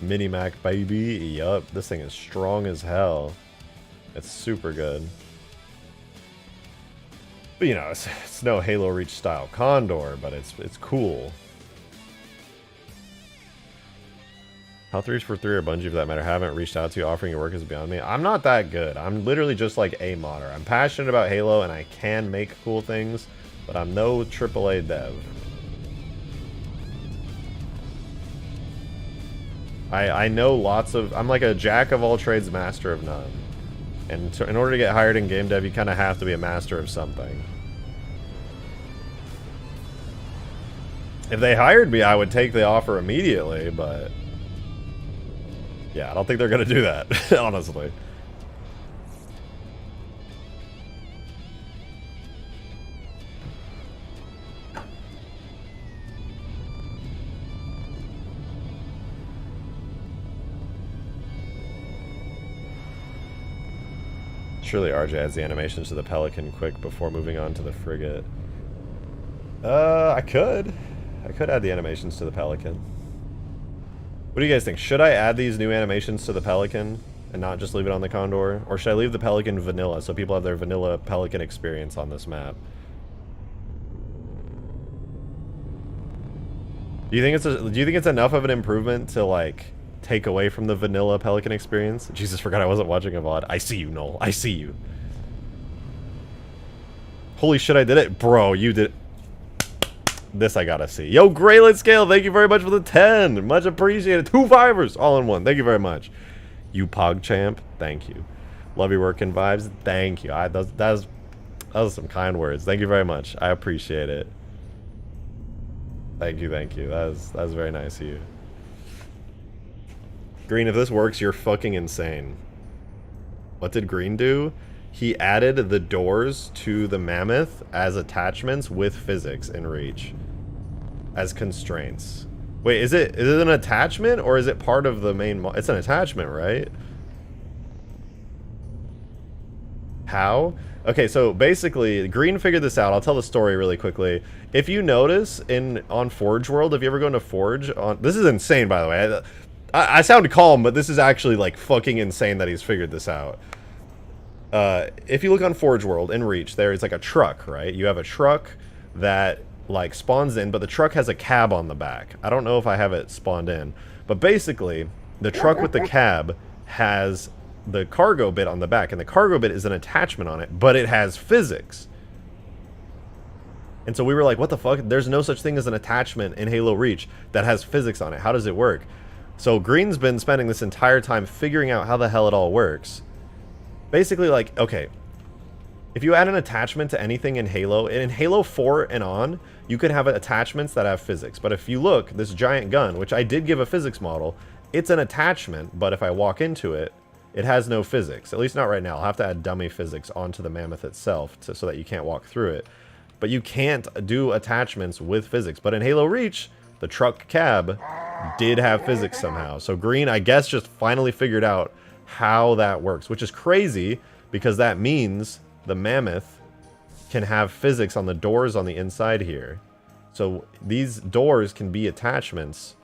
S1: Mini-Mac, baby. Yup, this thing is strong as hell. It's super good. But you know, it's no Halo Reach style Condor, but it's cool. How 3s for 3 or Bungie for that matter haven't reached out to you offering your work is beyond me. I'm not that good. I'm literally just like a modder. I'm passionate about Halo and I can make cool things, but I'm no AAA dev. I know lots of... I'm like a jack of all trades, master of none. And in order to get hired in game dev, you kind of have to be a master of something. If they hired me, I would take the offer immediately, but... yeah, I don't think they're going to do that, honestly. Surely RJ adds the animations to the Pelican quick before moving on to the frigate. I could add the animations to the Pelican. What do you guys think? Should I add these new animations to the Pelican and not just leave it on the Condor? Or should I leave the Pelican vanilla so people have their vanilla Pelican experience on this map? Do you think it's enough of an improvement to like take away from the vanilla Pelican experience? Jesus, forgot I wasn't watching a VOD. I see you, Noel. I see you. Holy shit, I did it. Bro, you did... This I gotta see. Yo, Graylet Scale, thank you very much for the 10. Much appreciated. 2 5ers all in one. Thank you very much. You pog champ, thank you. Love your work and vibes, thank you. That was some kind words. Thank you very much. I appreciate it. Thank you, thank you. That was very nice of you. Green, if this works, you're fucking insane. What did Green do? He added the doors to the Mammoth as attachments with physics in Reach. As constraints. Wait, is it an attachment or is it part of the main it's an attachment, right? How? Okay, so basically, Green figured this out. I'll tell the story really quickly. If you notice on Forge World, if you ever go into Forge, this is insane, by the way. I sound calm, but this is actually like fucking insane that he's figured this out. If you look on Forge World in Reach, there is like a truck, right? You have a truck that like spawns in, but the truck has a cab on the back. I don't know if I have it spawned in, but basically, the truck with the cab has the cargo bit on the back, and the cargo bit is an attachment on it, but it has physics. And so we were like, what the fuck? There's no such thing as an attachment in Halo Reach that has physics on it. How does it work? So Green's been spending this entire time figuring out how the hell it all works. Basically, like, okay, if you add an attachment to anything in Halo 4 and on, you could have attachments that have physics. But if you look, this giant gun, which I did give a physics model, it's an attachment, but if I walk into it, it has no physics. At least not right now. I'll have to add dummy physics onto the Mammoth itself so that you can't walk through it. But you can't do attachments with physics. But in Halo Reach, the truck cab did have physics somehow. So Green, I guess, just finally figured out how that works, which is crazy because that means the Mammoth can have physics on the doors on the inside here. So these doors can be attachments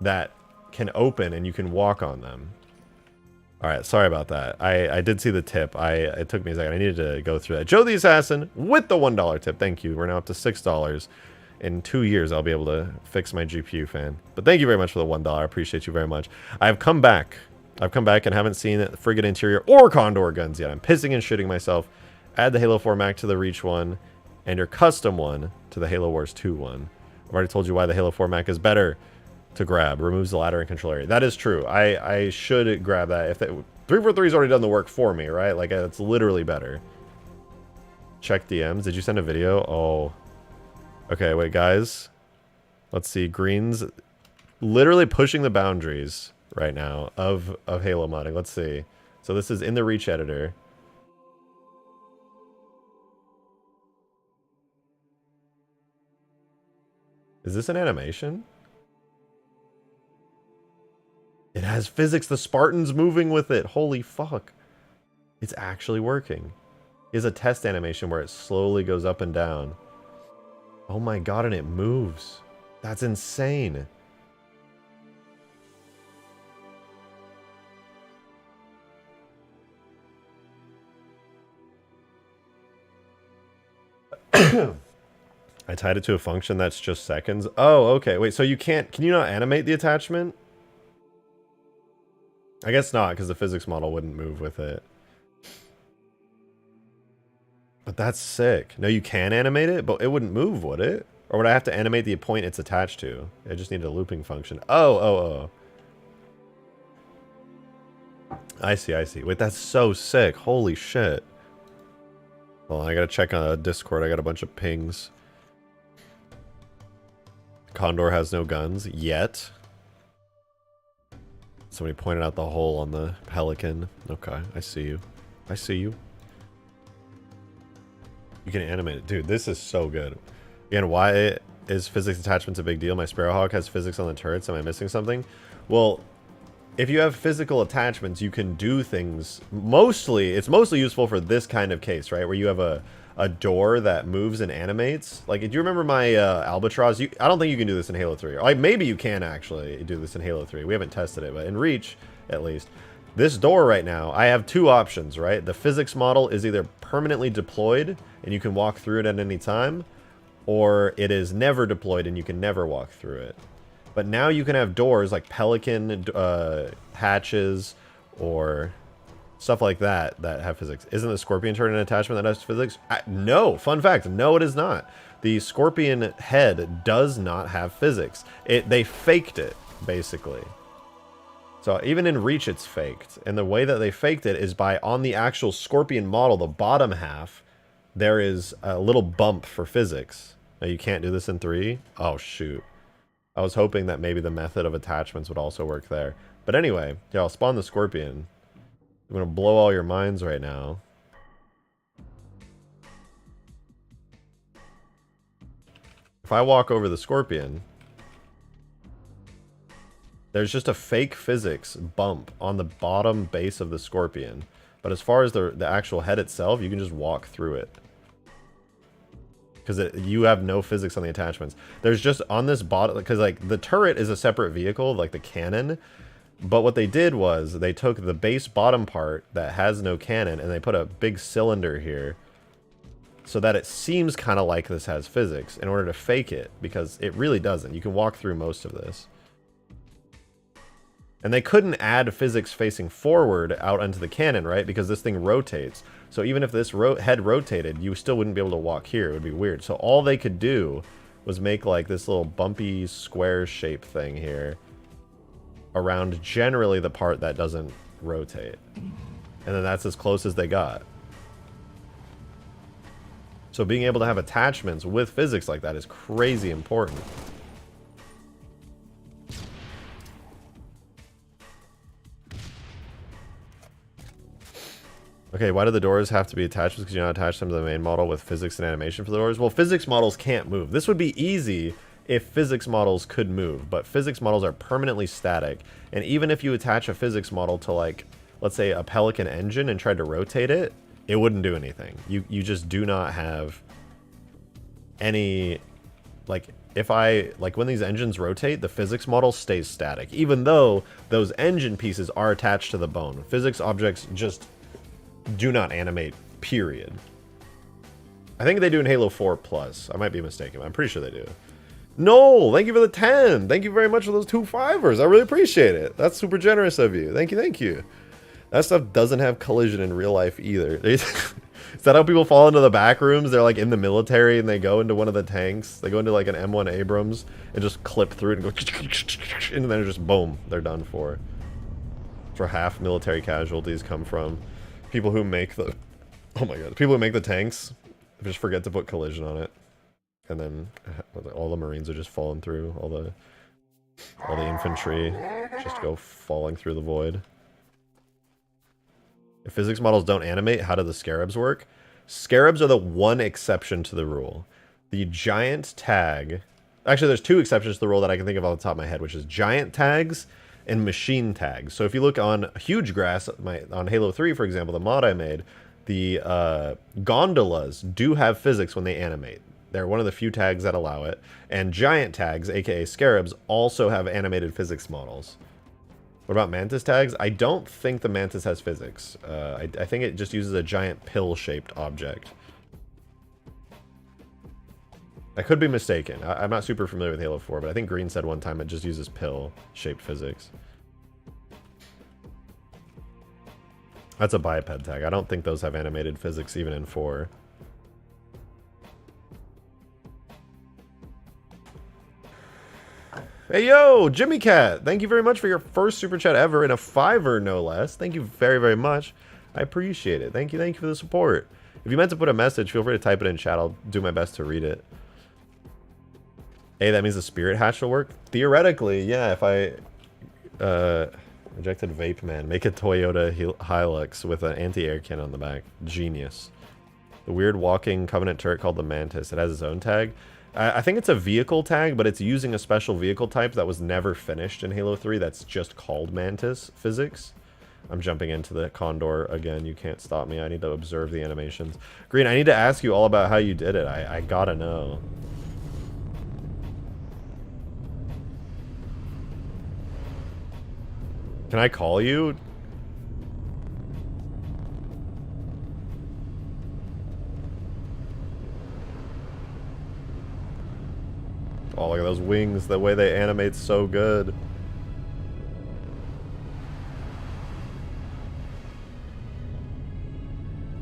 S1: that can open and you can walk on them. Alright, sorry about that. I did see the tip. It took me a second. I needed to go through that. Joe the Assassin with the $1 tip. Thank you. We're now up to $6. In 2 years, I'll be able to fix my GPU fan. But thank you very much for the $1. I appreciate you very much. I've come back and haven't seen the frigate interior or Condor guns yet. I'm pissing and shitting myself. Add the Halo 4 Mac to the Reach one and your custom one to the Halo Wars 2 one. I've already told you why the Halo 4 Mac is better to grab. Removes the ladder and control area. That is true. I should grab that. If 343's already done the work for me, right? Like, it's literally better. Check DMs. Did you send a video? Oh. Okay, wait, guys. Let's see. Green's literally pushing the boundaries right now of Halo modding. Let's see. So this is in the Reach editor. Is this an animation? It has physics. The Spartan's moving with it. Holy fuck. It's actually working. Is a test animation where it slowly goes up and down. Oh my god, and it moves. That's insane. I tied it to a function that's just seconds. Oh, okay. Wait, so can you not animate the attachment? I guess not, because the physics model wouldn't move with it. But that's sick. No, you can animate it, but it wouldn't move, would it? Or would I have to animate the point it's attached to? I just need a looping function. Oh. I see. Wait, that's so sick. Holy shit. Hold on, I gotta check on Discord. I got a bunch of pings. Condor has no guns yet. Somebody pointed out the hole on the Pelican. Okay, I see you. You can animate it. Dude, this is so good. Again, why is physics attachments a big deal? My Sparrowhawk has physics on the turrets. Am I missing something? Well, if you have physical attachments, you can do things. It's mostly useful for this kind of case, right? Where you have a door that moves and animates. Like, do you remember my Albatross? I don't think you can do this in Halo 3. Like, maybe you can actually do this in Halo 3. We haven't tested it, but in Reach, at least. This door right now, I have two options, right? The physics model is either permanently deployed, and you can walk through it at any time, or it is never deployed, and you can never walk through it. But now you can have doors like Pelican hatches, or stuff like that have physics. Isn't the Scorpion turret an attachment that has physics? No. Fun fact, no it is not. The Scorpion head does not have physics. They faked it, basically. So even in Reach, it's faked. And the way that they faked it is by, on the actual Scorpion model, the bottom half, there is a little bump for physics. Now, you can't do this in 3? Oh, shoot. I was hoping that maybe the method of attachments would also work there. But anyway, yeah, I'll spawn the Scorpion. I'm going to blow all your minds right now. If I walk over the Scorpion, there's just a fake physics bump on the bottom base of the Scorpion. But as far as the actual head itself, you can just walk through it. Because you have no physics on the attachments. There's just on this bottom, because like the turret is a separate vehicle, like the cannon. But what they did was they took the base bottom part that has no cannon and they put a big cylinder here so that it seems kind of like this has physics in order to fake it, because it really doesn't. You can walk through most of this. And they couldn't add physics facing forward out onto the cannon, right? Because this thing rotates. So even if this head rotated, you still wouldn't be able to walk here. It would be weird. So all they could do was make like this little bumpy square shape thing here around generally the part that doesn't rotate. And then that's as close as they got. So being able to have attachments with physics like that is crazy important. Okay, why do the doors have to be attached? Because you don't attach them to the main model with physics and animation for the doors? Well, physics models can't move. This would be easy if physics models could move, but physics models are permanently static. And even if you attach a physics model to, like, let's say a Pelican engine and tried to rotate it, it wouldn't do anything. You just do not have any, like, when these engines rotate, the physics model stays static, even though those engine pieces are attached to the bone. Physics objects just do not animate, period. I think they do in Halo 4 Plus. I might be mistaken, but I'm pretty sure they do. No, thank you for the 10. Thank you very much for those 2 5ers. I really appreciate it. That's super generous of you. Thank you, thank you. That stuff doesn't have collision in real life either. Is that how people fall into the back rooms? They're like in the military and they go into one of the tanks. They go into like an M1 Abrams and just clip through it and go, and then just boom, they're done for. That's where half military casualties come from. People who make the, oh my god, people who make the tanks just forget to put collision on it, and then all the Marines are just falling through. All the infantry just go falling through the void. If physics models don't animate, how do the scarabs work? Scarabs are the one exception to the rule. The giant tag, actually there's 2 exceptions to the rule that I can think of off the top of my head, which is giant tags and machine tags. So if you look on Huge Grass, on Halo 3, for example, the mod I made, the gondolas do have physics when they animate. They're one of the few tags that allow it. And giant tags, aka scarabs, also have animated physics models. What about mantis tags? I don't think the mantis has physics. I think it just uses a giant pill-shaped object. I could be mistaken. I'm not super familiar with Halo 4, but I think Green said one time it just uses pill-shaped physics. That's a biped tag. I don't think those have animated physics even in 4. Hey yo, Jimmy Cat! Thank you very much for your first super chat ever, and a 5er no less. Thank you very, very much. I appreciate it. Thank you for the support. If you meant to put a message, feel free to type it in chat. I'll do my best to read it. Hey, that means the spirit hatch will work? Theoretically, yeah, if I... rejected Vape Man. Make a Toyota Hilux with an anti-air cannon on the back. Genius. The weird walking Covenant turret called the Mantis. It has its own tag. I think it's a vehicle tag, but it's using a special vehicle type that was never finished in Halo 3 that's just called Mantis physics. I'm jumping into the Condor again. You can't stop me. I need to observe the animations. Green, I need to ask you all about how you did it. I gotta know. Can I call you? Oh, look at those wings. The way they animate so good.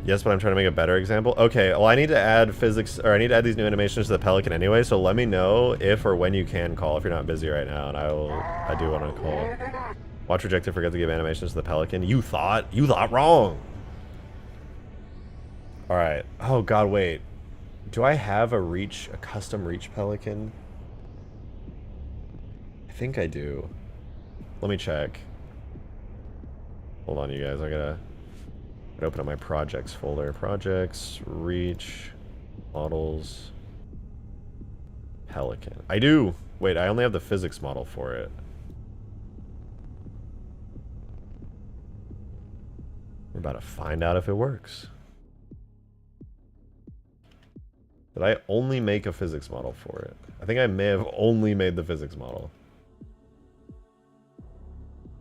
S1: Yes, but I'm trying to make a better example. Okay, well, I need to add physics, or I need to add these new animations to the Pelican anyway, so let me know if or when you can call if you're not busy right now, and I do want to call. Watch rejected, forget to give animations to the Pelican. You thought wrong. Alright. Oh god, wait. Do I have a custom reach Pelican? I think I do. Let me check. Hold on, you guys. I gotta open up my projects folder. Projects, reach, models, Pelican. I do! Wait, I only have the physics model for it. We're about to find out if it works. Did I only make a physics model for it? I think I may have only made the physics model.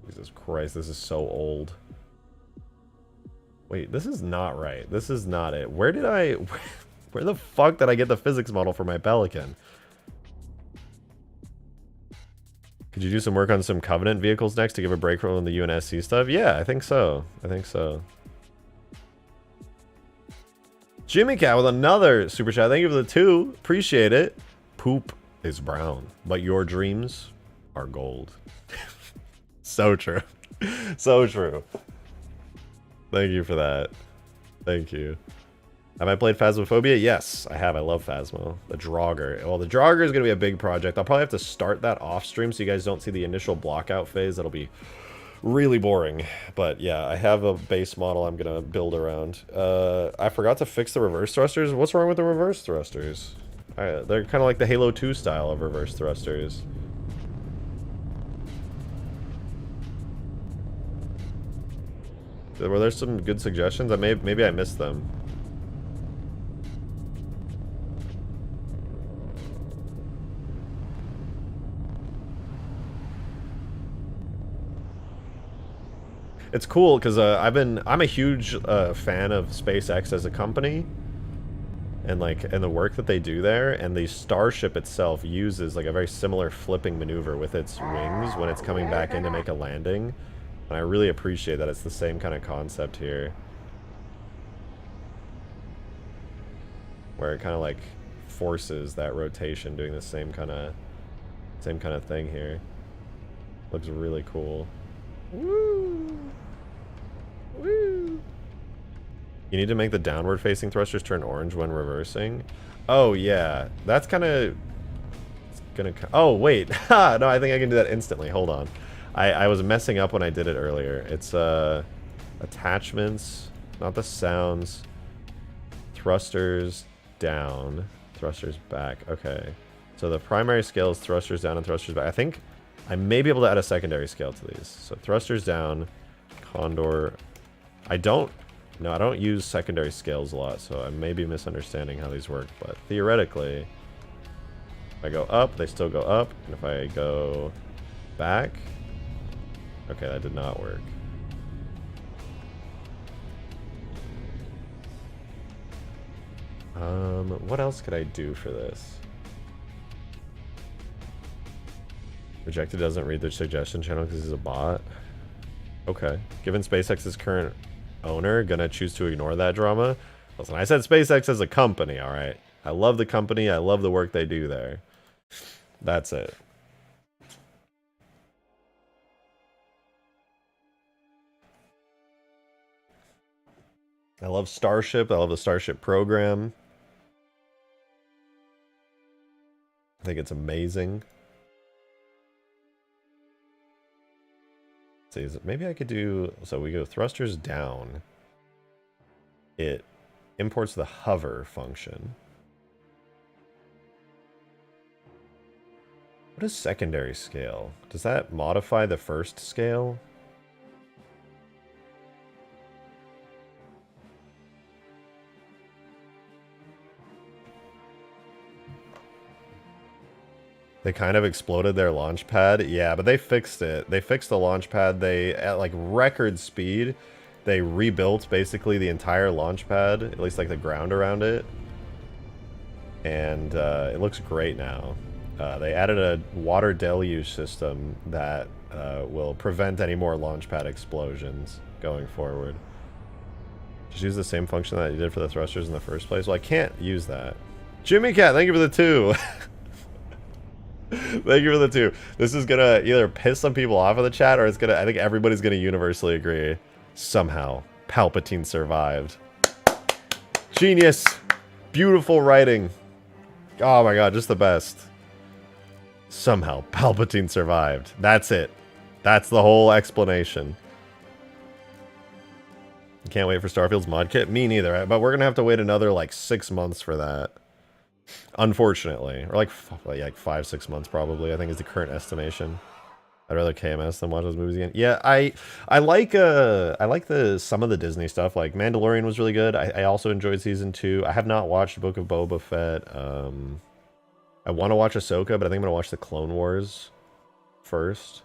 S1: Jesus Christ, this is so old. Wait, this is not right. This is not it. Where the fuck did I get the physics model for my Pelican? Could you do some work on some Covenant vehicles next to give a break from the UNSC stuff? Yeah, I think so. I think so. Jimmy Cat with another super chat. Thank you for the 2. Appreciate it. Poop is brown, but your dreams are gold. So true. So true. Thank you for that. Thank you. Have I played Phasmophobia? Yes, I have. I love Phasmo. The Draugr. Well, the Draugr is going to be a big project. I'll probably have to start that off stream so you guys don't see the initial blockout phase. That'll be really boring. But yeah, I have a base model I'm going to build around. I forgot to fix the reverse thrusters. What's wrong with the reverse thrusters? They're kind of like the Halo 2 style of reverse thrusters. Were there some good suggestions? Maybe I missed them. It's cool because I'm a huge fan of SpaceX as a company, and the work that they do there, and the Starship itself uses like a very similar flipping maneuver with its wings when it's coming back in to make a landing. And I really appreciate that it's the same kind of concept here. Where it kind of like forces that rotation, doing the same kind of thing here. Looks really cool. Woo! Woo! You need to make the downward facing thrusters turn orange when reversing. Oh yeah, that's kind of... Oh wait, no, I think I can do that instantly. Hold on. I was messing up when I did it earlier. It's attachments, not the sounds. Thrusters down, thrusters back. Okay, so the primary scale is thrusters down and thrusters back. I think I may be able to add a secondary scale to these. So thrusters down, Condor. I don't use secondary scales a lot, so I may be misunderstanding how these work. But theoretically, if I go up, they still go up, and if I go back. Okay, that did not work. What else could I do for this? Rejected doesn't read the suggestion channel because he's a bot. Okay. Given SpaceX's current owner, gonna choose to ignore that drama? Listen, I said SpaceX as a company, alright? I love the company, I love the work they do there. That's it. I love Starship. I love the Starship program. I think it's amazing. Let's see, maybe I could do... So we go thrusters down. It imports the hover function. What is secondary scale? Does that modify the first scale? They kind of exploded their launch pad. Yeah, but they fixed it. They fixed the launch pad. They, at like record speed, they rebuilt basically the entire launch pad, at least like the ground around it. And it looks great now. They added a water deluge system that will prevent any more launch pad explosions going forward. Just use the same function that you did for the thrusters in the first place. Well, I can't use that. Jimmy Cat, thank you for the 2. Thank you for the 2. This is gonna either piss some people off in the chat, or it's gonna. I think everybody's gonna universally agree. Somehow, Palpatine survived. Genius, beautiful writing. Oh my god, just the best. Somehow, Palpatine survived. That's it. That's the whole explanation. Can't wait for Starfield's mod kit. Me neither, but we're gonna have to wait another like 6 months for that. Unfortunately, or like 5-6 months probably. I think is the current estimation. I'd rather KMS than watch those movies again. Yeah, I like some of the Disney stuff. Like Mandalorian was really good. I also enjoyed season 2. I have not watched Book of Boba Fett. I want to watch Ahsoka, but I think I'm gonna watch the Clone Wars first.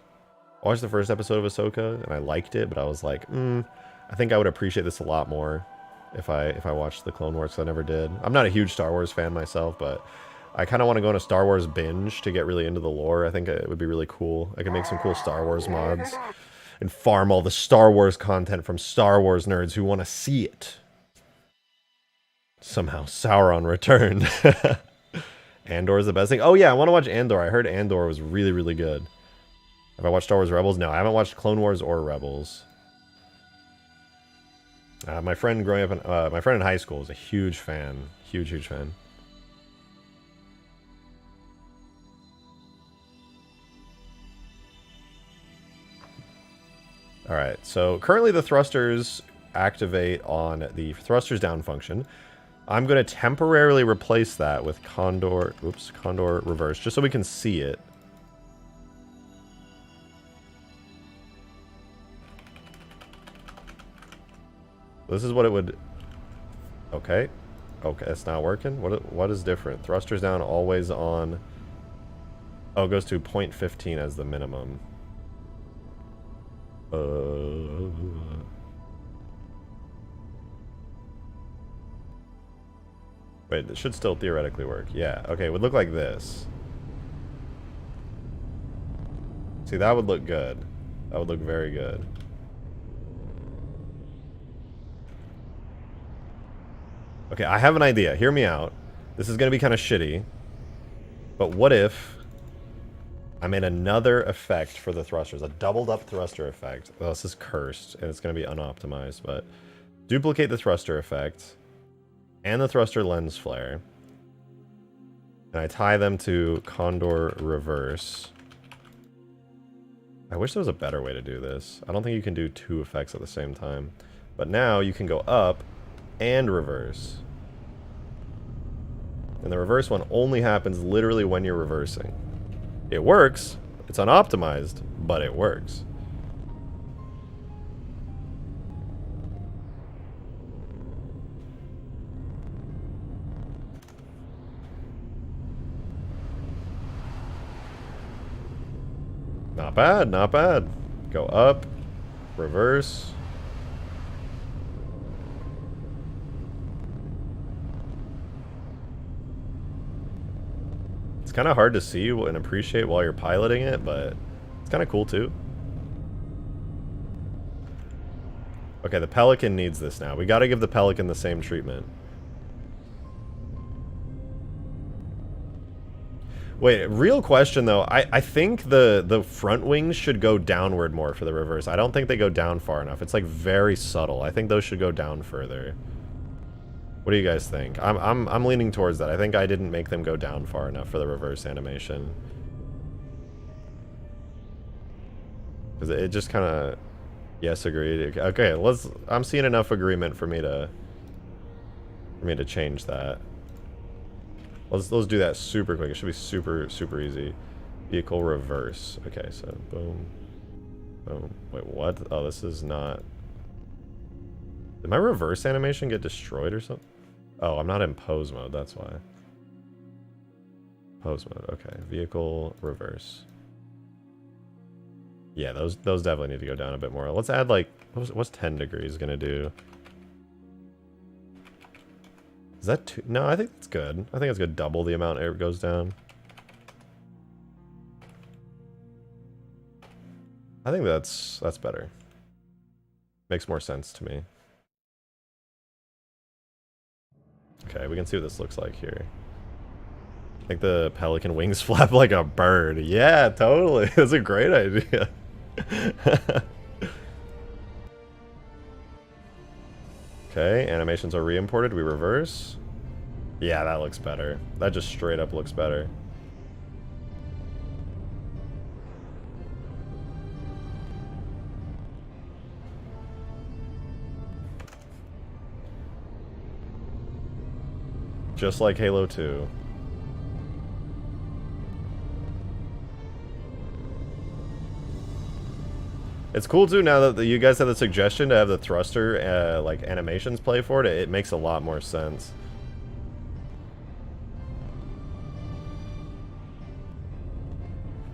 S1: I watched the first episode of Ahsoka and I liked it, but I was like, I think I would appreciate this a lot more if I watched the Clone Wars, because I never did. I'm not a huge Star Wars fan myself, but I kind of want to go on a Star Wars binge to get really into the lore. I think it would be really cool. I could make some cool Star Wars mods and farm all the Star Wars content from Star Wars nerds who want to see it. Somehow Sauron returned. Andor is the best thing. Oh yeah, I want to watch Andor. I heard Andor was really, really good. Have I watched Star Wars Rebels? No, I haven't watched Clone Wars or Rebels. My friend growing up, my friend in high school was a huge fan. Huge, huge fan. Alright, so currently the thrusters activate on the thrusters down function. I'm going to temporarily replace that with Condor reverse, just so we can see it. This is what it would... Okay. Okay, it's not working. What is different? Thrusters down, always on. Oh, it goes to 0.15 as the minimum. Wait, it should still theoretically work. Yeah, okay, it would look like this. See, that would look good. That would look very good. Okay, I have an idea. Hear me out. This is going to be kind of shitty. But what if I made another effect for the thrusters? A doubled up thruster effect. Well, this is cursed, and it's going to be unoptimized, but duplicate the thruster effect and the thruster lens flare. And I tie them to Condor reverse. I wish there was a better way to do this. I don't think you can do 2 effects at the same time. But now you can go up and reverse. And the reverse one only happens literally when you're reversing. It works. It's unoptimized, but it works. Not bad, not bad. Go up, reverse. It's kind of hard to see and appreciate while you're piloting it, but it's kind of cool too. Okay, the Pelican needs this now. We got to give the Pelican the same treatment. Wait, real question though. I think the front wings should go downward more for the reverse. I don't think they go down far enough. It's like very subtle. I think those should go down further. What do you guys think? I'm leaning towards that. I think I didn't make them go down far enough for the reverse animation. Because it just kind of... Yes, agreed. Okay, let's... I'm seeing enough agreement for me to change that. Let's do that super quick. It should be super easy. Vehicle reverse. Okay, so boom. Boom. Wait, what? Oh, this is not... Did my reverse animation get destroyed or something? Oh, I'm not in pose mode, that's why. Pose mode, okay. Vehicle reverse. Yeah, those definitely need to go down a bit more. Let's add like, what's 10 degrees gonna do? Is that too? No, I think that's good. I think it's gonna double the amount air goes down. I think that's better. Makes more sense to me. Okay, we can see what this looks like here. Make the Pelican wings flap like a bird. Yeah, totally. That's a great idea. Okay, animations are re-imported. We reverse. Yeah, that looks better. That just straight up looks better. Just like Halo 2. It's cool too now that you guys have the suggestion to have the thruster like animations play for it. It makes a lot more sense.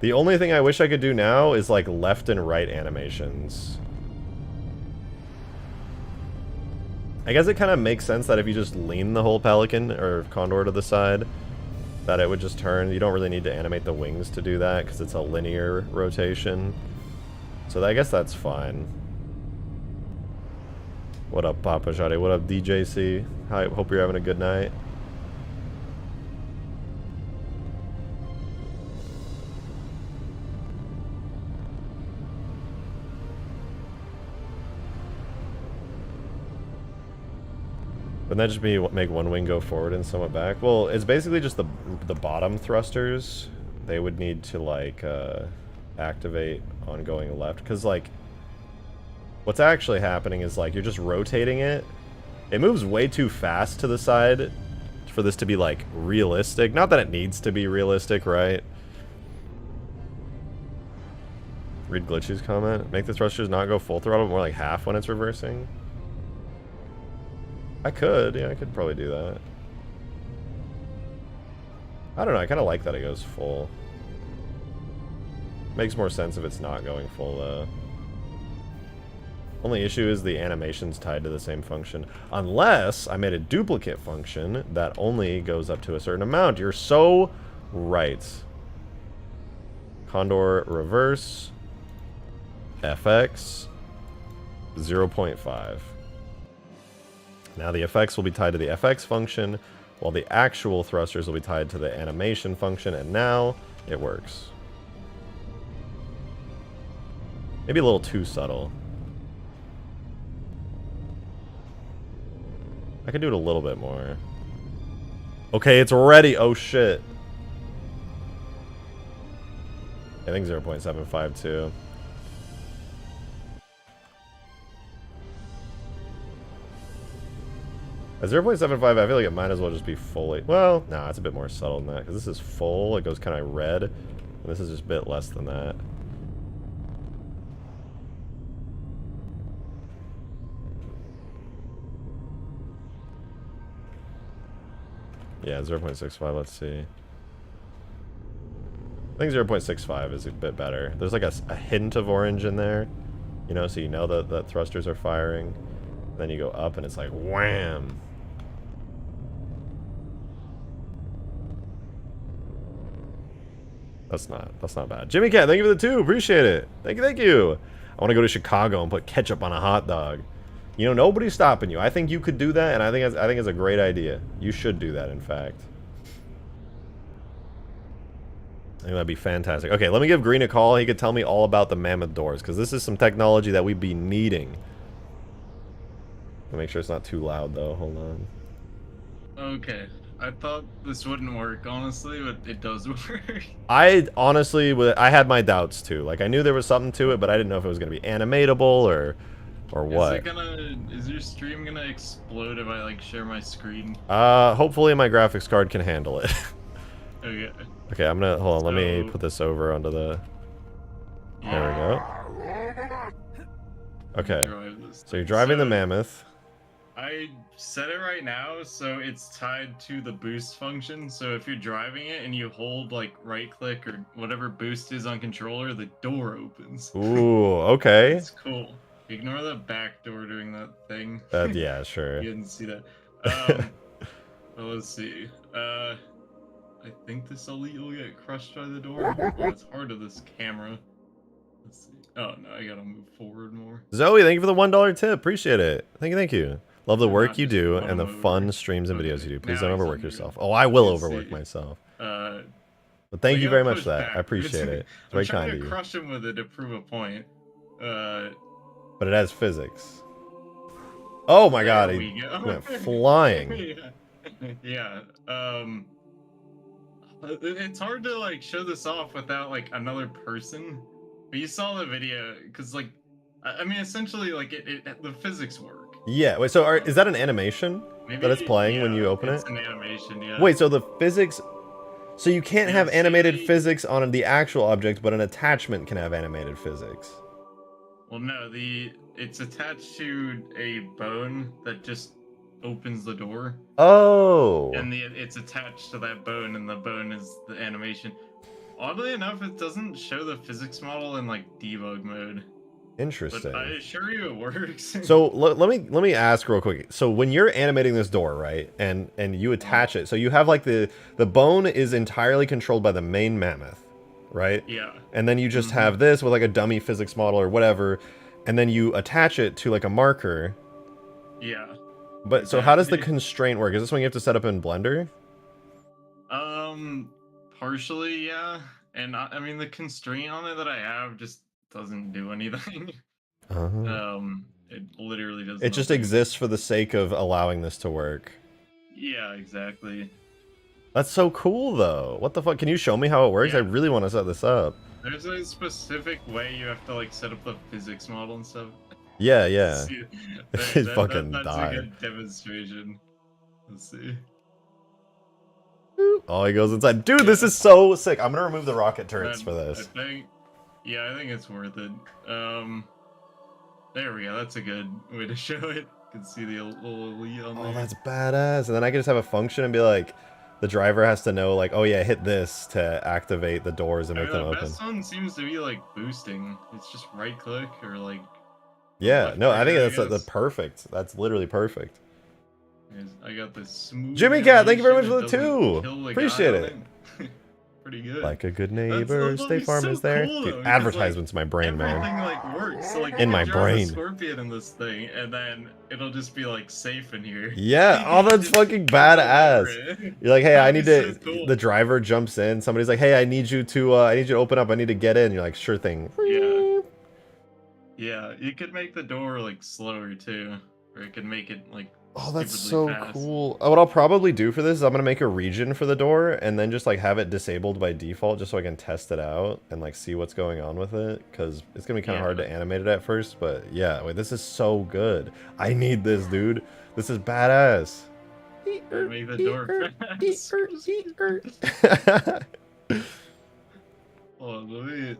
S1: The only thing I wish I could do now is like left and right animations. I guess it kind of makes sense that if you just lean the whole Pelican or Condor to the side, that it would just turn. You don't really need to animate the wings to do that because it's a linear rotation. So I guess that's fine. What up, Papa Shadi? What up, DJC? Hi, hope you're having a good night. Wouldn't that just be make one wing go forward and somewhat back? Well, it's basically just the bottom thrusters. They would need to like activate on going left, because like what's actually happening is like you're just rotating it. It moves way too fast to the side for this to be like realistic. Not that it needs to be realistic, right? Read Glitchy's comment. Make the thrusters not go full throttle, more like half when it's reversing. I could, yeah, I could probably do that. I don't know, I kind of like that it goes full. Makes more sense if it's not going full, though. Only issue is the animation's tied to the same function. Unless I made a duplicate function that only goes up to a certain amount. You're so right. Condor reverse. FX. 0.5. Now the effects will be tied to the FX function, while the actual thrusters will be tied to the animation function, and now it works. Maybe a little too subtle. I could do it a little bit more. Okay, it's ready. Oh shit. I think 0.75 too. At 0.75, I feel like it might as well just be fully... Well, nah, it's a bit more subtle than that, because this is full, it goes kind of red, and this is just a bit less than that. Yeah, 0.65, let's see. I think 0.65 is a bit better. There's like a hint of orange in there, you know, so you know that thrusters are firing. Then you go up and it's like, wham! That's not bad. Jimmy Cat, thank you for the 2. Appreciate it. Thank you. I want to go to Chicago and put ketchup on a hot dog. You know, nobody's stopping you. I think you could do that, and I think it's a great idea. You should do that, in fact. I think that'd be fantastic. Okay, let me give Green a call. He could tell me all about the Mammoth doors, because this is some technology that we'd be needing. I'll make sure it's not too loud, though. Hold on.
S2: Okay. I thought this wouldn't work, honestly, but it does work.
S1: I honestly, I had my doubts too. Like, I knew there was something to it, but I didn't know if it was going to be animatable or what.
S2: Is your stream gonna explode if I like share my screen?
S1: Hopefully my graphics card can handle it.
S2: Okay.
S1: Okay, I'm gonna hold on. Let me put this over onto the. There we go. Okay. So you're driving the Mammoth.
S2: I set it right now, so it's tied to the boost function. So if you're driving it and you hold like right click or whatever boost is on controller, the door opens.
S1: Ooh, okay.
S2: It's cool. Ignore the back door doing that thing.
S1: Yeah, sure.
S2: You didn't see that. Well, let's see. I think this elite will get crushed by the door. Oh, it's hard to this camera. Let's see. Oh no, I gotta move forward more.
S1: Zoe, thank you for the $1 tip. Appreciate it. Thank you. Love the work you do and the fun streams and videos you do. Please don't overwork yourself. Oh, I will overwork myself. But thank
S2: we
S1: you
S2: gotta
S1: very much
S2: push
S1: for that.
S2: back.
S1: I appreciate it. It's
S2: I'm
S1: very
S2: trying
S1: kind
S2: to
S1: of you.
S2: crush him with it to prove a point.
S1: But it has physics. Oh my god,
S2: There
S1: he
S2: we go.
S1: went flying.
S2: Yeah. It's hard to like show this off without like another person. But you saw the video, because like, I mean, essentially, like the physics work.
S1: Yeah, wait, so is that an animation
S2: Maybe,
S1: that it's playing when
S2: yeah,
S1: you open
S2: it's
S1: it?
S2: an animation, yeah.
S1: Wait, so the physics... So you can't have
S2: It's
S1: animated
S2: a-
S1: physics on the actual object, but an attachment can have animated physics.
S2: Well, no, it's attached to a bone that just opens the door,
S1: Oh!
S2: and it's attached to that bone, and the bone is the animation. Oddly enough, it doesn't show the physics model in like debug mode,
S1: Interesting.
S2: but I assure you it works.
S1: So let me ask real quick. So when you're animating this door, right, and you attach it, so you have like the bone is entirely controlled by the main mammoth, right?
S2: Yeah.
S1: And then you just have this with like a dummy physics model or whatever, and then you attach it to like a marker.
S2: Yeah.
S1: But so how does the
S2: Exactly.
S1: constraint work? Is this one you have to set up in Blender?
S2: Partially, yeah. And I mean, the constraint on it that I have just doesn't do anything. It literally does
S1: It just
S2: nothing.
S1: exists for the sake of allowing this to work.
S2: Yeah, exactly.
S1: That's so cool, though. What the fuck? Can you show me how it works? I
S2: Yeah.
S1: really want to set this up.
S2: There's a specific way you have to like set up the physics model and stuff.
S1: Yeah, yeah.
S2: See,
S1: It fucking
S2: that's
S1: died.
S2: a good demonstration. Let's see.
S1: Oh, he goes inside. Dude, this is so sick. I'm gonna remove the rocket turrets for this.
S2: I think it's worth it. There we go. That's a good way to show it. You can see the little elite on there.
S1: Oh, that's badass. And then I can just have a function and be like, the driver has to know, like, oh yeah, hit this to activate the doors and make them
S2: The
S1: open.
S2: best one seems to be like boosting. It's just right click or like.
S1: Yeah, no, I think
S2: trigger,
S1: that's the perfect. That's literally perfect.
S2: I got this smooth.
S1: Jimmy Cat, thank you very much
S2: animation
S1: for the
S2: that doesn't
S1: two.
S2: kill the
S1: Appreciate
S2: guy on
S1: it.
S2: Pretty good.
S1: Like a good neighbor,
S2: That's
S1: State Farm
S2: so
S1: is there.
S2: cool,
S1: Dude,
S2: though, because,
S1: advertisements in my
S2: like,
S1: brain,
S2: everything
S1: man.
S2: like works. So like
S1: In
S2: you
S1: my
S2: can drive
S1: brain.
S2: a Scorpion in this thing, and then it'll just be like safe in here.
S1: Yeah, oh, that's
S2: Just
S1: fucking
S2: go over
S1: badass.
S2: it.
S1: You're like, hey, I need
S2: That'd
S1: to.
S2: be so cool.
S1: The driver jumps in. Somebody's like, hey, I need you to open up. I need to get in. You're like, sure thing.
S2: Yeah. Yeah, you could make the door like slower too, or it could make it like.
S1: Oh, that's
S2: stupidly
S1: so
S2: fast.
S1: cool. What I'll probably do for this is I'm gonna make a region for the door and then just like have it disabled by default just so I can test it out and like see what's going on with it, because it's gonna be kind of hard to animate it at first. But yeah, wait, this is so good. I need this, dude. This is badass.
S2: Make the door fast. Oh, let me.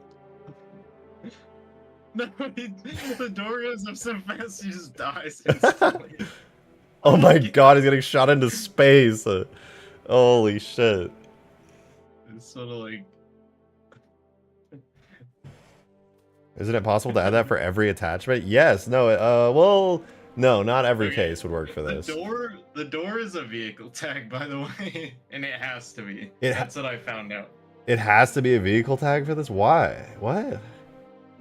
S2: No, the door goes up so fast he just dies instantly.
S1: Oh my god, he's getting shot into space. Holy shit.
S2: It's sort of like.
S1: Isn't it possible to add that for every attachment? Yes. No. Well, no, not every case would work for this.
S2: The door is a vehicle tag, by the way, and it has to be. That's what I found out.
S1: It has to be a vehicle tag for this? Why? What?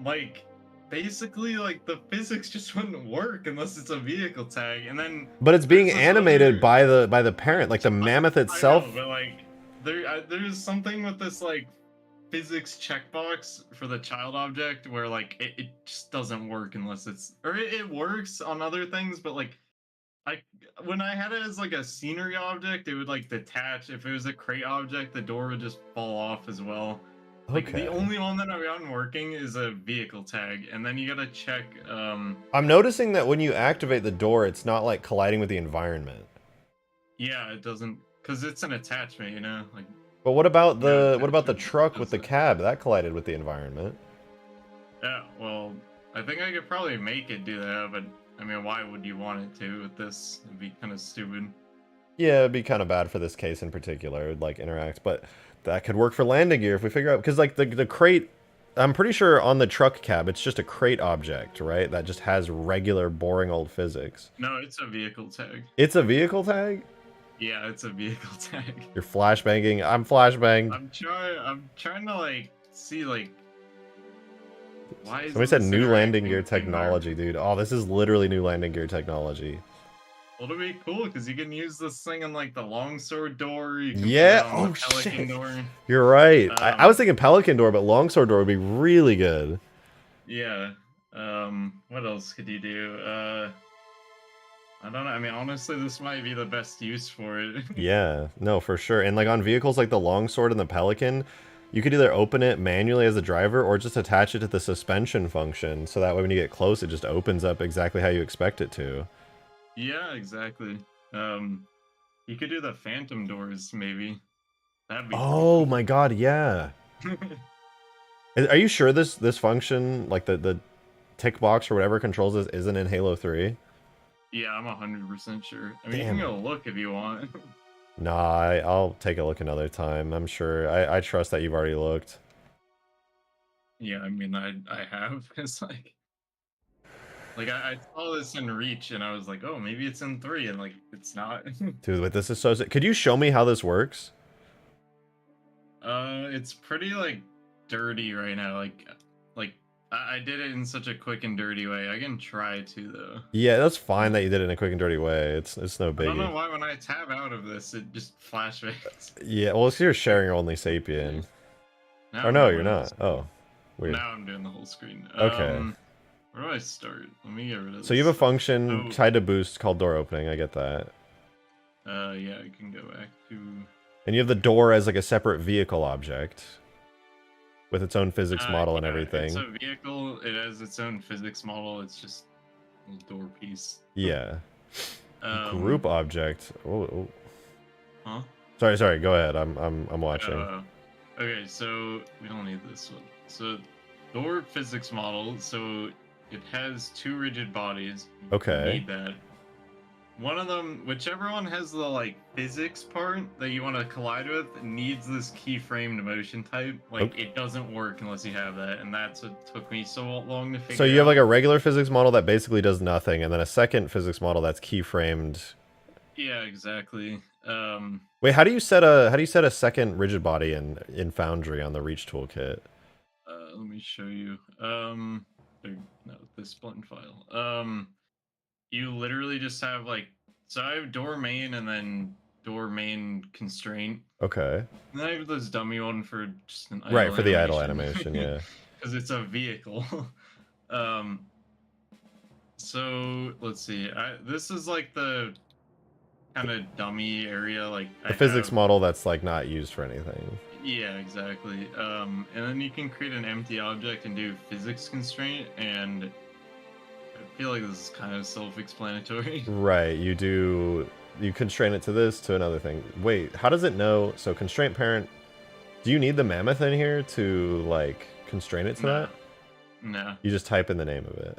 S2: Like, basically, like, the physics just wouldn't work unless it's a vehicle tag, and then.
S1: But it's being animated by the parent, like the mammoth itself.
S2: I know, but like, there's something with this like physics checkbox for the child object where like it just doesn't work unless it's, or it works on other things, but like when I had it as like a scenery object, it would like detach. If it was a crate object, the door would just fall off as well. Like,
S1: Okay.
S2: the only one that I've gotten working is a vehicle tag, and then you gotta check.
S1: I'm noticing that when you activate the door, it's not like colliding with the environment.
S2: Yeah, it doesn't, because it's an attachment, you know. Like.
S1: But what about the
S2: attachment
S1: truck with the
S2: does it.
S1: cab? That collided with the environment.
S2: Yeah, well, I think I could probably make it do that, but I mean, why would you want it to with this? It'd be kind of stupid.
S1: Yeah, it'd be kind of bad for this case in particular. It would like interact, but that could work for landing gear if we figure out, because like the crate, I'm pretty sure on the truck cab it's just a crate object, right? That just has regular boring old physics.
S2: No, it's a vehicle tag.
S1: It's a vehicle tag?
S2: Yeah, it's a vehicle tag.
S1: You're flashbanging. I'm flashbanged.
S2: I'm trying to like see like why is
S1: Somebody said
S2: this
S1: new landing
S2: interacting
S1: gear
S2: with the environment?
S1: technology, dude. Oh, this is literally new landing gear technology.
S2: Well, it'll be cool because you can use this thing in like the longsword door. You can put
S1: Yeah.
S2: it on
S1: Oh
S2: the Pelican
S1: shit.
S2: door.
S1: You're right. I was
S2: Um,
S1: thinking Pelican door, but longsword door would be really good.
S2: yeah. What else could you do? I don't know. I mean, honestly, this might be the best use for it.
S1: Yeah, no, for sure. And like on vehicles like the longsword and the Pelican, you could either open it manually as a driver or just attach it to the suspension function. So that way when you get close, it just opens up exactly how you expect it to.
S2: Yeah, exactly. You could do the phantom doors, maybe. That'd be pretty
S1: Oh
S2: cool.
S1: my god, yeah. Are you sure this function, like the tick box or whatever controls this, isn't in Halo 3?
S2: Yeah, I'm 100% sure. I mean, you can
S1: Damn
S2: go
S1: it.
S2: look if you want.
S1: Nah, I'll take a look another time. I'm sure. I trust that you've already looked.
S2: Yeah, I mean, I have. It's like I saw this in Reach, and I was like, oh, maybe it's in 3, and like it's not.
S1: Dude, but this is so sick. Could you show me how this works?
S2: It's pretty like dirty right now. Like I did it in such a quick and dirty way. I can try to though.
S1: Yeah, that's fine that you did it in a quick and dirty way. It's no
S2: I don't
S1: biggie.
S2: know why when I tab out of this, it just flashbacks.
S1: Yeah, well, it's you're sharing your only sapien.
S2: Now
S1: Or
S2: I'm
S1: no,
S2: doing
S1: you're
S2: the whole
S1: not.
S2: screen.
S1: Oh, weird.
S2: Now I'm doing the whole screen.
S1: Okay.
S2: Where do I start? Let me get rid of
S1: So
S2: this
S1: you have a
S2: stuff.
S1: function
S2: Oh,
S1: tied to boost called door opening. I get that.
S2: yeah, I can go back to.
S1: And you have the door as like a separate vehicle object with its own physics model and
S2: Yeah, it's
S1: everything.
S2: a vehicle. It has its own physics model. It's just a little door piece.
S1: Yeah.
S2: Um,
S1: Group object. Oh, oh.
S2: Huh?
S1: Sorry. Go ahead. I'm watching.
S2: Okay, so we don't need this one. So door physics model. So it has 2 rigid bodies. You
S1: Okay.
S2: need that. One of them, whichever one has the like physics part that you want to collide with, needs this keyframed motion type. Like
S1: Okay.
S2: it doesn't work unless you have that, and that's what took me so long to figure out.
S1: So you have like a regular physics model that basically does nothing, and then a second physics model that's keyframed.
S2: Yeah, exactly.
S1: Wait, how do you set a second rigid body in Foundry on the Reach toolkit?
S2: Let me show you. No, this button file. You literally just have like, so I have door main and then door main constraint.
S1: Okay.
S2: And then I have this dummy one for just an idle
S1: Right, for the idle animation, yeah.
S2: Because it's a vehicle. So let's see. This is like the kind of dummy area. Like
S1: The physics model that's like not used for anything.
S2: Yeah, exactly. And then you can create an empty object and do physics constraint, and I feel like this is kind of self-explanatory.
S1: Right, you constrain it to this, to another thing. Wait, how does it know? So constraint parent, do you need the mammoth in here to like constrain it to that?
S2: No.
S1: You just type in the name of it.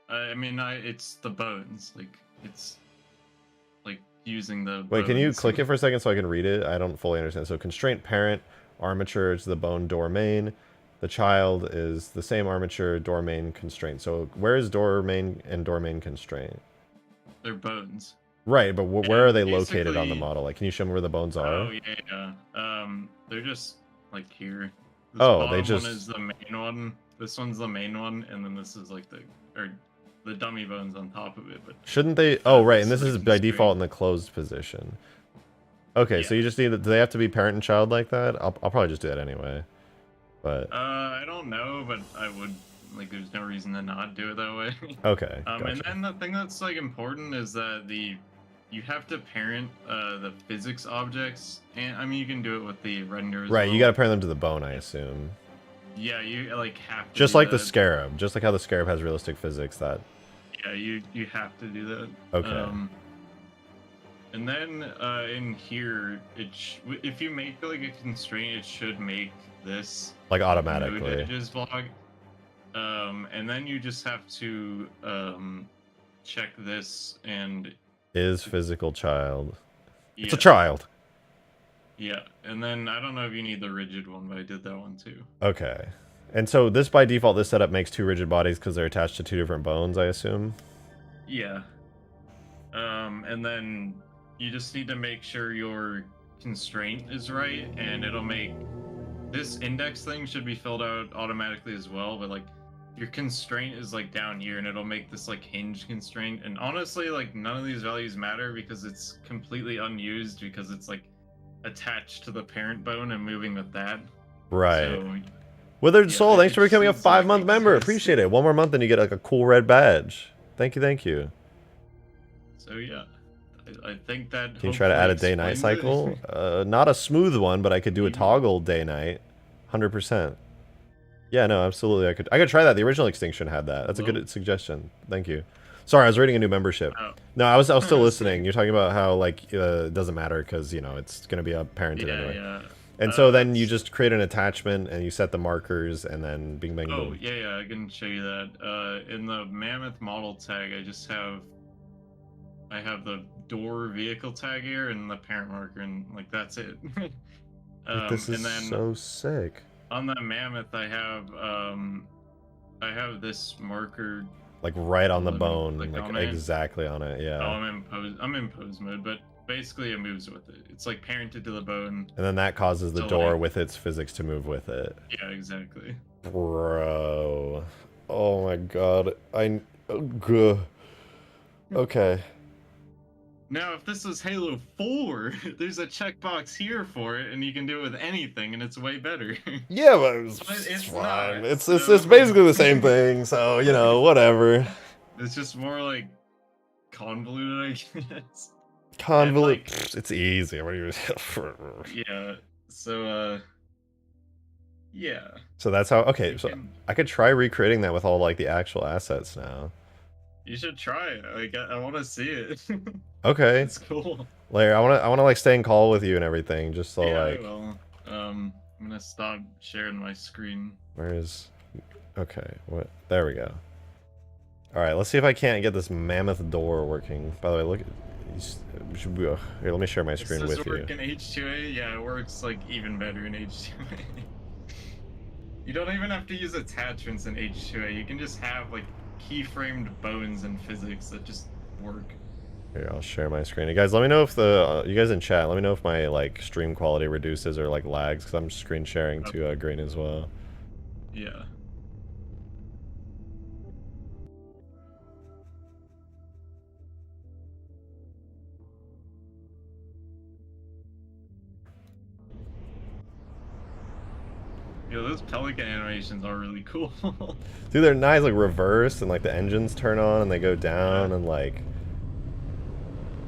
S2: I mean, it's the bones. Like, it's like using the
S1: Wait, can you
S2: bones.
S1: click it for a second so I can read it? I don't fully understand. So constraint parent, armature is the bone door main. The child is the same armature, door main constraint. So where is door main and door main constraint?
S2: They're bones.
S1: Right, but where are they located on the
S2: basically-
S1: model? Like, can you show me where the bones are?
S2: Oh yeah. They're just like here. This
S1: Oh, they
S2: bottom
S1: just-
S2: one is the main one. This one's the main one, and then this is like the dummy bones on top of it. But
S1: Shouldn't they? Oh, right, and
S2: This
S1: this
S2: is
S1: is by
S2: constraint.
S1: default in the closed position. Okay, so
S2: Yeah.
S1: you just need. Do they have to be parent and child like that? I'll probably just do that anyway. But
S2: I don't know, but I would like. There's no reason to not do it that way.
S1: okay,
S2: And
S1: gotcha.
S2: then the thing that's like important is that you have to parent the physics objects, and I mean you can do it with the render as
S1: Right,
S2: well.
S1: you got to parent them to the bone, I assume.
S2: Yeah, you like have to.
S1: Just
S2: do
S1: like the
S2: that.
S1: scarab, just like how the scarab has realistic physics. That
S2: Yeah, you have to do that.
S1: Okay.
S2: And then in here, if you make like a constraint, it should make this
S1: like
S2: node
S1: automatically.
S2: edges block. And then you just have to check this and
S1: Is physical child? It's a
S2: yeah,
S1: child.
S2: Yeah, and then I don't know if you need the rigid one, but I did that one too.
S1: Okay. And so this by default, this setup makes 2 rigid bodies because they're attached to 2 different bones, I assume.
S2: Yeah. And then you just need to make sure your constraint is right, and it'll make this index thing should be filled out automatically as well, but like your constraint is like down here, and it'll make this like hinge constraint. And honestly, like none of these values matter because it's completely unused because it's like attached to the parent bone and moving with that.
S1: Right.
S2: So,
S1: Withered
S2: yeah,
S1: Soul, thanks
S2: it
S1: for becoming a
S2: just doesn't
S1: 5-month
S2: make
S1: member.
S2: sense.
S1: Appreciate it. One more month and you get like a cool red badge. Thank you, thank you.
S2: So yeah, I think that.
S1: Can you try to add a
S2: hopefully
S1: day-night
S2: explains
S1: cycle? Not a smooth one, but I could do a
S2: Maybe.
S1: toggle day-night. 100%. Yeah, no, absolutely. I could try that. The original Extinction had that. That's a good suggestion. Thank you. Sorry, I was reading a new membership.
S2: Oh.
S1: No, I was still listening. You're talking about how like it doesn't matter because you know it's gonna be a parented anyway.
S2: Yeah.
S1: And so then you just create an attachment and you set the markers and then bing bang
S2: Oh
S1: boom.
S2: yeah, I can show you that. In the Mammoth model tag, I have the door vehicle tag here and the parent marker, and like that's it.
S1: This is
S2: and then
S1: so sick.
S2: on the Mammoth, I have this marker.
S1: Like right on the
S2: Let me
S1: bone,
S2: click
S1: like
S2: on it.
S1: exactly on it, yeah.
S2: Oh, I'm in pose mode, but basically it moves with it. It's like parented to the bone.
S1: And then that causes the
S2: So,
S1: door
S2: like-
S1: with its physics to move with it.
S2: Yeah, exactly.
S1: Bro. Oh my god. Okay.
S2: Now, if this was Halo 4, there's a checkbox here for it, and you can do it with anything, and it's way better.
S1: Yeah, but it's
S2: it's
S1: fine.
S2: not,
S1: It's
S2: so-
S1: basically the same thing, so you know, whatever.
S2: It's just more like convoluted, I guess.
S1: Convolute.
S2: And, like-
S1: It's easy. What are you?
S2: Yeah. So, yeah.
S1: So that's how. Okay,
S2: You
S1: so
S2: can-
S1: I could try recreating that with all like the actual assets now.
S2: You should try it. Like, I want to see it.
S1: Okay,
S2: It's cool.
S1: Larry, I wanna like stay in call with you and everything, just so
S2: Yeah,
S1: like.
S2: I will. I'm gonna stop sharing my screen.
S1: Where is? Okay, what? There we go. All right, let's see if I can't get this mammoth door working. By the way, look. Here, let me share my screen
S2: Does
S1: with
S2: this
S1: you.
S2: work in H2A? Yeah, it works like even better in H2A. You don't even have to use attachments in H2A. You can just have like keyframed bones and physics that just work.
S1: Here, I'll share my screen. You guys, let me know if the you guys in chat. Let me know if my like stream quality reduces or like lags because I'm screen sharing to Green as well.
S2: Yeah. Yo, those Pelican animations are really cool.
S1: Dude, they're nice, like reverse and like the engines turn on and they go down and like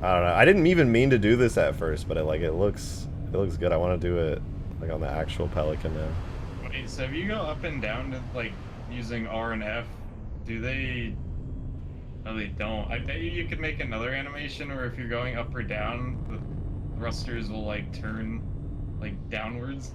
S1: I don't know. I didn't even mean to do this at first, but it looks good. I want to do it like on the actual Pelican now.
S2: Wait, so if you go up and down to like using R and F, do they? No, they don't. I bet you could make another animation where if you're going up or down, the thrusters will like turn like downwards.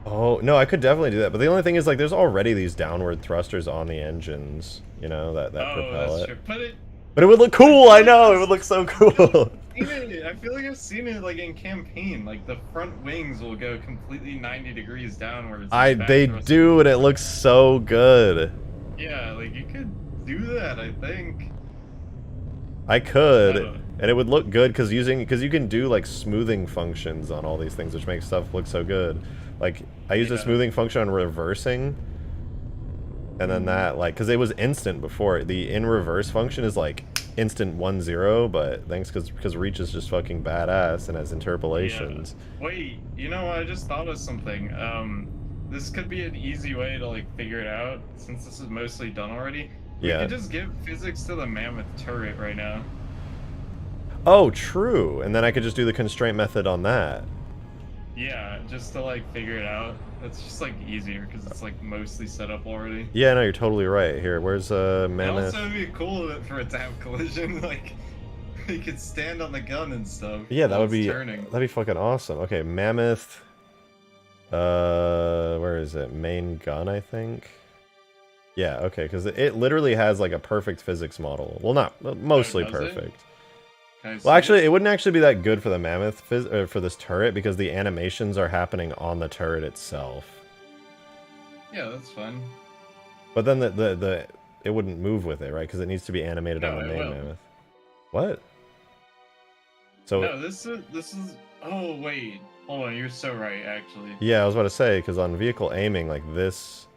S1: Oh, no, I could definitely do that. But the only thing is like there's already these downward thrusters on the engines, you know, that propel
S2: that's
S1: it.
S2: true.
S1: But it would look cool, I know, it would look so cool.
S2: I feel like I've seen it like in campaign. Like the front wings will go completely 90 degrees downwards.
S1: They
S2: thrusters-
S1: do, and it looks so good.
S2: Yeah, like you could do that, I think.
S1: I could,
S2: Oh.
S1: and it would look good because you can do like smoothing functions on all these things, which makes stuff look so good. Like I used a
S2: Yeah.
S1: smoothing function on reversing, and then that like because it was instant before. The in reverse function is like instant 1-0, but thanks because Reach is just fucking badass and has interpolations.
S2: Yeah. Wait, you know what? I just thought of something. This could be an easy way to like figure it out since this is mostly done already. We
S1: Yeah.
S2: could just give physics to the Mammoth turret right now.
S1: Oh, true. And then I could just do the constraint method on that.
S2: Yeah, just to like figure it out. It's just like easier because it's like mostly set up already.
S1: Yeah, no, you're totally right. Here, where's
S2: It'd
S1: Mammoth?
S2: also be cool for it to have collision, like you could stand on the gun and stuff.
S1: Yeah, that
S2: while
S1: would
S2: it's
S1: be
S2: turning.
S1: that'd be fucking awesome. Okay, Mammoth. Where is it? Main gun, I think. Yeah, okay, because it literally has like a perfect physics model. Well, not mostly
S2: does it?
S1: perfect.
S2: Can I see
S1: Well, actually,
S2: it?
S1: it wouldn't actually be that good for the Mammoth for this turret because the animations are happening on the turret itself.
S2: Yeah, that's fine.
S1: But then the it wouldn't move with it, right? Because it needs to be animated
S2: No,
S1: on the
S2: it
S1: main
S2: will.
S1: Mammoth. What? So
S2: No, this is. Oh wait, hold on. You're so right, actually.
S1: yeah, I was about to say because on vehicle aiming like this.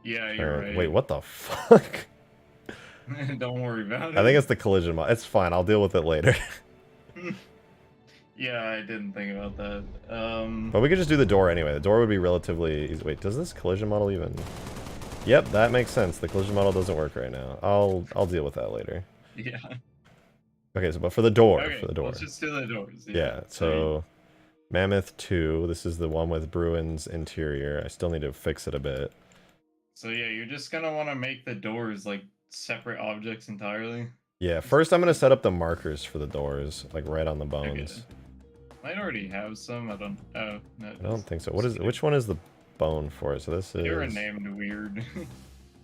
S2: Yeah, you're right.
S1: Wait, what the fuck?
S2: Don't worry about it.
S1: I think it's the collision mod. It's fine. I'll deal with it later.
S2: Yeah, I didn't think about that.
S1: But we could just do the door anyway. The door would be relatively easy. Wait, does this collision model even... Yep, that makes sense. The collision model doesn't work right now. I'll deal with that later.
S2: Yeah.
S1: Okay, so but for the door,
S2: Okay,
S1: for the door.
S2: let's just do the doors.
S1: Yeah, so Mammoth 2, this is the one with Bruin's interior. I still need to fix it a bit.
S2: So yeah, you're just gonna want to make the doors like separate objects entirely.
S1: Yeah, first I'm going to set up the markers for the doors, like right on the bones.
S2: Okay. Might already have some. I don't. Oh, no.
S1: I don't think so. Which one is the bone for it? So this is...
S2: They were named weird.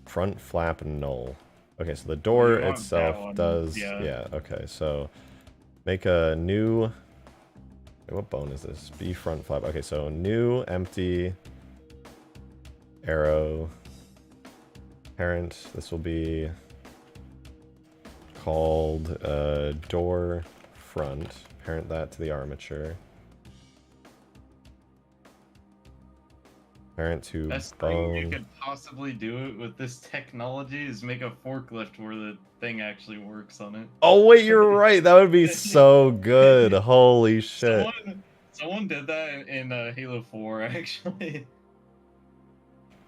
S1: front flap null. Okay, so the door
S2: You want that
S1: itself
S2: one,
S1: does...
S2: yeah.
S1: Yeah, okay, so make a new... Wait, what bone is this? B front flap. Okay, so new empty arrow parent. This will be called door front. Parent that to the armature. Parent to
S2: Best
S1: bone.
S2: thing you could possibly do it with this technology is make a forklift where the thing actually works on it.
S1: Oh wait, you're right. That would be so good. Holy shit.
S2: Someone did that in Halo 4 actually.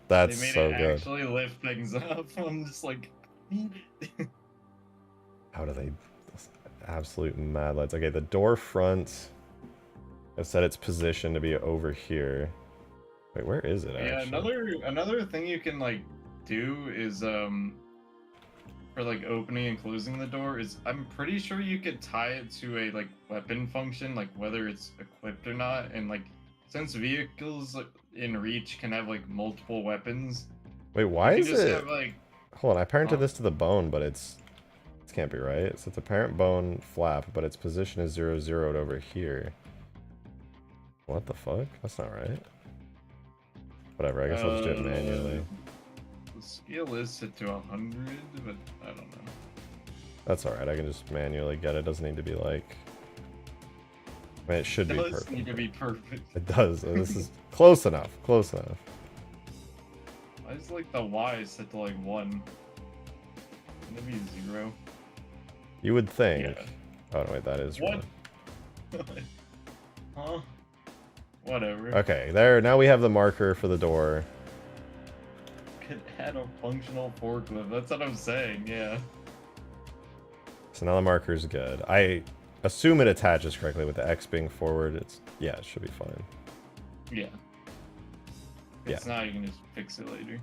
S1: That's
S2: they made
S1: so
S2: it
S1: good.
S2: actually lift things up. I'm just like
S1: How do they... Absolute mad lads. Okay, the door front... I've set its position to be over here. Wait, where is it actually?
S2: Yeah, another thing you can like do is for like opening and closing the door is I'm pretty sure you could tie it to a like weapon function, like whether it's equipped or not, and like since vehicles in Reach can have like multiple weapons.
S1: Wait, why is it...
S2: Have, like...
S1: Hold on, I parented this to the bone, but it's... This can't be right. So it's a parent bone flap, but its position is 0, 0'd over here. What the fuck? That's not right. Whatever, I guess I'll just do it manually.
S2: The scale is set to 100, but I don't know.
S1: That's alright, I can just manually get it. It doesn't need to be like... I mean, it should be perfect.
S2: It does need to be perfect.
S1: It does. This is close enough. Close enough.
S2: Why is like the Y set to like 1? Wouldn't it be 0?
S1: You would think.
S2: Yeah.
S1: Oh, no, wait, that is
S2: What?
S1: wrong.
S2: Huh? Whatever.
S1: Okay, there. Now we have the marker for the door.
S2: Could add a functional forklift. That's what I'm saying, yeah.
S1: So now the marker's good. I assume it attaches correctly with the X being forward. It's... Yeah, it should be fine.
S2: Yeah. If
S1: Yeah.
S2: it's not, you can just fix it later.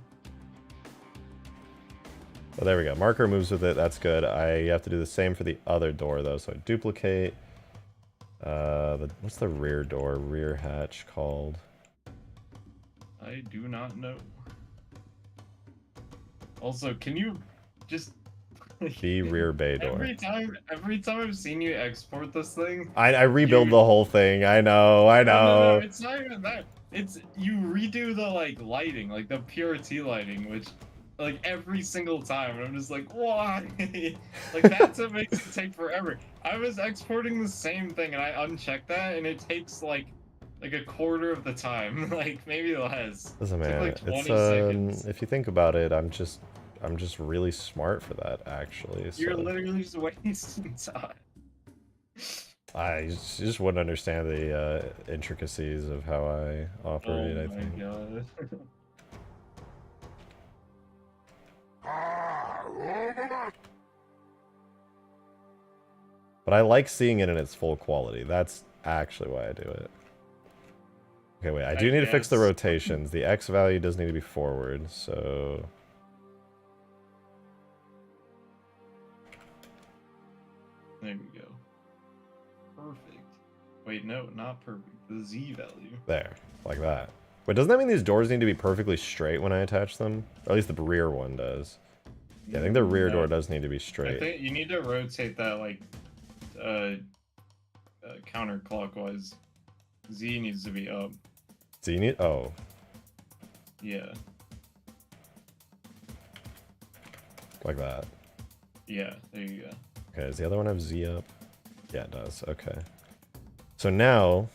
S1: Well, there we go. Marker moves with it. That's good. I have to do the same for the other door, though. So I duplicate. What's the rear door? Rear hatch called?
S2: I do not know. Also, can you just...
S1: The rear bay door.
S2: Every time I've seen you export this thing...
S1: I rebuild the whole thing. I know.
S2: No, it's not even that. It's... You redo the, like, lighting. Like, the PRT lighting, which... Like, every single time, and I'm just like, why? Like, that's what makes it take forever. I was exporting the same thing, and I unchecked that, and it takes, like a quarter of the time. Like, maybe less.
S1: Listen, man,
S2: like 20
S1: it's,
S2: seconds.
S1: if you think about it, I'm just really smart for that, actually. So.
S2: You're literally just wasting time.
S1: You just wouldn't understand the intricacies of how I operate, I think.
S2: Oh my god.
S1: But I like seeing it in its full quality. That's actually why I do it. Okay, wait, I do need to fix the rotations. The X value does need to be forward, so...
S2: There we go. Perfect. Wait, no, not perfect. The Z value.
S1: There, like that. Wait, doesn't that mean these doors need to be perfectly straight when I attach them? Or at least the rear one does. Yeah, I think the rear door does need to be straight.
S2: I think you need to rotate that, like, counterclockwise. Z needs to be up.
S1: So you need... Oh.
S2: Yeah.
S1: Like that.
S2: Yeah, there you go.
S1: Okay, does the other one have Z up? Yeah, it does. Okay. So now...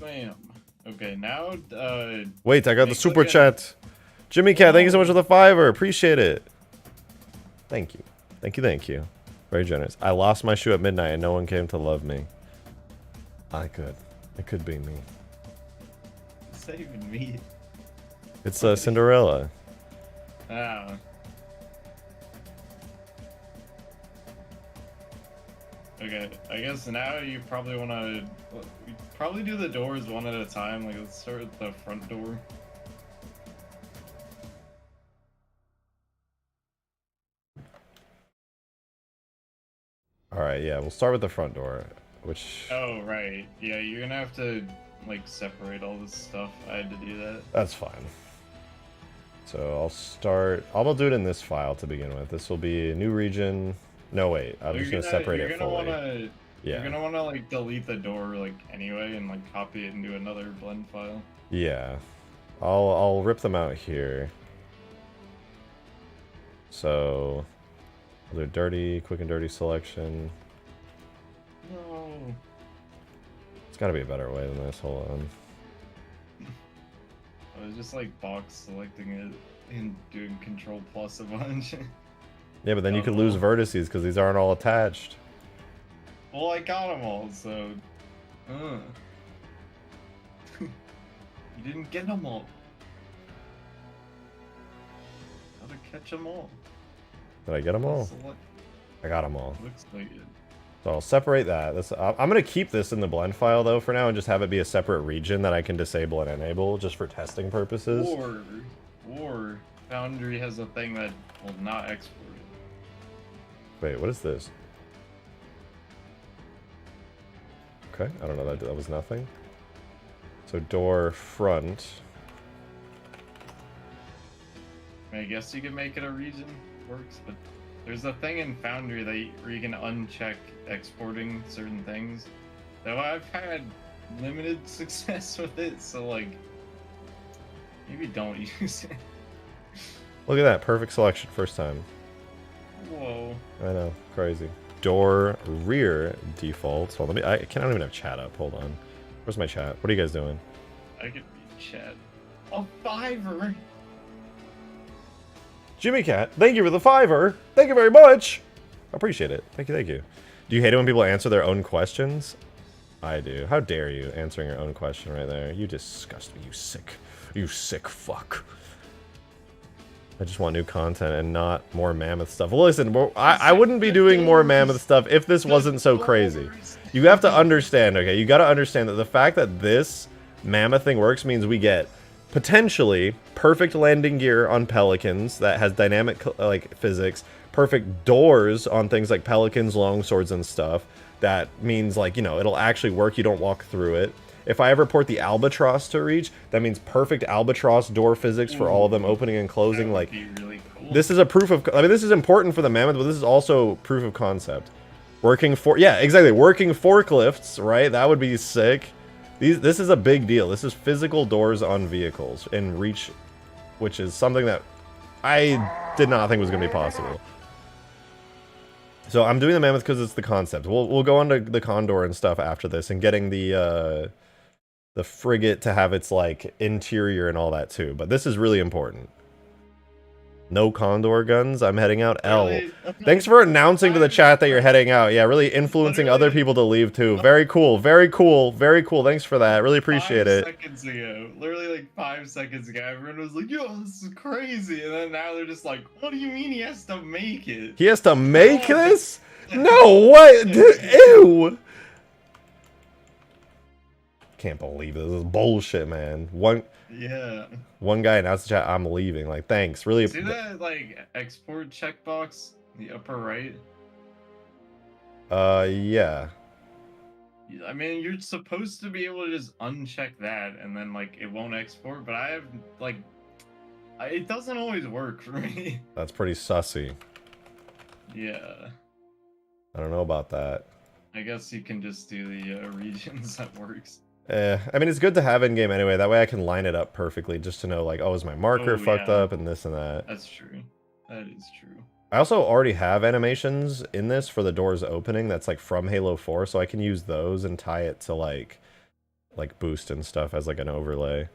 S2: Bam. Okay, now,
S1: Wait, I got the super chat. Jimmy Cat, thank you so much for the $5. Appreciate it. Thank you. Thank you, thank you. Very generous. I lost my shoe at midnight and no one came to love me. I could. It could be me.
S2: It's not even me.
S1: It's Cinderella.
S2: Ah. Okay, I guess now you probably want to probably do the doors one at a time. Like, let's start with the front door.
S1: All right, yeah, we'll start with the front door, which...
S2: Oh, right. Yeah, you're gonna have to, like, separate all this stuff. I had to do that.
S1: That's fine. So I'll start... I'll do it in this file to begin with. This will be a new region. No, wait. I'm just going to separate it fully. Yeah.
S2: You're gonna want to, like, delete the door, like, anyway, and, like, copy it into another blend file.
S1: Yeah. I'll rip them out here. So... They're dirty, quick and dirty selection.
S2: No.
S1: It's got to be a better way than this. Hold on.
S2: I was just like box selecting it and doing Control Plus a bunch.
S1: Yeah, but then you could lose vertices because these aren't all attached.
S2: Well, I got them all, so. You didn't get them all. Gotta catch them all.
S1: Did I get them all?
S2: Select.
S1: I got them all.
S2: Looks like it.
S1: So I'll separate that. I'm going to keep this in the blend file, though, for now, and just have it be a separate region that I can disable and enable, just for testing purposes.
S2: Or Foundry has a thing that will not export it.
S1: Wait, what is this? Okay, I don't know, that was nothing. So door front.
S2: I guess you could make it a region. Works, but there's a thing in Foundry that where you can uncheck exporting certain things. Though I've had limited success with it, so like maybe don't use it.
S1: Look at that, perfect selection first time.
S2: Whoa.
S1: I know, crazy. Door rear default. So let me. I don't even have chat up. Hold on. Where's my chat? What are you guys doing?
S2: I could read chat. A $5.
S1: Jimmy Cat, thank you for the $5. Thank you very much. I appreciate it. Thank you, thank you. Do you hate it when people answer their own questions? I do. How dare you answering your own question right there? You disgust me, you sick fuck. I just want new content and not more Mammoth stuff. Well, listen, I wouldn't be doing more Mammoth stuff if this wasn't so crazy. You have to understand, okay? You got to understand that the fact that this Mammoth thing works means we get potentially perfect landing gear on Pelicans that has dynamic like physics, perfect doors on things like Pelicans, longswords, and stuff. That means, like, you know, it'll actually work. You don't walk through it. If I ever port the Albatross to reach, that means perfect Albatross door physics for all of them opening and closing. Like,
S2: really cool.
S1: This is a proof of. I mean, this is important for the Mammoth, but this is also proof of concept. Working working forklifts, right? That would be sick. This is a big deal. This is physical doors on vehicles in reach, which is something that I did not think was going to be possible. So I'm doing the Mammoth because it's the concept. We'll go on to the Condor and stuff after this, and getting the frigate to have its like interior and all that too. But this is really important. No Condor guns. I'm heading out. L.
S2: Really?
S1: Thanks for announcing to the chat that you're heading out. Yeah, really influencing other people to leave too. Very cool. Very cool. Very cool. Thanks for that. Really appreciate it.
S2: 5 seconds ago, literally like 5 seconds ago, everyone was like, "Yo, this is crazy," and then now they're just like, "What do you mean he has to make it?"
S1: He has to make this? No, what? Ew. Can't believe this. This is bullshit, man. One guy announced the chat, "I'm leaving." Like, thanks. Really.
S2: See that like export checkbox in the upper right?
S1: Yeah.
S2: I mean, you're supposed to be able to just uncheck that, and then like it won't export. But I have like, it doesn't always work for me.
S1: That's pretty sussy.
S2: Yeah.
S1: I don't know about that.
S2: I guess you can just do the regions. That works.
S1: I mean, it's good to have in game anyway. That way I can line it up perfectly just to know, like, oh, is my marker fucked up and this and that.
S2: That's true. That is true.
S1: I also already have animations in this for the doors opening that's like from Halo 4, so I can use those and tie it to like boost and stuff as like an overlay.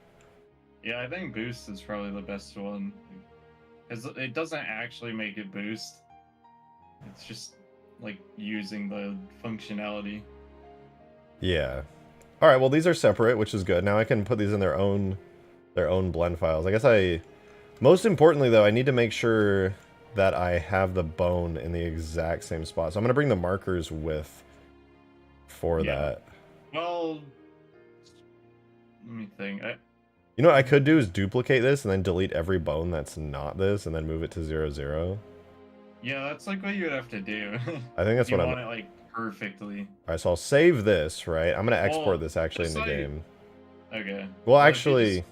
S2: Yeah, I think boost is probably the best one. Because it doesn't actually make it boost. It's just like using the functionality.
S1: Yeah. All right. Well, these are separate, which is good. Now I can put these in their own blend files. I guess most importantly though, I need to make sure that I have the bone in the exact same spot. So I'm gonna bring the markers with for that.
S2: Well, let me think.
S1: You know what I could do is duplicate this and then delete every bone that's not this and then move it to 0, 0.
S2: Yeah, that's like what you would have to do.
S1: I think that's
S2: you
S1: what
S2: want it like perfectly.
S1: Alright, so I'll save this, right? I'm gonna export
S2: Well,
S1: this actually in
S2: just
S1: the
S2: like-
S1: game.
S2: Okay.
S1: Well,
S2: Well,
S1: actually,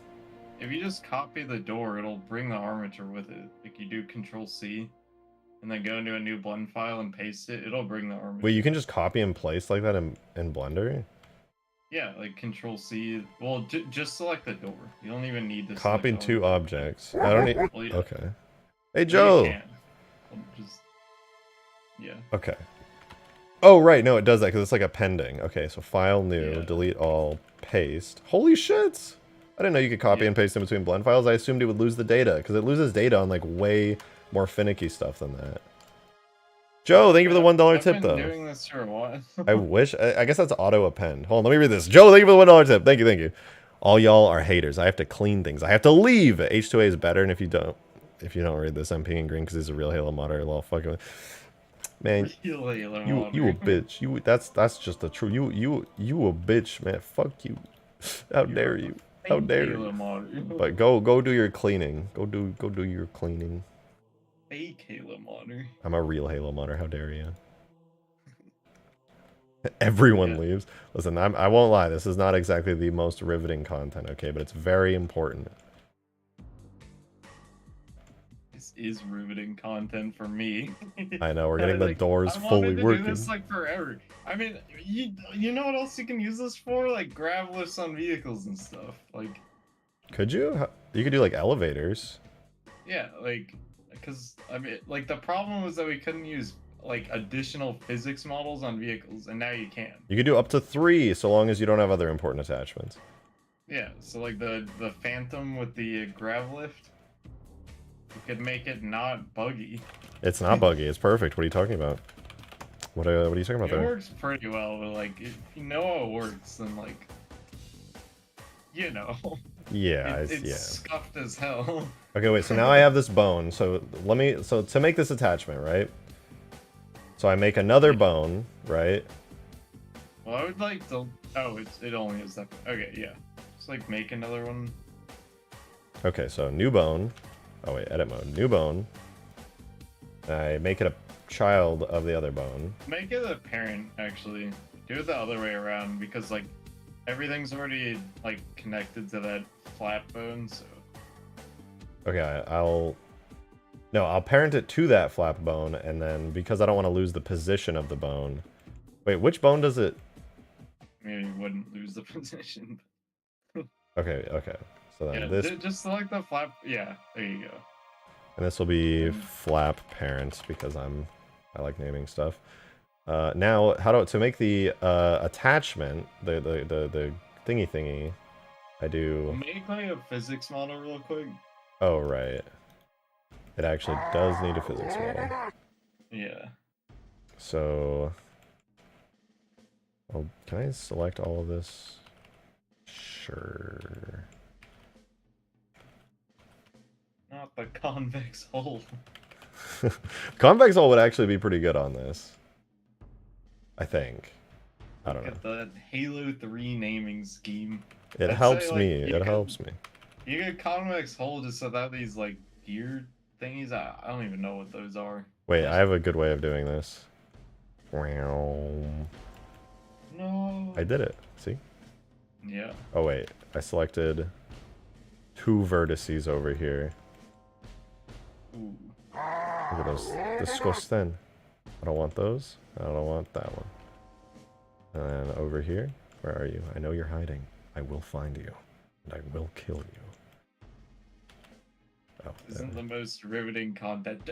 S2: if you just copy the door, it'll bring the armature with it. Like you do Control C, and then go into a new blend file and paste it. It'll bring the armature.
S1: wait, you can just copy and place like that in Blender?
S2: Yeah, like Control C. Well, just select the door. You don't even need to.
S1: Copied
S2: select all
S1: two
S2: of
S1: objects. I don't need.
S2: it. Well, yeah,
S1: Okay. Hey,
S2: you
S1: Joe.
S2: can. Well, just yeah.
S1: Okay. Oh, right. No, it does that because it's like a pending. Okay, so file new,
S2: Yeah.
S1: delete all, paste. Holy shit! I didn't know you could copy
S2: Yeah.
S1: and paste in between blend files. I assumed it would lose the data because it loses data on like way more finicky stuff than that. Joe, thank you for the $1 tip, though.
S2: I've been doing this for a while.
S1: I wish. I guess that's auto append. Hold on, let me read this. Joe, thank you for the $1 tip. Thank you, thank you. All y'all are haters. I have to clean things. I have to leave. H2A is better, and if you don't read this, I'm pinging green because he's a real Halo modder. Lol, fucking with. Man, you a bitch. You that's just the truth. You a bitch, man. Fuck you. How dare you? How dare you? But go do your cleaning. Go do your cleaning.
S2: Fake Halo modder.
S1: I'm a real Halo modder. How dare you? Everyone leaves. Listen, I won't lie. This is not exactly the most riveting content, okay? But it's very important.
S2: This is riveting content for me.
S1: I know we're getting the
S2: Like,
S1: doors
S2: I
S1: fully
S2: wanted to
S1: working.
S2: do this like forever. I mean, you know what else you can use this for? Like grab lifts on vehicles and stuff. Like,
S1: Could you? You could do like elevators.
S2: yeah, like, because I mean, like the problem was that we couldn't use like additional physics models on vehicles, and now you can.
S1: You could do up to 3, so long as you don't have other important attachments.
S2: Yeah, so like the Phantom with the grav lift, you could make it not buggy.
S1: It's not buggy. It's perfect. What are you talking about? What are you talking about
S2: It
S1: there?
S2: works pretty well, but like if you know how it works, then like, you know,
S1: Yeah,
S2: it's
S1: yeah.
S2: scuffed as hell.
S1: Okay, wait. So now I have this bone. So So to make this attachment, right? So I make another bone, right?
S2: Well, I would like to. Oh, it only is that. Okay, yeah. Just like make another one.
S1: Okay, so new bone. Oh wait, edit mode. New bone. I make it a child of the other bone.
S2: Make it a parent, actually. Do it the other way around because like everything's already like connected to that flat bone. So
S1: Okay, I'll parent it to that flap bone, and then because I don't want to lose the position of the bone. Wait, which bone does it?
S2: maybe you wouldn't lose the position.
S1: Okay. So then
S2: Yeah,
S1: this,
S2: just select the flap. Yeah, there you go.
S1: and this will be flap parent because I like naming stuff. Now, to make the attachment, the thingy, I do.
S2: Make like a physics model real quick.
S1: Oh right, it actually does need a physics model.
S2: Yeah.
S1: So, oh, can I select all of this? Sure.
S2: Not the convex hull.
S1: Convex hull would actually be pretty good on this. I think. I don't know.
S2: Look at that Halo 3 naming scheme.
S1: It
S2: I'd
S1: helps
S2: say, like,
S1: me.
S2: you
S1: It
S2: could-
S1: helps me.
S2: You get convex hull just without these like gear thingies. I don't even know what those are.
S1: Wait, I have a good way of doing this.
S2: No.
S1: I did it. See?
S2: Yeah.
S1: Oh wait, I selected 2 vertices over here.
S2: Ooh.
S1: Look at those. Disgusting. I don't want those. I don't want that one. And then over here, where are you? I know you're hiding. I will find you, and I will kill you. Oh,
S2: Isn't the most riveting content.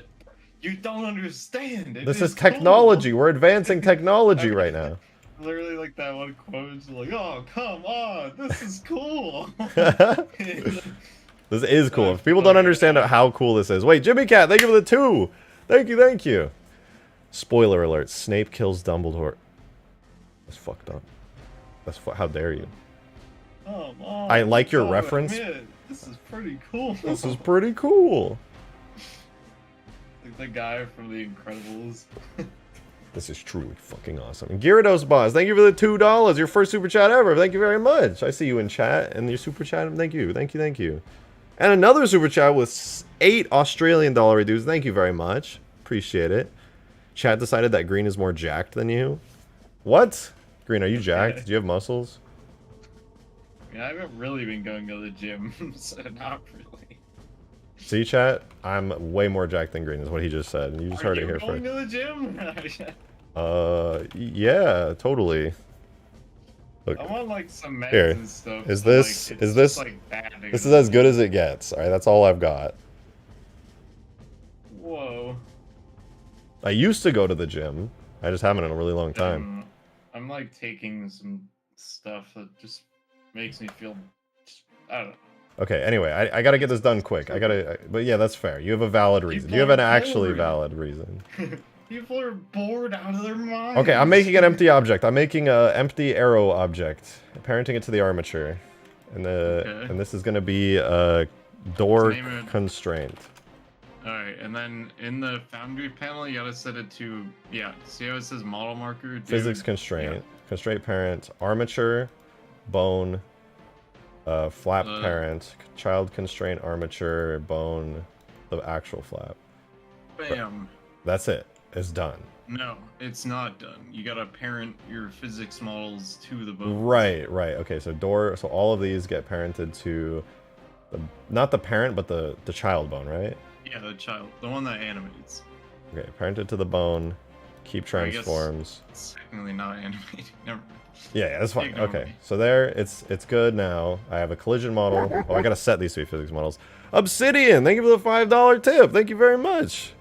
S2: You don't understand.
S1: this is technology. We're advancing technology right now.
S2: literally like that one quote. It's like, oh, come on, this is cool.
S1: This is cool. If people don't understand how cool this is. Wait, Jimmy Cat, thank you for the 2. Thank you, thank you. Spoiler alert, Snape kills Dumbledore. That's fucked up. How dare you?
S2: Oh, Mom,
S1: I like your reference.
S2: Admit, this is pretty cool.
S1: This is pretty cool.
S2: Like the guy from The Incredibles.
S1: This is truly fucking awesome. And Gyarados Boss, thank you for the $2. Your first super chat ever. Thank you very much. I see you in chat and your super chat. Thank you, thank you, thank you. And another super chat with 8 Australian dollar dues. Thank you very much. Appreciate it. Chat decided that Green is more jacked than you. What? Green, are you jacked? Do you have muscles?
S2: Yeah, I haven't really been going to the gym, so not really.
S1: See, chat? I'm way more jacked than Green is what he just said. And you just heard it here
S2: Are you
S1: first.
S2: going to the gym?
S1: Yeah, totally. Look,
S2: I want like some meds
S1: here.
S2: and stuff.
S1: Is
S2: so,
S1: this
S2: like,
S1: is
S2: it's
S1: this
S2: just, like, bad
S1: this is as good as it gets. All right, that's all I've got.
S2: Whoa.
S1: I used to go to the gym. I just haven't in a really long time.
S2: I'm like taking some stuff that just makes me feel. I don't know.
S1: Okay, anyway, I gotta get this done quick. But yeah, that's fair. You have a valid reason. You have an actually valid reason.
S2: People are bored out of their minds.
S1: Okay, I'm making an empty object. I'm making a empty arrow object. Parenting it to the armature. And and this is gonna be a door constraint.
S2: Alright, and then in the Foundry panel, you gotta set it to, yeah, see how it says model marker?
S1: Physics constraint. Yeah. Constraint parent, armature, bone, flap parent, child constraint, armature, bone, the actual flap.
S2: Bam.
S1: That's it. It's done.
S2: No, it's not done. You gotta parent your physics models to the bone.
S1: Right, right. Okay, so so all of these get parented to, not the parent, but the child bone, right?
S2: Yeah, the child, the one that animates.
S1: Okay, parented to the bone, keep transforms.
S2: It's technically not animating. Never mind.
S1: Yeah, that's fine. Okay, so there, it's good now. I have a collision model. Oh, I gotta set these 3 physics models. Obsidian, thank you for the $5 tip. Thank you very much.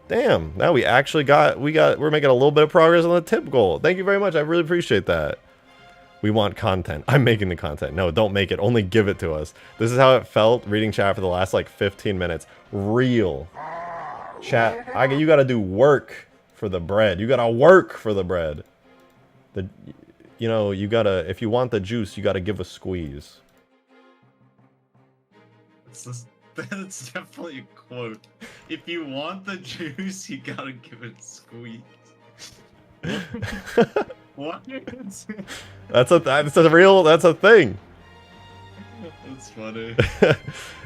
S1: Damn, now we actually we're making a little bit of progress on the tip goal. Thank you very much. I really appreciate that. We want content. I'm making the content. No, don't make it. Only give it to us. This is how it felt reading chat for the last like 15 minutes. Real. Chat, you gotta do work for the bread. You gotta work for the bread. You know, you gotta, if you want the juice, you gotta give a squeeze.
S2: That's definitely a quote. If you want the juice, you gotta give it a squeeze. What?
S1: That's a thing.
S2: That's funny.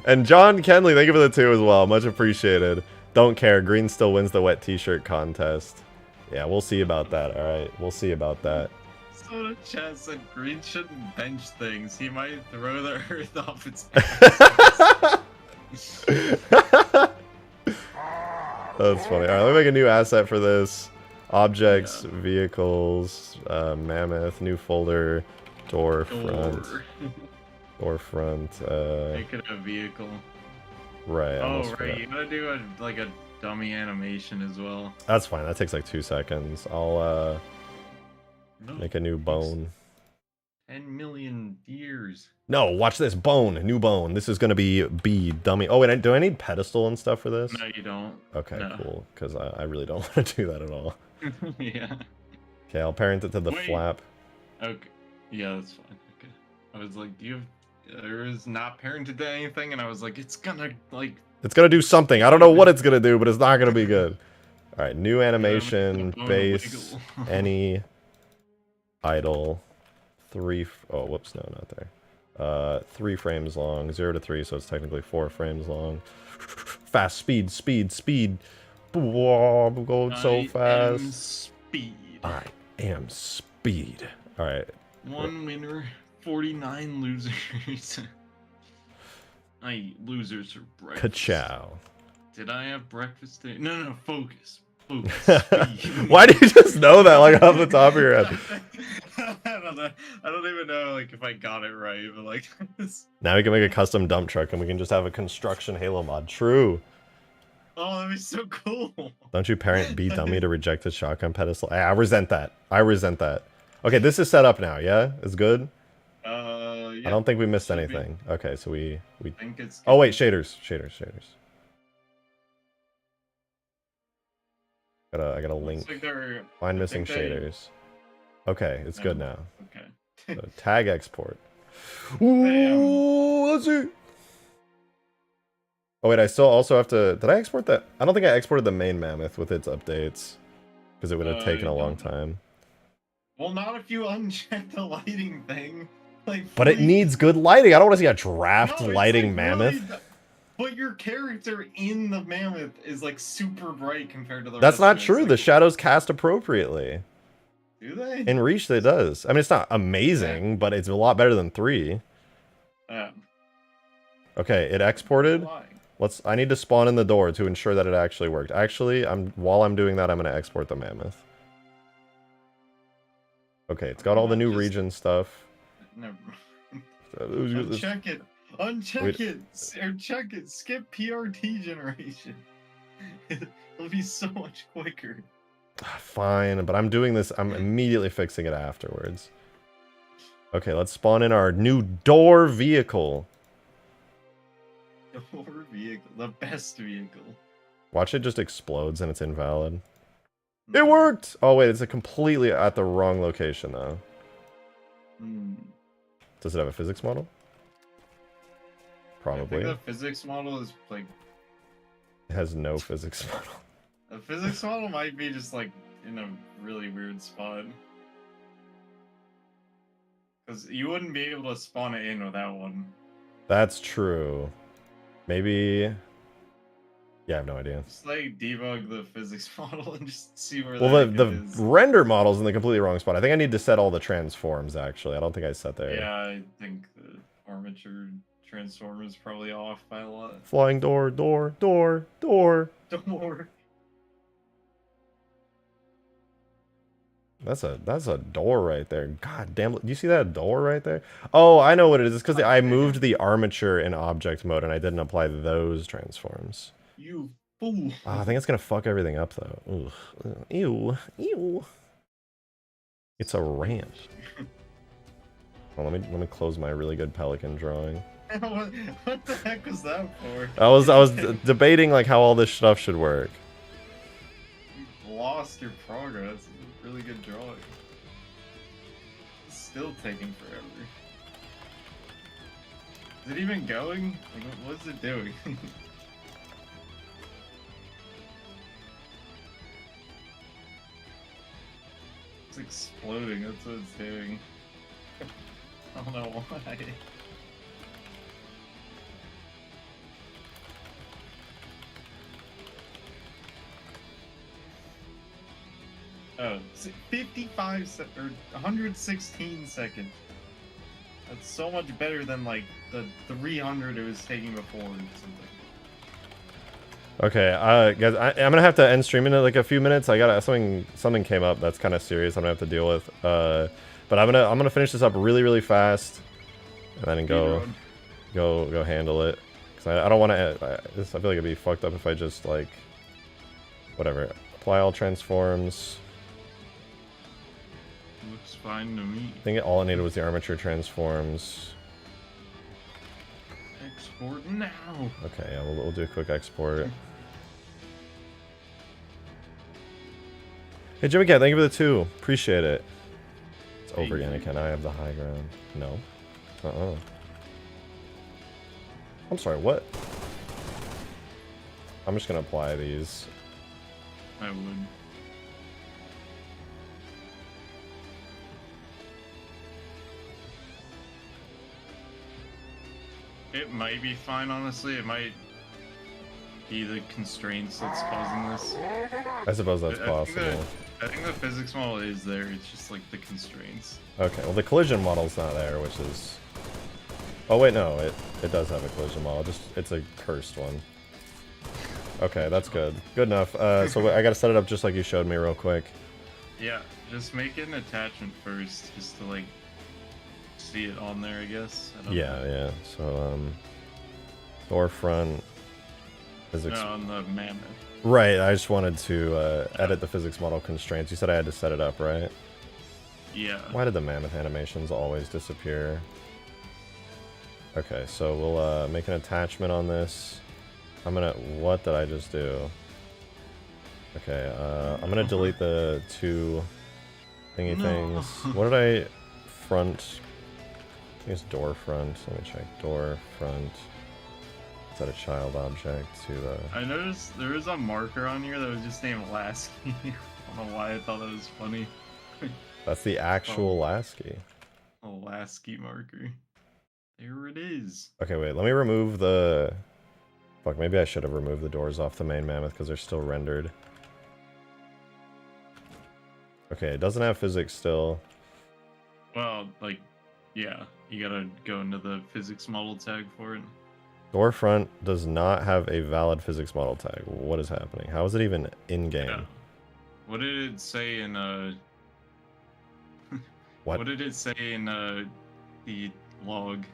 S1: And John Kenley, thank you for the 2 as well. Much appreciated. Don't care. Green still wins the wet t-shirt contest. Yeah, we'll see about that. All right, we'll see about that.
S2: So the chat said Green shouldn't bench things. He might throw the earth off its ass.
S1: That's funny. All right, let me make a new asset for this. Objects, vehicles, Mammoth, new folder, door front. Door front.
S2: Make it a vehicle.
S1: Right.
S2: Oh, right. You gotta do like a dummy animation as well.
S1: That's fine. That takes like 2 seconds. I'll make a new bone.
S2: 10 million years.
S1: No, watch this. Bone. New bone. This is gonna be dummy. Oh, wait. Do I need pedestal and stuff for this?
S2: No, you don't.
S1: Okay, cool. Because I really don't want to do that at all.
S2: Yeah.
S1: Okay, I'll parent it to the flap.
S2: Okay. Yeah, that's fine. Okay. I was like, there is not parented to anything, and I was like, it's gonna
S1: do something. I don't know what it's gonna do, but it's not gonna be good. All right, new animation, base, any, idle, 3. Oh, whoops, no, not there. 3 frames long, 0 to 3, so it's technically 4 frames long. Fast, speed. Whoa, I'm going so fast. I am speed. All right.
S2: 1 winner, 49 losers. I eat losers for breakfast.
S1: Ka-chow.
S2: Did I have breakfast today? No, focus.
S1: Why do you just know that, like, off the top of your head?
S2: I don't know. I don't even know, like, if I got it right, but, like...
S1: Now we can make a custom dump truck, and we can just have a construction Halo mod. True.
S2: Oh, that'd be so cool.
S1: Don't you parent B dummy to reject the shotgun pedestal? I resent that. I resent that. Okay, this is set up now, yeah? It's good?
S2: Yeah.
S1: I don't think we missed
S2: should be.
S1: anything. Okay, so we...
S2: I think it's
S1: Oh,
S2: good.
S1: wait, shaders. I gotta link.
S2: Looks like
S1: Find
S2: I
S1: missing
S2: think they-
S1: shaders. Okay, it's good now.
S2: Okay.
S1: So tag export.
S2: Bam.
S1: Ooh, let's see. Oh wait, I still also have to... Did I export that? I don't think I exported the main Mammoth with its updates. Because it would have taken a long time.
S2: Well, not if you uncheck the lighting thing. Like,
S1: But it needs good lighting. I don't want to see a draft
S2: No, it's,
S1: lighting
S2: like,
S1: Mammoth.
S2: really but your character in the Mammoth is like super bright compared to the
S1: That's
S2: rest
S1: not
S2: of it.
S1: true.
S2: It's
S1: The
S2: like,
S1: shadows cast appropriately.
S2: do they?
S1: In Reach, it does. I mean, it's not amazing, but it's a lot better than 3. Okay, it exported.
S2: Why?
S1: I need to spawn in the door to ensure that it actually worked. Actually, while I'm doing that, I'm going to export the Mammoth. Okay, it's got all the new region stuff.
S2: Never mind.
S1: Uncheck
S2: Uncheck it. Uncheck it. Or check it. Skip PRT generation. It'll be so much quicker.
S1: Fine, but I'm doing this. I'm immediately fixing it afterwards. Okay, let's spawn in our new door vehicle.
S2: Door vehicle. The best vehicle.
S1: Watch it just explodes and it's invalid. It worked! Oh wait, it's completely at the wrong location though. Does it have a physics model? Probably.
S2: I think the physics model is like...
S1: It has no physics model.
S2: The physics model might be just like in a really weird spot. Because you wouldn't be able to spawn it in without one.
S1: That's true. Maybe... Yeah, I have no idea.
S2: Just like debug the physics model and just see where
S1: Well, the
S2: is.
S1: render model's in the completely wrong spot. I think I need to set all the transforms, actually. I don't think I set there.
S2: Yeah, I think the armature transform is probably off by a lot.
S1: Flying door, door, door, door.
S2: Door.
S1: That's a door right there. God damn, do you see that door right there? Oh, I know what it is. It's because I moved the armature in object mode and I didn't apply those transforms.
S2: You fool.
S1: Oh, I think it's gonna fuck everything up though. Ugh. Ew. Ew. It's a ramp. Well, let me close my really good Pelican drawing.
S2: What the heck was that for?
S1: I was debating like how all this stuff should work.
S2: You lost your progress. It's a really good drawing. It's still taking forever. Is it even going? Like, what's it doing? It's exploding, that's what it's doing. I don't know why. Oh, 55 or 116 seconds. That's so much better than like the 300 it was taking before or something.
S1: Okay, guys, I'm gonna have to end streaming in like a few minutes. I got something came up that's kind of serious. I'm gonna have to deal with. But I'm gonna finish this up really fast, and then go handle it. Cause I don't want to. I feel like it'd be fucked up if I just like, whatever. Apply all transforms.
S2: Looks fine to me.
S1: I think all I needed was the armature transforms.
S2: Export now.
S1: Okay, yeah, we'll do a quick export. Hey, Jimmy Cat, thank you for the 2. Appreciate it. It's over, Anakin. I have the high ground. No. I'm sorry, what? I'm just gonna apply these.
S2: I would. It might be fine, honestly. It might be the constraints that's causing this.
S1: I suppose that's possible.
S2: I think the physics model is there, it's just like the constraints.
S1: Okay, well the collision model's not there, which is... Oh wait, no, it does have a collision model, just it's a cursed one. Okay, that's good. Good enough. So I gotta set it up just like you showed me real quick.
S2: Yeah, just make it an attachment first, just to like see it on there, I guess. I don't know.
S1: Yeah. So door front physics.
S2: No, on the Mammoth.
S1: Right. I just wanted to edit the physics model constraints. You said I had to set it up, right?
S2: Yeah.
S1: Why did the mammoth animations always disappear? Okay, so we'll make an attachment on this. I'm gonna, what did I just do? Okay, I'm gonna delete the two thingy things. What did I, front, I think it's door front. Let me check, door front. Is that a child object to the...
S2: I noticed there was a marker on here that was just named Lasky. I don't know why I thought that was funny.
S1: That's the actual Lasky.
S2: A Lasky marker. There it is.
S1: Okay, wait, let me remove the... Fuck, maybe I should have removed the doors off the main mammoth because they're still rendered. Okay, it doesn't have physics still.
S2: Well, like, yeah, you gotta go into the physics model tag for it.
S1: Door front does not have a valid physics model tag. What is happening? How is it even in-game?
S2: Yeah. What did it say in
S1: What?
S2: What did it say in the log?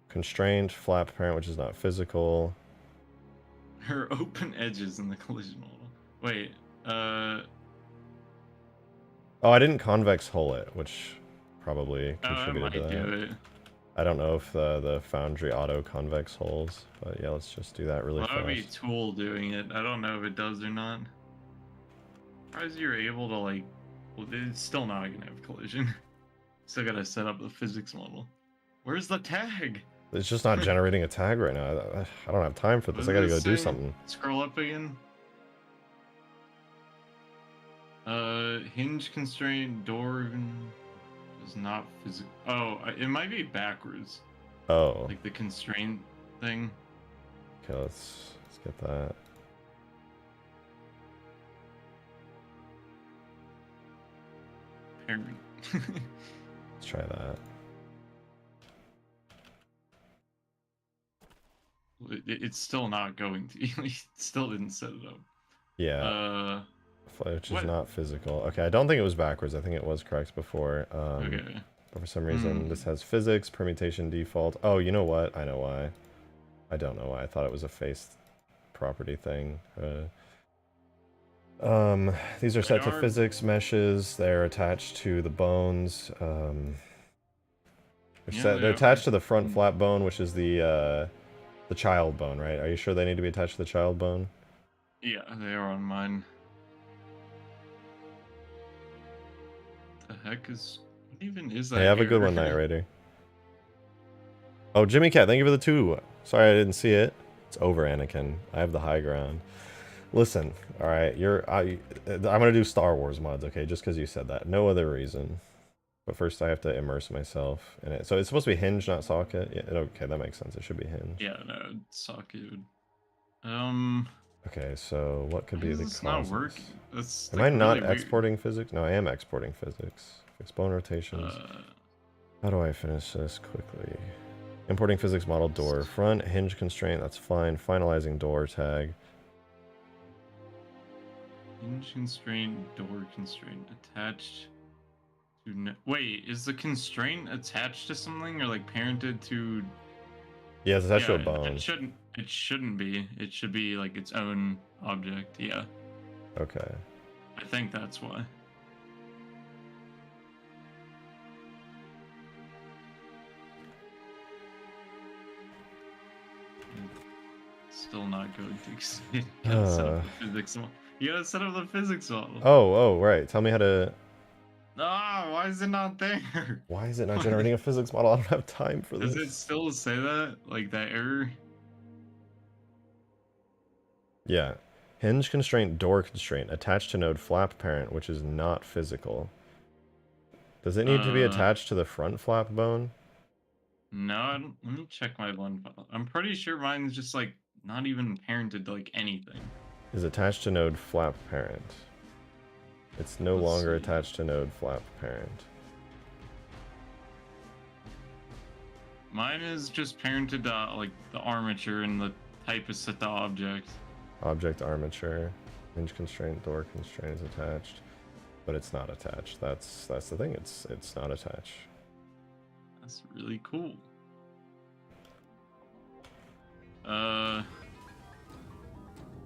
S1: Constrained, flap parent, which is not physical.
S2: Her open edges in the collision model. Wait,
S1: Oh, I didn't convex hull it, which probably
S2: oh, I
S1: contributed
S2: might
S1: to that.
S2: do it.
S1: I don't know if the Foundry auto convex hulls, but yeah, let's just do that really
S2: Well, that would be
S1: fast.
S2: Tool doing it. I don't know if it does or not. Surprised you're able to, like, well, it's still not gonna have collision. Still gotta set up the physics model. Where's the tag?
S1: It's just not generating a tag right now. I don't have time for this. I
S2: What
S1: gotta
S2: does
S1: go
S2: it
S1: do
S2: say?
S1: something.
S2: Scroll up again. Hinge constraint door is not physical. Oh, it might be backwards.
S1: Oh.
S2: Like the constraint thing.
S1: Okay, let's get that.
S2: Parent.
S1: Let's try that.
S2: It's still not going to. It still didn't set it up.
S1: Yeah. Which is
S2: what?
S1: not physical. Okay, I don't think it was backwards. I think it was correct before.
S2: Okay.
S1: But for some reason, this has physics, permutation default. Oh, you know what? I know why. I don't know why. I thought it was a face property thing. These are set to physics meshes. They're attached to the bones. They're attached to the front flap bone, which is the child bone, right? Are you sure they need to be attached to the child bone?
S2: Yeah, they are on mine. The heck is... What even is that?
S1: Hey, have a good one, Night Raider. Oh, Jimmy Cat, thank you for the 2. Sorry I didn't see it. It's over, Anakin. I have the high ground. Listen, all right, I'm gonna do Star Wars mods, okay? Just because you said that, no other reason. But first, I have to immerse myself in it. So it's supposed to be hinge, not socket. Yeah, okay, that makes sense. It should be hinge.
S2: Yeah, no, socket.
S1: Okay, so what could be the causes?
S2: Not working. That's
S1: am
S2: like
S1: I not
S2: really
S1: exporting physics? No, I am exporting physics. Fixed bone rotations. How do I finish this quickly? Importing physics model door front hinge constraint. That's fine. Finalizing door tag.
S2: Hinge constraint, door constraint attached to. Wait, is the constraint attached to something or like parented to?
S1: Yeah, it's attached to a bone.
S2: It shouldn't. It shouldn't be. It should be like its own object. Yeah.
S1: Okay.
S2: I think that's why. Still not going to. Gotta set up the physics model. You gotta set up the physics model.
S1: Oh, right. Tell me how to.
S2: Ah, why is it not there?
S1: Why is it not generating a physics model? I don't have time for this.
S2: Does it still say that? Like that error?
S1: Yeah. Hinge constraint, door constraint, attached to node flap parent, which is not physical. Does it need to be attached to the front flap bone?
S2: No, I don't, let me check my one file. I'm pretty sure mine's just like not even parented to like anything.
S1: Is attached to node flap parent. It's no longer attached to node flap parent.
S2: Mine is just parented to like the armature and the type is set to object.
S1: Object armature, hinge constraint, door constraint is attached, but it's not attached. That's the thing. It's not attached.
S2: That's really cool.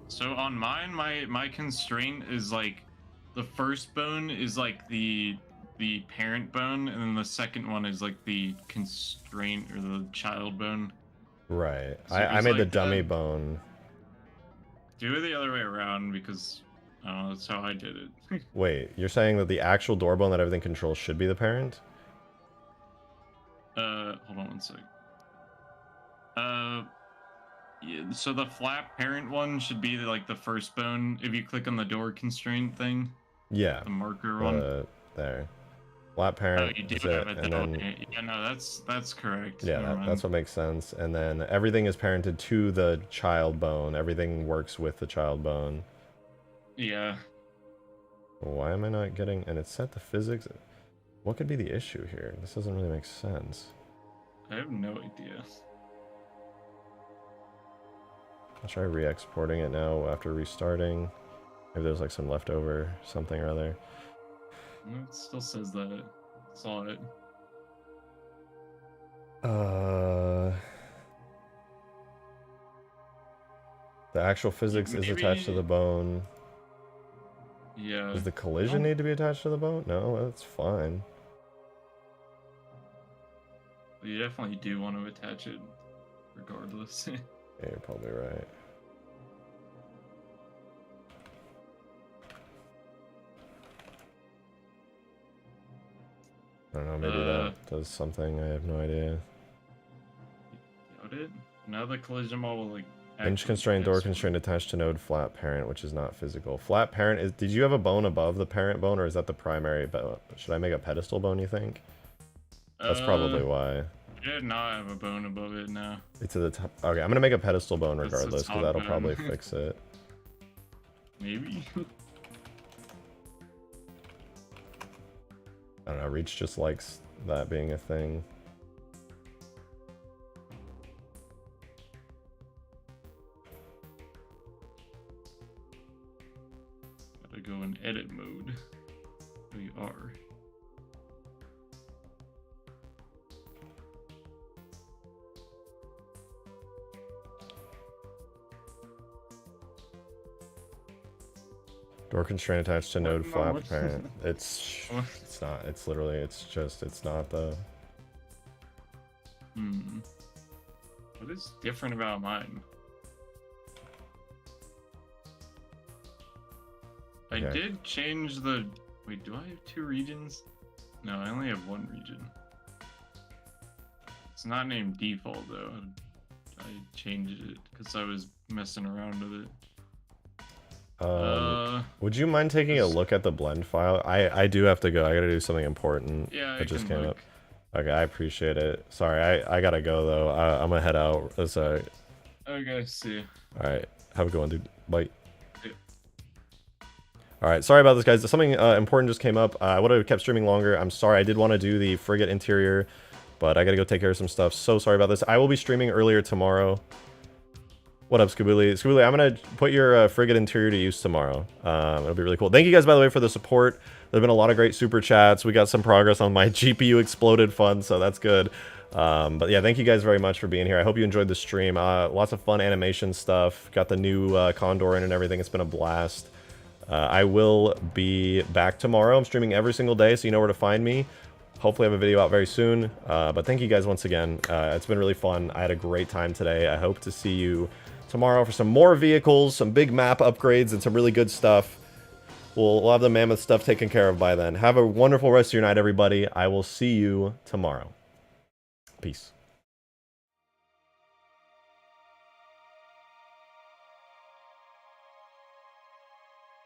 S2: So on mine, my constraint is like the first bone is like the parent bone, and then the second one is like the constraint or the child bone.
S1: Right.
S2: So
S1: I
S2: use,
S1: made the
S2: like,
S1: dummy bone.
S2: Do it the other way around because I don't know, that's how I did it.
S1: Wait, you're saying that the actual door bone that everything controls should be the parent?
S2: Hold on one sec. Yeah, so the flap parent one should be like the first bone. If you click on the door constraint thing,
S1: Yeah.
S2: the marker one.
S1: There. Flat
S2: Oh,
S1: parent
S2: you do
S1: is
S2: have
S1: it,
S2: it
S1: and
S2: that
S1: then
S2: way. Yeah, no, that's correct.
S1: yeah,
S2: Never mind.
S1: that's what makes sense. And then everything is parented to the child bone. Everything works with the child bone.
S2: Yeah.
S1: Why am I not getting? And it's set to physics. What could be the issue here? This doesn't really make sense.
S2: I have no idea.
S1: I'll try re-exporting it now after restarting. Maybe there's like some leftover something or other.
S2: No, it still says that. I saw it.
S1: The actual physics is attached to the bone.
S2: Yeah.
S1: Does the collision need to be attached to the bone? No, that's fine.
S2: You definitely do want to attach it regardless.
S1: Yeah, you're probably right. I don't know, maybe that does something, I have no idea.
S2: Doubt it. Now the collision model will like
S1: Hinge constraint, door constraint attached to node flat parent, which is not physical. Flat parent is, did you have a bone above the parent bone, or is that the primary bone? Should I make a pedestal bone, you think? That's probably why.
S2: I did not have a bone above it now.
S1: It's at the top. Okay, I'm gonna make a pedestal bone
S2: That's the
S1: regardless, because
S2: top
S1: that'll
S2: bone.
S1: probably fix it.
S2: Maybe.
S1: I don't know, Reach just likes that being a thing.
S2: Gotta go in edit mode. We are.
S1: Door constraint attached to node
S2: No.
S1: flap parent. It's not. It's literally. It's just. It's not the.
S2: What is different about mine? I did change the. Wait, do I have 2 regions? No, I only have 1 region. It's not named default though. I changed it because I was messing around with it.
S1: Would you mind taking a look at the blend file? I do have to go. I gotta do something important.
S2: Yeah,
S1: It just came
S2: look.
S1: up. Okay, I appreciate it. Sorry, I gotta go though. I'm gonna head out. Sorry.
S2: Okay, see you.
S1: All right, have a good one, dude. Bye.
S2: Yeah.
S1: All right, sorry about this, guys. Something important just came up. I would have kept streaming longer. I'm sorry. I did want to do the frigate interior, but I gotta go take care of some stuff. So sorry about this. I will be streaming earlier tomorrow. What up, Scooby? Scooby, I'm gonna put your frigate interior to use tomorrow. It'll be really cool. Thank you guys, by the way, for the support. There've been a lot of great super chats. We got some progress on my GPU exploded fund, so that's good. But yeah, thank you guys very much for being here. I hope you enjoyed the stream. Lots of fun animation stuff. Got the new Condor in and everything. It's been a blast. I will be back tomorrow. I'm streaming every single day, so you know where to find me. Hopefully I have a video out very soon. But thank you guys once again. It's been really fun. I had a great time today. I hope to see you tomorrow for some more vehicles, some big map upgrades, and some really good stuff. We'll have the Mammoth stuff taken care of by then. Have a wonderful rest of your night, everybody. I will see you tomorrow. Peace.